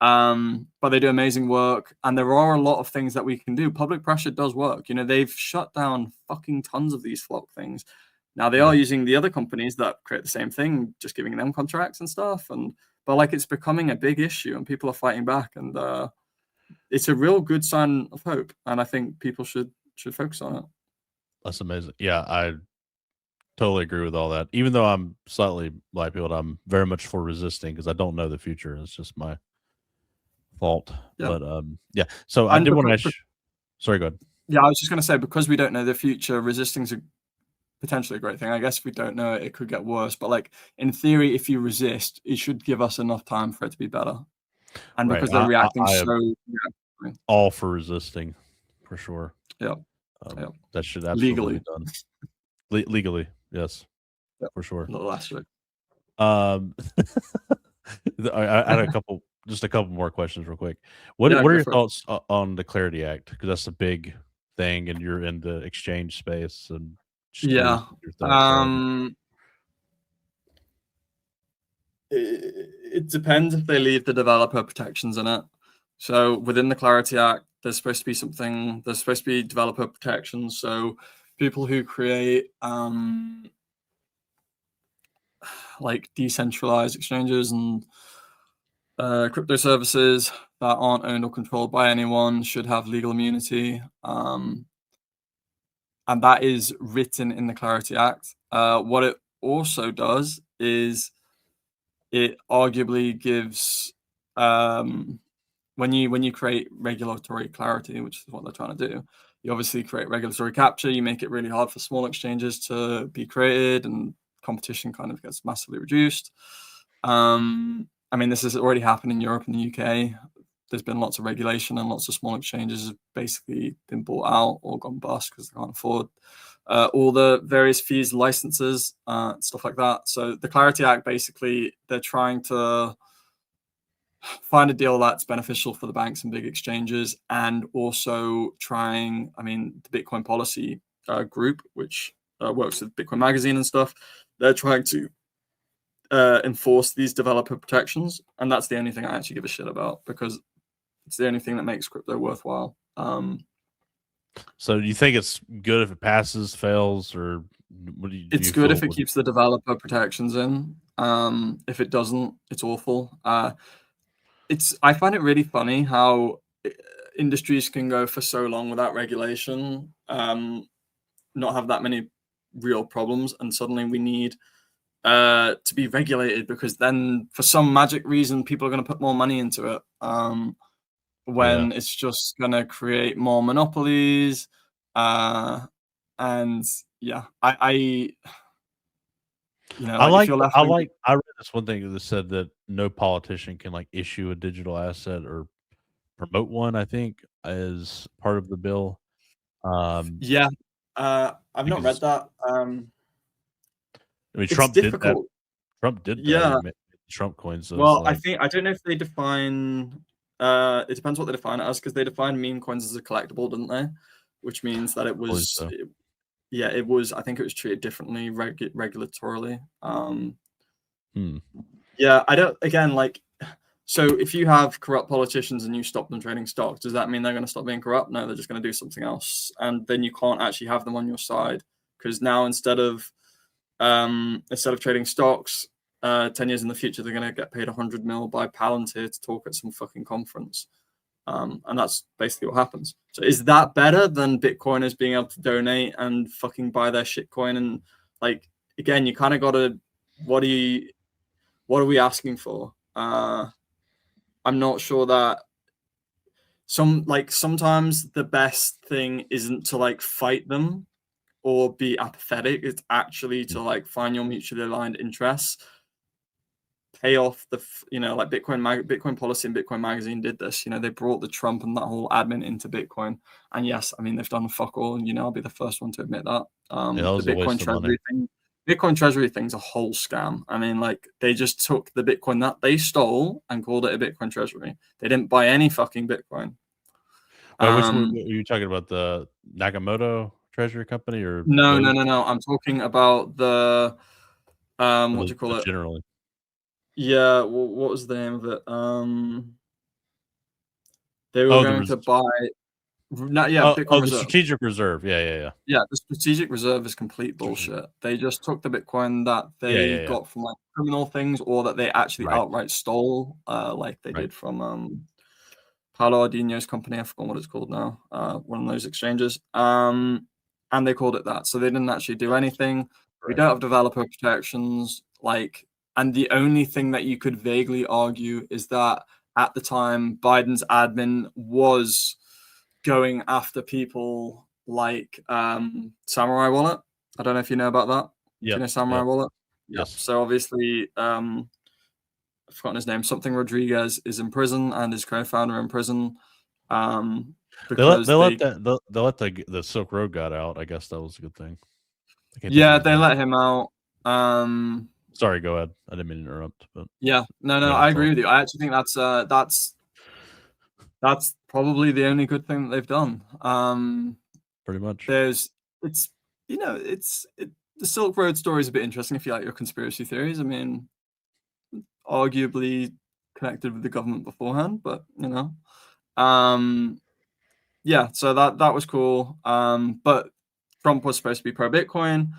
But they do amazing work, and there are a lot of things that we can do. Public pressure does work. You know, they've shut down fucking tons of these flock things. Now they are using the other companies that create the same thing, just giving them contracts and stuff. But like, it's becoming a big issue, and people are fighting back, and it's a real good sign of hope. And I think people should focus on it. That's amazing. Yeah, I totally agree with all that. Even though I'm slightly black-pilled, I'm very much for resisting because I don't know the future. It's just my fault. Yeah. But yeah. So I did want to. Sorry, go ahead. Yeah, I was just going to say, because we don't know the future, resisting's potentially a great thing. I guess if we don't know it, it could get worse. But like, in theory, if you resist, it should give us enough time for it to be better. And because they're reacting all for resisting, for sure. Yeah. That should absolutely legally be done. Legally, yes, for sure. Little asterisk. I had a couple more questions real quick. What are your thoughts on the Clarity Act? Because that's a big thing, and you're in the exchange space. And it depends if they leave the developer protections in it. So within the Clarity Act, there's supposed to be developer protections. So people who create like decentralized exchanges and crypto services that aren't owned or controlled by anyone should have legal immunity. And that is written in the Clarity Act. What it also does is it arguably gives when you create regulatory clarity, which is what they're trying to do, you obviously create regulatory capture. You make it really hard for small exchanges to be created, and competition kind of gets massively reduced. I mean, this has already happened in Europe and the UK. There's been lots of regulation, and lots of small exchanges have basically been bought out or gone bust because they can't afford all the various fees, licenses, stuff like that. So the Clarity Act, basically, they're trying to find a deal that's beneficial for the banks and big exchanges, and also the Bitcoin policy group, which works with Bitcoin Magazine and stuff, they're trying to enforce these developer protections. And that's the only thing I actually give a shit about, because it's the only thing that makes crypto worthwhile. So do you think it's good if it passes, fails, or what do you? It's good if it keeps the developer protections in. If it doesn't, it's awful. I find it really funny how industries can go for so long without regulation, not have that many real problems, and suddenly we need to be regulated, because then for some magic reason people are going to put more money into it, when it's just going to create more monopolies. And yeah, I read this one thing that said that no politician can like issue a digital asset or promote one, I think, as part of the bill. I've not read that. I mean, Trump did that Trump did that. Yeah. He made Trump coins. So Well, like, I don't know if they define. It depends what they define it as, because they defined meme coins as a collectible, didn't they? Which means that it was. so. It was. I think it was treated differently regulatorily. Yeah, I don't. Again, like, so if you have corrupt politicians and you stop them trading stocks, does that mean they're going to stop being corrupt? No, they're just going to do something else, and then you can't actually have them on your side, because now instead of trading stocks, 10 years in the future, they're going to get paid 100 mil by Palantir to talk at some fucking conference. And that's basically what happens. So is that better than Bitcoiners being able to donate and fucking buy their shitcoin? And like, again, you kind of got to, what are we asking for? I'm not sure that sometimes the best thing isn't to like fight them or be apathetic. It's actually to like find your mutually aligned interests, pay off the, like Bitcoin Policy and Bitcoin Magazine did this. They brought the Trump and that whole admin into Bitcoin. And yes, I mean, they've done fuck all, and I'll be the first one to admit that. That the Bitcoin Treasury thing. Bitcoin Treasury thing's a whole scam. I mean, like, they just took the Bitcoin that they stole and called it a Bitcoin Treasury. They didn't buy any fucking Bitcoin. Which are you talking about? The Nakamoto Treasury Company or no? I'm talking about the what do you call it? Generally. Yeah, well, what was the name of it? They were going to buy. Bitcoin Reserve. The Strategic Reserve. Yeah. Yeah, the Strategic Reserve is complete bullshit. They just took the Bitcoin that they got from like criminal things, or that they actually outright stole, like they did from Paolo Ardino's company. I forgot what it's called now. One of those exchanges. And they called it that. So they didn't actually do anything. We don't have developer protections. And the only thing that you could vaguely argue is that at the time, Biden's admin was going after people like Samurai Wallet. I don't know if you know about that. Yeah. Do you know Samurai Wallet? Yes. So obviously, I've forgotten his name. Something Rodriguez is in prison, and his co-founder in prison. Because they let the Silk Road got out. I guess that was a good thing. Yeah, they let him out. Sorry, go ahead. I didn't mean to interrupt. But yeah, no, I agree with you. I actually think that's probably the only good thing that they've done. Pretty much. The Silk Road story is a bit interesting if you like your conspiracy theories. I mean, arguably connected with the government beforehand, but yeah. So that was cool. But Trump was supposed to be pro-Bitcoin.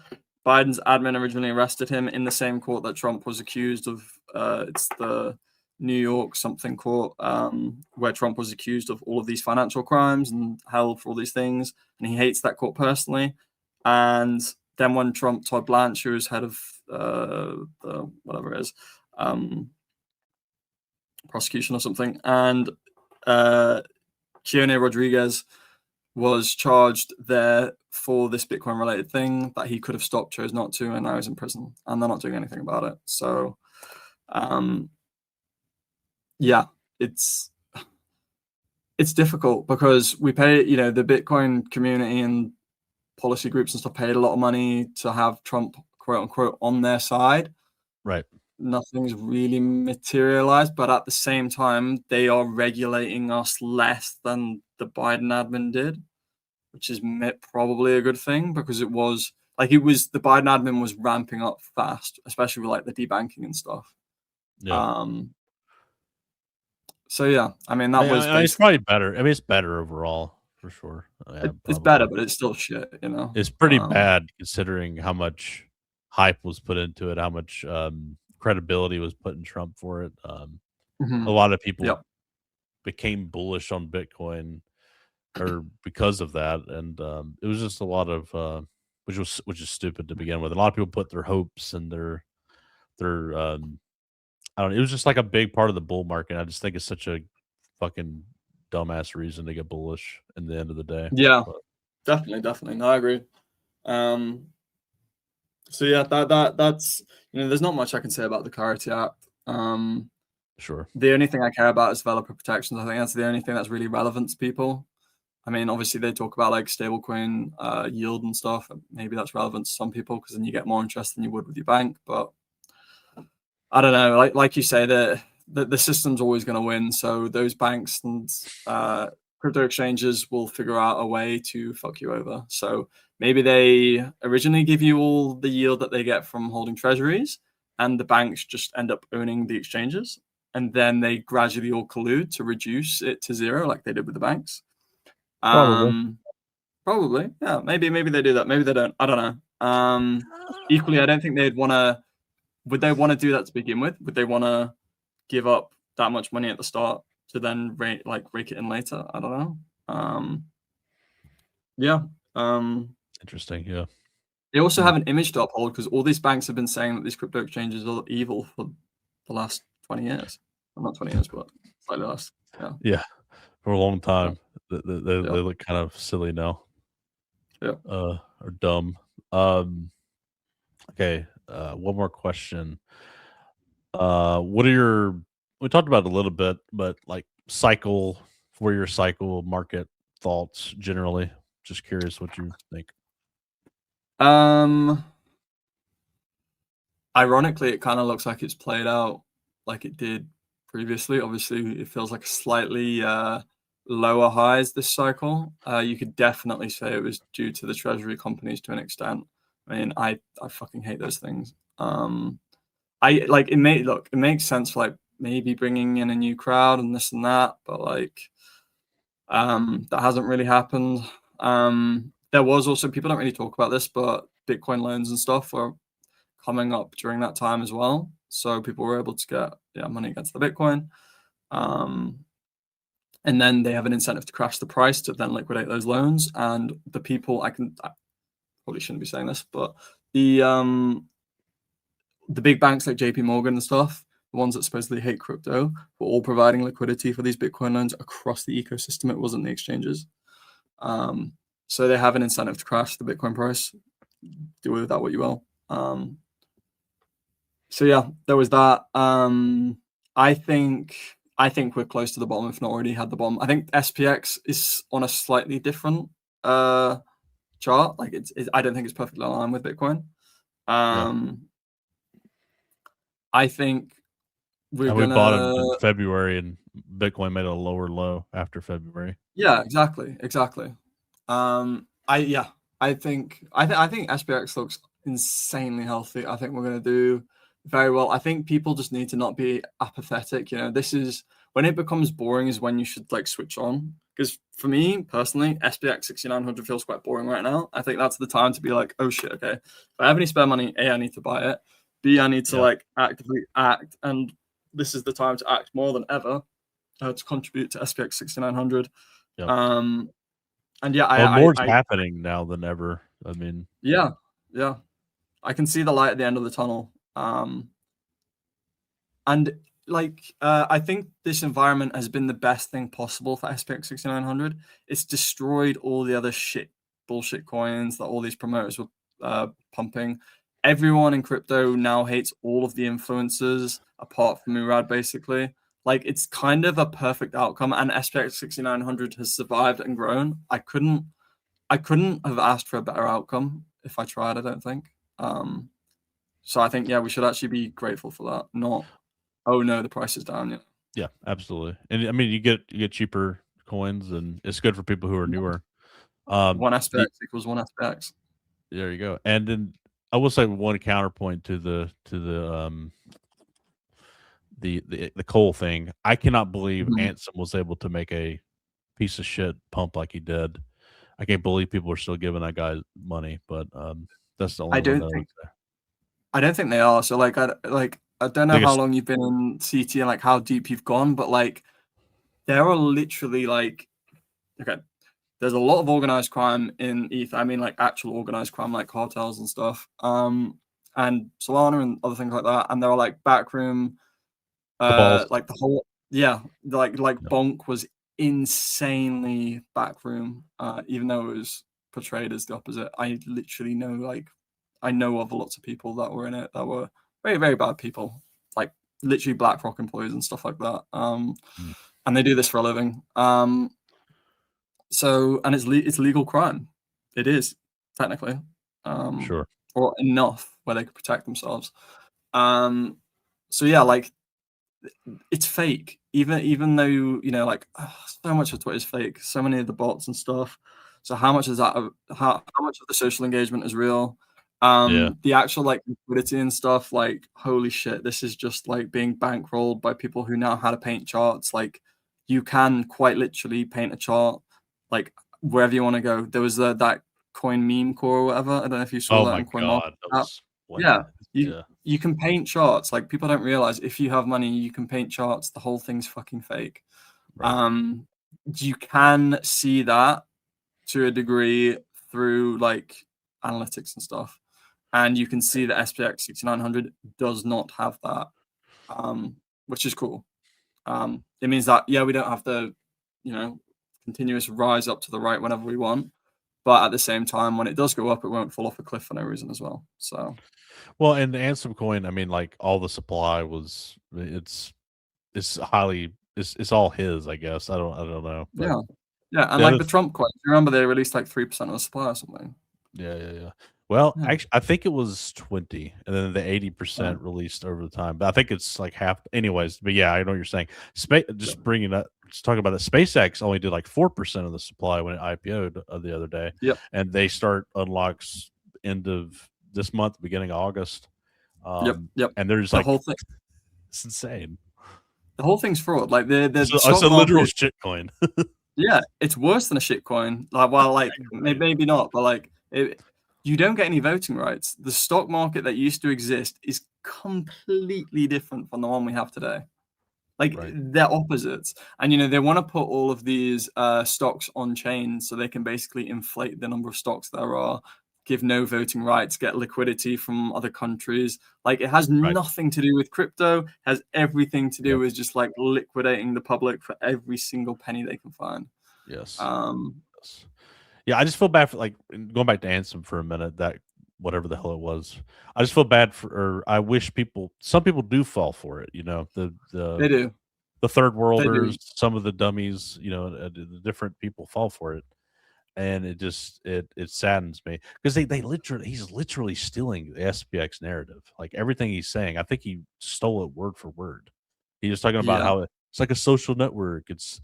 Biden's admin originally arrested him in the same court that Trump was accused of. It's the New York something court, where Trump was accused of all of these financial crimes and held for all these things, and he hates that court personally. And then when Todd Blanche, who was head of the whatever it is, prosecution or something, and Keone Rodriguez was charged there for this Bitcoin related thing that he could have stopped, chose not to, and now he's in prison, and they're not doing anything about it. So yeah, it's difficult because we pay, the Bitcoin community and policy groups and stuff paid a lot of money to have Trump, quote unquote, on their side. Right. Nothing's really materialized, but at the same time, they are regulating us less than the Biden admin did, which is probably a good thing, because the Biden admin was ramping up fast, especially with like the debanking and stuff. Yeah. So yeah, I mean it's probably better. I mean, it's better overall for sure. Yeah, it's better, but it's still shit. It's pretty bad considering how much hype was put into it, how much credibility was put in Trump for it. A lot of people became bullish on Bitcoin or because of that, and it was just a lot of which is stupid to begin with. A lot of people put their hopes and their I don't know. It was just like a big part of the bull market. I just think it's such a fucking dumbass reason to get bullish in the end of the day. Yeah, definitely. No, I agree. So yeah, that's there's not much I can say about the Clarity Act. Sure. The only thing I care about is developer protections. I think that's the only thing that's really relevant to people. I mean, obviously they talk about like stablecoin yield and stuff. Maybe that's relevant to some people because then you get more interest than you would with your bank. But I don't know, like you say, the system's always going to win. So those banks and crypto exchanges will figure out a way to fuck you over. So maybe they originally give you all the yield that they get from holding treasuries, and the banks just end up owning the exchanges, and then they gradually all collude to reduce it to zero, like they did with the banks. Probably, yeah. Maybe they do that. Maybe they don't. I don't know. Equally, I don't think they'd want to. Would they want to do that to begin with? Would they want to give up that much money at the start to then rake it in later? I don't know. Yeah. Interesting. Yeah. They also have an image to uphold because all these banks have been saying that these crypto exchanges are evil for the last 20 years. Well, not 20 years, but slightly less. Yeah. Yeah. For a long time. They look kind of silly now. Yeah. Or dumb. Okay. One more question. What are we talked about it a little bit, but like cycle, 4-year cycle market thoughts generally? Just curious what you think. Ironically, it kind of looks like it's played out like it did previously. Obviously, it feels like a slightly lower highs this cycle. You could definitely say it was due to the treasury companies to an extent. I mean, I fucking hate those things. I like it makes sense for like maybe bringing in a new crowd and this and that, but like that hasn't really happened. There was also, people don't really talk about this, but Bitcoin loans and stuff were coming up during that time as well. So people were able to get money against the Bitcoin. And then they have an incentive to crash the price to then liquidate those loans. And the people, I probably shouldn't be saying this, but the big banks like JP Morgan and stuff, the ones that supposedly hate crypto, were all providing liquidity for these Bitcoin loans across the ecosystem. It wasn't the exchanges. So they have an incentive to crash the Bitcoin price. Do with that what you will. So yeah, there was that. I think we're close to the bottom, if not already had the bottom. I think SPX is on a slightly different chart. Like I don't think it's perfectly aligned with Bitcoin. I think we bought it in February, and Bitcoin made a lower low after February. Yeah, exactly. I think SPX looks insanely healthy. I think we're going to do very well. I think people just need to not be apathetic. You know, this is when it becomes boring is when you should like switch on. Because for me personally, SPX6900 feels quite boring right now. I think that's the time to be like, oh shit, okay. If I have any spare money, A, I need to buy it. B, I need to like actively act. And this is the time to act more than ever to contribute to SPX6900. Yep. And yeah, more's happening now than ever. I mean, yeah, I can see the light at the end of the tunnel. And like, I think this environment has been the best thing possible for SPX6900. It's destroyed all the other bullshit coins that all these promoters were pumping. Everyone in crypto now hates all of the influencers apart from Murad, basically. Like, it's kind of a perfect outcome, and SPX6900 has survived and grown. I couldn't have asked for a better outcome if I tried, I don't think. So I think, yeah, we should actually be grateful for that. Not, oh no, the price is down. Yeah, absolutely. And I mean, you get cheaper coins, and it's good for people who are newer. One SPX equals one SPX. There you go. And then I will say one counterpoint to the coal thing. I cannot believe Axiom was able to make a piece of shit pump like he did. I can't believe people are still giving that guy money, but that's the only I don't think they are. So like I don't know how long you've been in CT and like how deep you've gone, but like there are literally like, okay, there's a lot of organized crime in ETH. I mean, like actual organized crime, like cartels and stuff, and Solana and other things like that. And there are like backroom, like the whole, like Bonk was insanely backroom, even though it was portrayed as the opposite. I literally know, like, I know of lots of people that were in it that were very, very bad people, like literally BlackRock employees and stuff like that. And they do this for a living. So, and it's legal crime. It is technically, sure, or enough where they could protect themselves. so yeah, like it's fake. Even though you know, like so much of Twitter is fake. So many of the bots and stuff. So how much is that? How much of the social engagement is real? The actual like liquidity and stuff. Like holy shit, this is just like being bankrolled by people who know how to paint charts. Like you can quite literally paint a chart like wherever you want to go. There was that coin meme core or whatever. I don't know if you saw Oh that my on god, that CoinMarketCap. was Yeah, yeah. you can paint charts. Like people don't realize if you have money, you can paint charts. The whole thing's fucking fake. Right. You can see that to a degree through like analytics and stuff, and you can see that SPX6900 does not have that, which is cool. It means that yeah, we don't have the, you know, continuous rise up to the right whenever we want, but at the same time, when it does go up, it won't fall off a cliff for no reason as well. So Well, and the Ansem coin, I mean, like all the supply was it's highly it's all his, I guess. I don't know. But yeah, yeah, and the like other the Trump coin, remember they released like 3% of the supply or something. yeah. Well, Yeah, actually, I think it was 20, and then the yeah, 80% released over the time. But I think it's like half. Anyways, but yeah, I know what you're saying. yeah, Just bringing up, just talking about that. SpaceX only did like 4% of the supply when it IPO'd the other day, yep, and they start unlocks end of this month, beginning of August. yep. And there's The like whole thing, it's insane. the whole thing's fraud. Like the It's stock a literal market, shit coin. yeah, it's worse than a shit coin. Like, well, like Right. maybe not, but like you don't get any voting rights. The stock market that used to exist is completely different from the one we have today. Like Right. they're opposites, and you know they want to put all of these stocks on chain so they can basically inflate the number of stocks there are, give no voting rights, get liquidity from other countries. Like it has Right. nothing to do with crypto, has everything to do Yep. with just like liquidating the public for every single penny they can find. Yes. Um, Yes. Yeah, I just feel bad for like going back to Ansem for a minute. That whatever the hell it was, I just feel bad for. Or I wish some people do fall for it. You know, they do, the third they worlders, do. some of the dummies. You know, the different people fall for it, and it just it saddens me because he's literally stealing the SPX narrative. Like everything he's saying, I think he stole it word for word. He was talking about Yeah, how it's like a social network. It's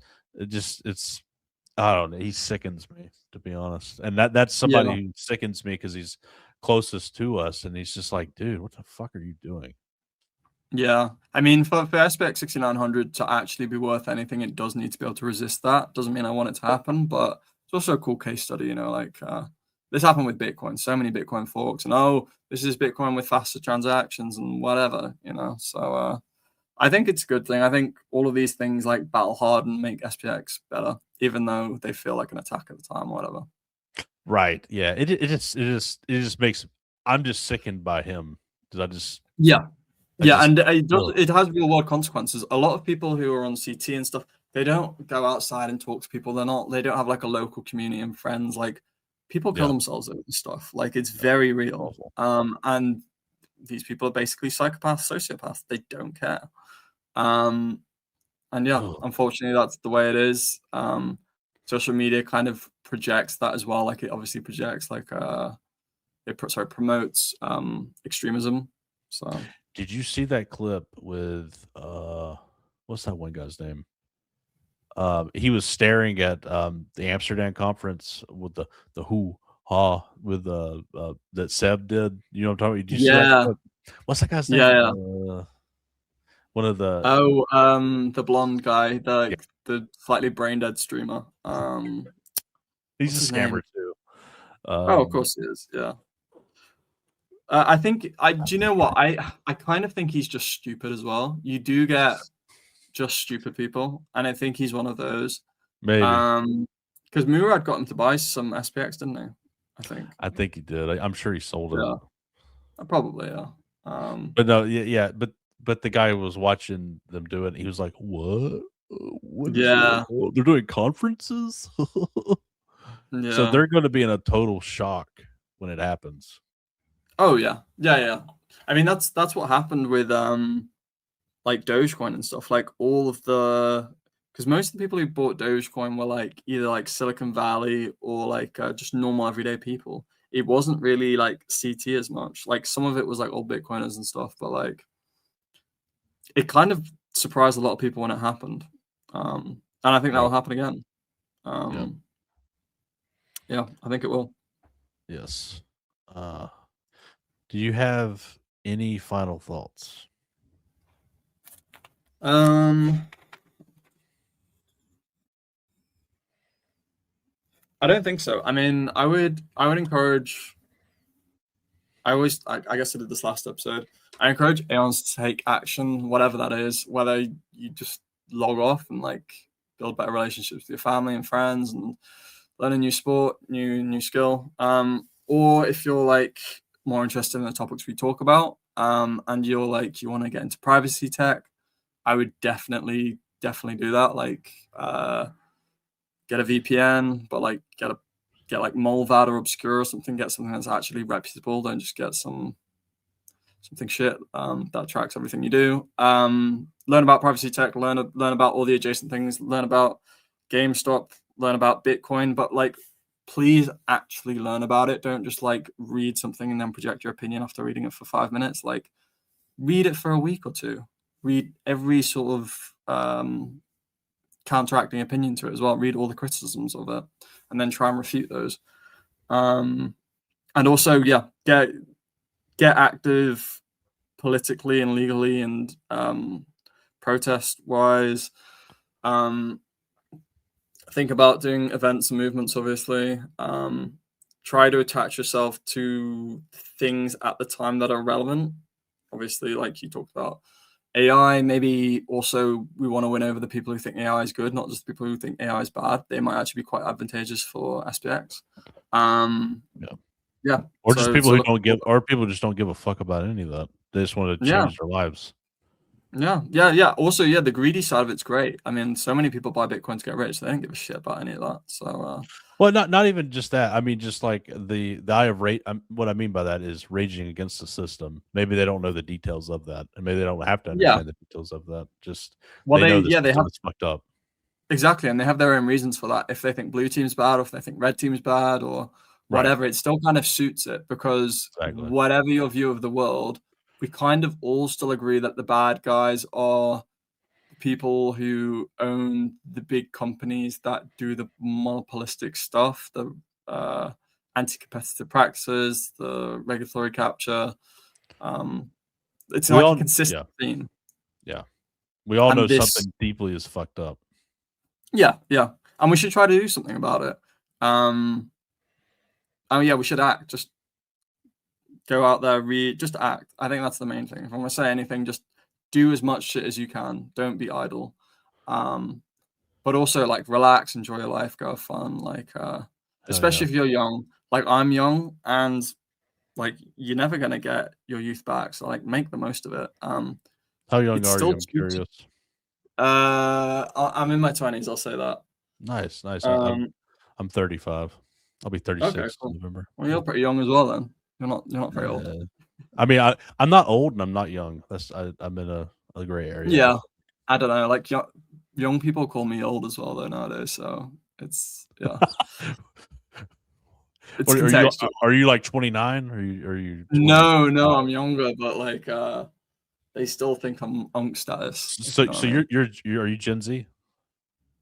I don't know. He sickens me, to be honest. And that's yeah. somebody who sickens me because he's closest to us, and he's just like, dude, what the fuck are you doing? Yeah, I mean, for SPX 6900 to actually be worth anything, it does need to be able to resist that. Doesn't mean I want it to happen, but it's also a cool case study, you know, like this happened with Bitcoin, so many Bitcoin forks, and oh, this is Bitcoin with faster transactions and whatever, you know. So I think it's a good thing. I think all of these things like battle harden make SPX better, even though they feel like an attack at the time or whatever. Right? Yeah. It just makes I'm just sickened by him because Yeah, I yeah, just and it does. ugh. It has real world consequences. A lot of people who are on CT and stuff, they don't go outside and talk to people. They don't have like a local community and friends. Like people kill Yeah. themselves over this stuff. Like it's very real. Awful. And these people are basically psychopaths, sociopaths. They don't care. Um, and yeah, Ugh. unfortunately, that's the way it is. Social media kind of projects that as well. Like it obviously projects like promotes extremism. So. Did you see that clip with what's that one guy's name? He was staring at the Amsterdam conference with the who ha with that Seb did. You know what I'm talking about? Did you see that Yeah, clip? What's that guy's yeah, name? yeah. One of the Oh, the blonde guy, yeah, the slightly brain dead streamer. he's What's a his scammer name? too. Oh, of course he is. Yeah. I think do you know what? I kind of think he's just stupid as well. You do get just stupid people, and I think he's one of those. Maybe Because Murad got him to buy some SPX, didn't he? I think. I think he did. I'm sure he sold it. Yeah, probably. Yeah. Um, But no, yeah. But the guy who was watching them do it. He was like, "What? What is going yeah, on? They're doing conferences." So yeah. they're going to be in a total shock when it happens. Oh yeah, yeah, yeah. I mean that's what happened with like Dogecoin and stuff. Like all of the because most of the people who bought Dogecoin were like either like Silicon Valley or like just normal everyday people. It wasn't really like CT as much. Like some of it was like all Bitcoiners and stuff, but like it kind of surprised a lot of people when it happened, and I think that will happen again. Yeah, I think it will. Yes. Do you have any final thoughts? I don't think so. I mean, I would encourage. I guess I did this last episode. I encourage Aeons to take action, whatever that is, whether you just log off and like build better relationships with your family and friends and learn a new sport, new skill. Or if you're like more interested in the topics we talk about, and you're like you want to get into privacy tech, I would definitely do that. Like get a VPN, but like get like Molvad or Obscure or something. Get something that's actually reputable. Don't just get something shit that tracks everything you do. Learn about privacy tech. Learn about all the adjacent things. Learn about GameStop. Learn about Bitcoin. But like, please actually learn about it. Don't just like read something and then project your opinion after reading it for 5 minutes. Like, read it for a week or two. Read every sort of counteracting opinion to it as well. Read all the criticisms of it, and then try and refute those. And also, yeah, get active politically and legally and protest wise. Think about doing events and movements, obviously. Try to attach yourself to things at the time that are relevant. Obviously, like you talked about AI, maybe also we want to win over the people who think AI is good, not just the people who think AI is bad. They might actually be quite advantageous for SPX. Yeah. Or just people who don't give, or people just don't give a fuck about any of that. They just want to change their lives. Yeah. Also, yeah, the greedy side of it's great. I mean, so many people buy Bitcoin to get rich. They don't give a shit about any of that. So, well, not even just that. I mean, just like the eye of rage. What I mean by that is raging against the system. Maybe they don't know the details of that, and maybe they don't have to understand the details of that. Just they know the system is fucked up. Exactly, and they have their own reasons for that. If they think blue team's bad, or if they think red team's bad, or whatever, it still kind of suits it because whatever your view of the world, we kind of all still agree that the bad guys are people who own the big companies that do the monopolistic stuff, the anti-competitive practices, the regulatory capture. It's like a consistent theme. Yeah, we all know something deeply is fucked up. Yeah, and we should try to do something about it. Yeah, we should act. Just go out there, read, just act. I think that's the main thing. If I'm gonna say anything, just do as much shit as you can. Don't be idle. But also like relax, enjoy your life, go have fun. Like especially if you're young. Like I'm young, and like you're never gonna get your youth back. So like make the most of it. How young are you? I'm curious. I'm in my 20s. I'll say that. Nice. I'm 35. I'll be 36 in November. Well, you're pretty young as well. Then you're not very old. I mean, I'm not old and I'm not young. I'm in a gray area. Yeah, I don't know. Like young people call me old as well though nowadays. So it's It's are you like 29? Are you 20? No, I'm younger, but like they still think I'm unk status. So are you Gen Z?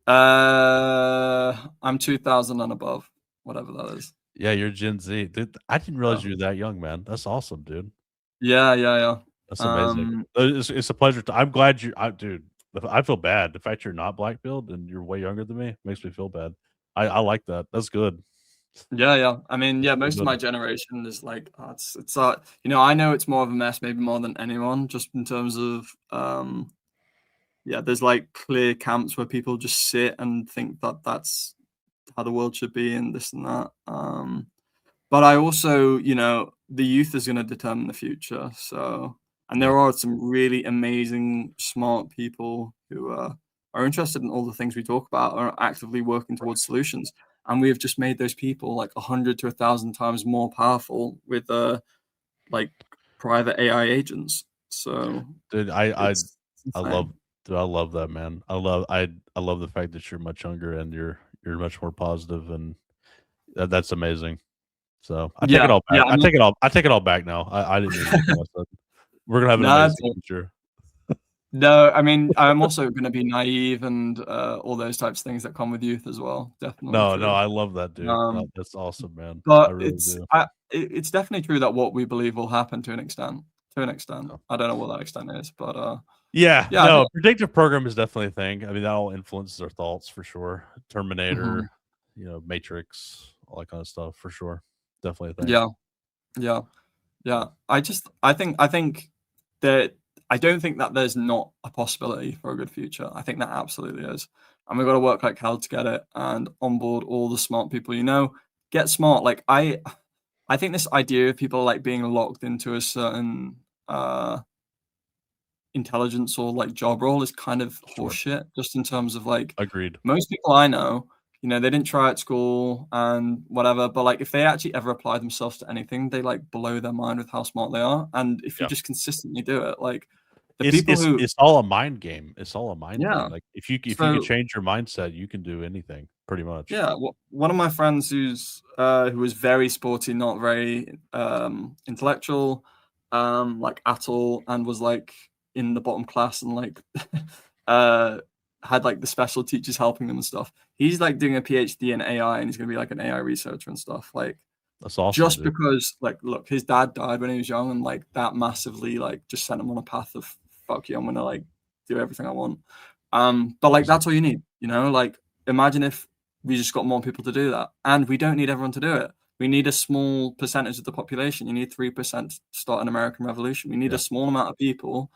I'm 2000 and above, whatever that is. Yeah, you're Gen Z. Dude, I didn't realize you were that young, man. That's awesome, dude. Yeah. That's amazing. It's a pleasure. I'm glad dude. I feel bad. The fact you're not black pilled and you're way younger than me makes me feel bad. I like that. That's good. Yeah. I mean, yeah, most of my generation is like, it's I know it's more of a mess, maybe more than anyone, just in terms of, there's like clear camps where people just sit and think that that's how the world should be and this and that. But I also, the youth is going to determine the future. So, and there are some really amazing, smart people who are interested in all the things we talk about, are actively working towards solutions. And we have just made those people like 100 to 1,000 times more powerful with like private AI agents. So, dude, I love that, man. I love the fact that you're much younger and you're much more positive, and that's amazing. So I take it all back. I take it all back now. I didn't mean to. We're gonna have an amazing future. No, I mean, I'm also going to be naive and all those types of things that come with youth as well. Definitely No, true. I love that, dude. Um, That's awesome, man. I but really do. it's definitely true that what we believe will happen to an extent. To an extent, Oh. I don't know what that extent is, but Yeah, yeah, no, predictive program is definitely a thing. I mean, that all influences our thoughts for sure. mhm. Terminator, Matrix, all that kind of stuff for sure. Definitely a thing. Yeah, yeah, yeah. I think that I don't think that there's not a possibility for a good future. I think that absolutely is, and we've got to work like hell to get it and onboard all the smart people. Get smart. Like I think this idea of people like being locked into a certain intelligence or like job role is kind of Sure. horseshit, just in terms of like Agreed. most people I know, they didn't try at school and whatever, but like if they actually ever apply themselves to anything, they like blow their mind with how smart they are. And if you Yeah. just consistently do it, like the It's people it's who, it's all a mind game. It's all a mind yeah. thing. Like if you could So change your mindset, you can do anything pretty much. yeah, one of my friends who was very sporty, not very intellectual, like at all, and was like in the bottom class and like uh had like the special teachers helping them and stuff. He's like doing a PhD in AI and he's gonna be like an AI researcher and stuff. Like That's awesome, just dude. because like look, his dad died when he was young and like that massively like just sent him on a path of fuck you, I'm gonna like do everything I want. But like Awesome. that's all you need, like imagine if we just got more people to do that. And we don't need everyone to do it. We need a small percentage of the population. You need 3% to start an American revolution. We need Yeah. a small amount of people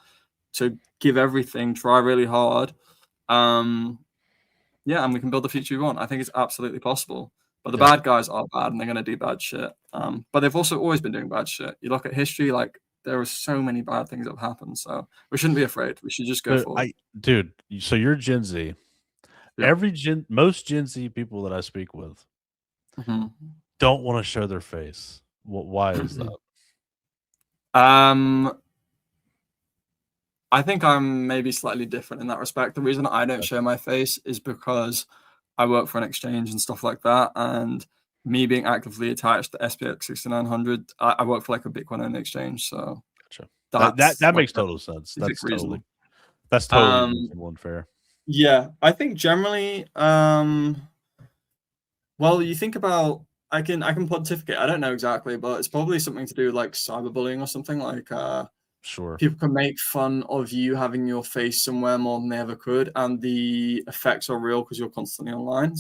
to give everything, try really hard. Yeah, and we can build the future we want. I think it's absolutely possible. But the Yeah. bad guys are bad and they're going to do bad shit. But they've also always been doing bad shit. You look at history, like there are so many bad things that have happened. So we shouldn't be afraid. We should just go forward. So you're Gen Z. Yeah. Most Gen Z people that I speak with Mhm. don't want to show their face. Why is that? I think I'm maybe slightly different in that respect. The reason I don't show my face is because I work for an exchange and stuff like that. And me being actively attached to SPX6900, I work for like a Bitcoin only exchange. So Gotcha. that's That like makes a total sense. specific reason. That's totally Um, reasonable and fair. yeah, I think generally, well, you think about, I can pontificate. I don't know exactly, but it's probably something to do with like cyberbullying or something like, Sure. people can make fun of you having your face somewhere more than they ever could, and the effects are real because you're constantly online.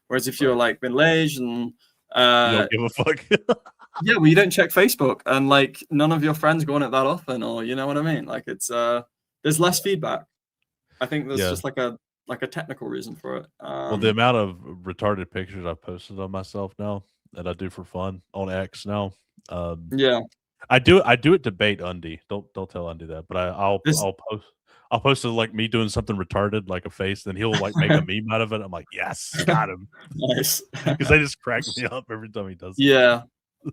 Whereas if you're Right. like middle-aged and You don't give a fuck. yeah, well, you don't check Facebook, and like none of your friends go on it that often, or you know what I mean. Like it's there's less feedback. I think there's Yeah. just like a technical reason for it. Well, the amount of retarded pictures I've posted of myself now that I do for fun on X now. Yeah, I do it to bait Undy. Don't tell Undy that. But this I'll post it like me doing something retarded, like a face, then he'll like make a meme out of it. I'm like, yes, got him. nice. Because they just crack me up every time he does it. Yeah,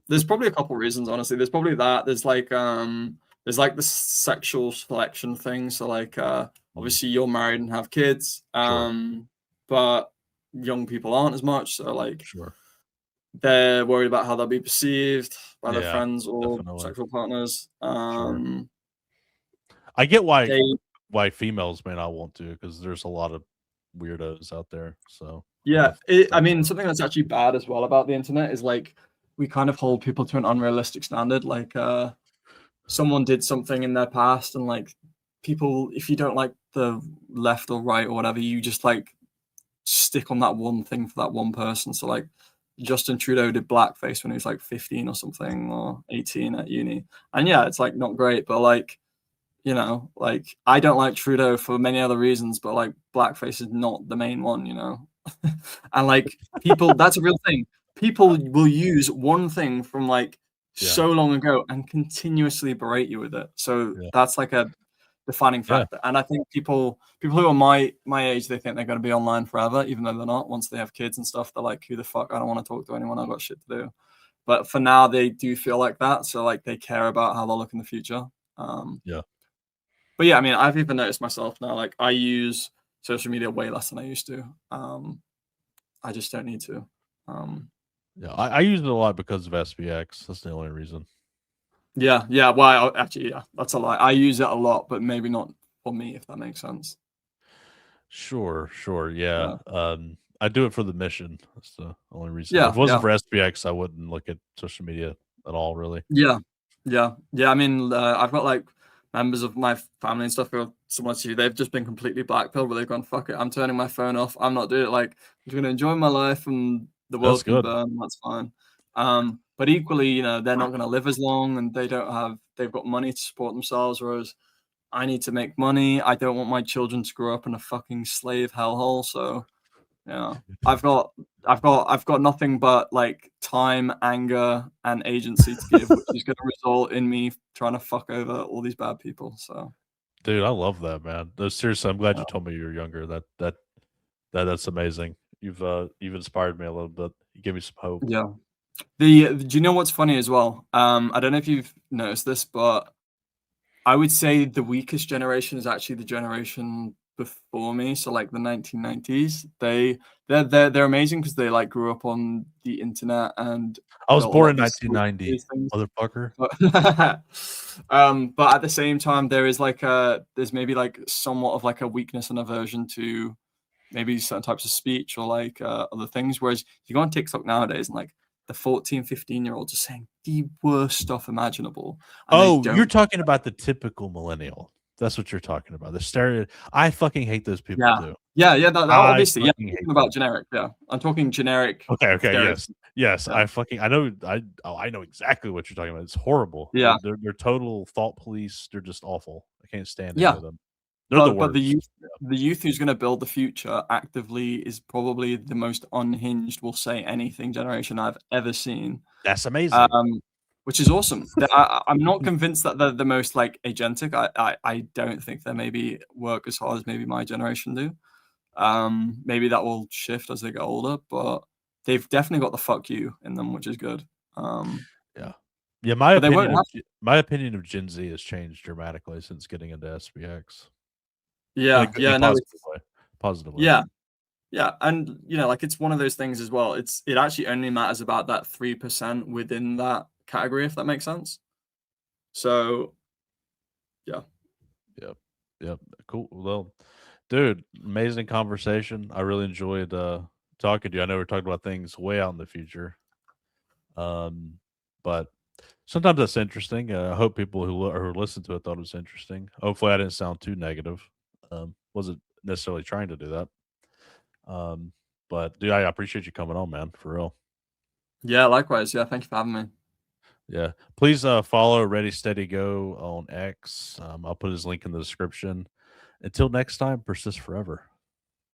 there's probably a couple reasons, honestly. There's probably that. There's like the sexual selection thing. So like obviously you're married and have kids. Sure. But young people aren't as much. So like Sure. they're worried about how they'll be perceived by their Yeah, friends or definitely. sexual partners. Sure. I get They why females may not want to, because there's a lot of weirdos out there. So Yeah, I definitely mean, something that's actually bad as well about the internet is like we kind of hold people to an unrealistic standard. Like someone did something in their past and like people, if you don't like the left or right or whatever, you just like stick on that one thing for that one person. So like Justin Trudeau did blackface when he was like 15 or something or 18 at uni. And yeah, it's like not great, but like, like I don't like Trudeau for many other reasons, but like blackface is not the main one. And like people, that's a real thing. People will use one thing from like Yeah. so long ago and continuously berate you with it. So Yeah. that's like a defining Yeah. factor. And I think people who are my age, they think they're going to be online forever, even though they're not. Once they have kids and stuff, they're like, who the fuck? I don't want to talk to anyone. I've got shit to do. But for now, they do feel like that. So like they care about how they'll look in the future. Yeah. But yeah, I mean, I've even noticed myself now, like I use social media way less than I used to. I just don't need to. Yeah. I use it a lot because of SPX. That's the only reason. Yeah. Well, actually, yeah, that's a lie. I use it a lot, but maybe not for me, if that makes sense. Sure, yeah. I do it for the mission. That's the only reason. Yeah, If it wasn't yeah. for SPX, I wouldn't look at social media at all, really. Yeah. I mean, I've got like members of my family and stuff who are similar to you. They've just been completely blackpilled, but they've gone, fuck it, I'm turning my phone off. I'm not doing it. Like, I'm just gonna enjoy my life, and the That's world can good. burn. That's fine. But equally, you know, they're not gonna live as long, and they've got money to support themselves, whereas I need to make money. I don't want my children to grow up in a fucking slave hellhole. So yeah, I've got nothing but like time, anger, and agency to give, which is going to result in me trying to fuck over all these bad people. So, Dude, I love that, man. No, seriously, I'm glad you told me you were younger. That's amazing. You've inspired me a little bit. You gave me some hope. yeah. Do you know what's funny as well? I don't know if you've noticed this, but I would say the weakest generation is actually the generation before me. So like the 1990s, they're amazing because they like grew up on the internet and I was built a born lot in of these 1990, things. motherfucker. But at the same time, there's maybe like somewhat of like a weakness and aversion to maybe certain types of speech or like other things. Whereas you go on TikTok nowadays and like the 14, 15-year-olds are saying the worst stuff imaginable. And You're talking about the typical millennial. That's what you're talking about. The stereo. I fucking hate those people too. Yeah. That obviously. Yeah, I'm talking about them. generic. Yeah, I'm talking generic. Okay. Yes. Yeah. I know exactly what you're talking about. It's horrible. Yeah. They're total thought police. They're just awful. I can't stand any of them. They're the worst. But the youth who's going to build the future actively is probably the most unhinged, will say anything generation I've ever seen. That's amazing. Which is awesome. I'm not convinced that they're the most like agentic. I don't think they maybe work as hard as maybe my generation do. Maybe that will shift as they get older, but they've definitely got the fuck you in them, which is good. Yeah. My opinion of Gen Z has changed dramatically since getting into SPX. Positively. Yeah, and you know, like it's one of those things as well. It actually only matters about that 3% within that category, if that makes sense. So, yeah. Yep. Cool. Well, dude, amazing conversation. I really enjoyed talking to you. I know we're talking about things way out in the future, but sometimes that's interesting. I hope people who listen to it thought it was interesting. Hopefully, I didn't sound too negative. Wasn't necessarily trying to do that. But dude, I appreciate you coming on, man, for real. Yeah, likewise. Yeah, thank you for having me. Yeah, please follow Ready Steady Go on X. I'll put his link in the description. Until next time, persist forever.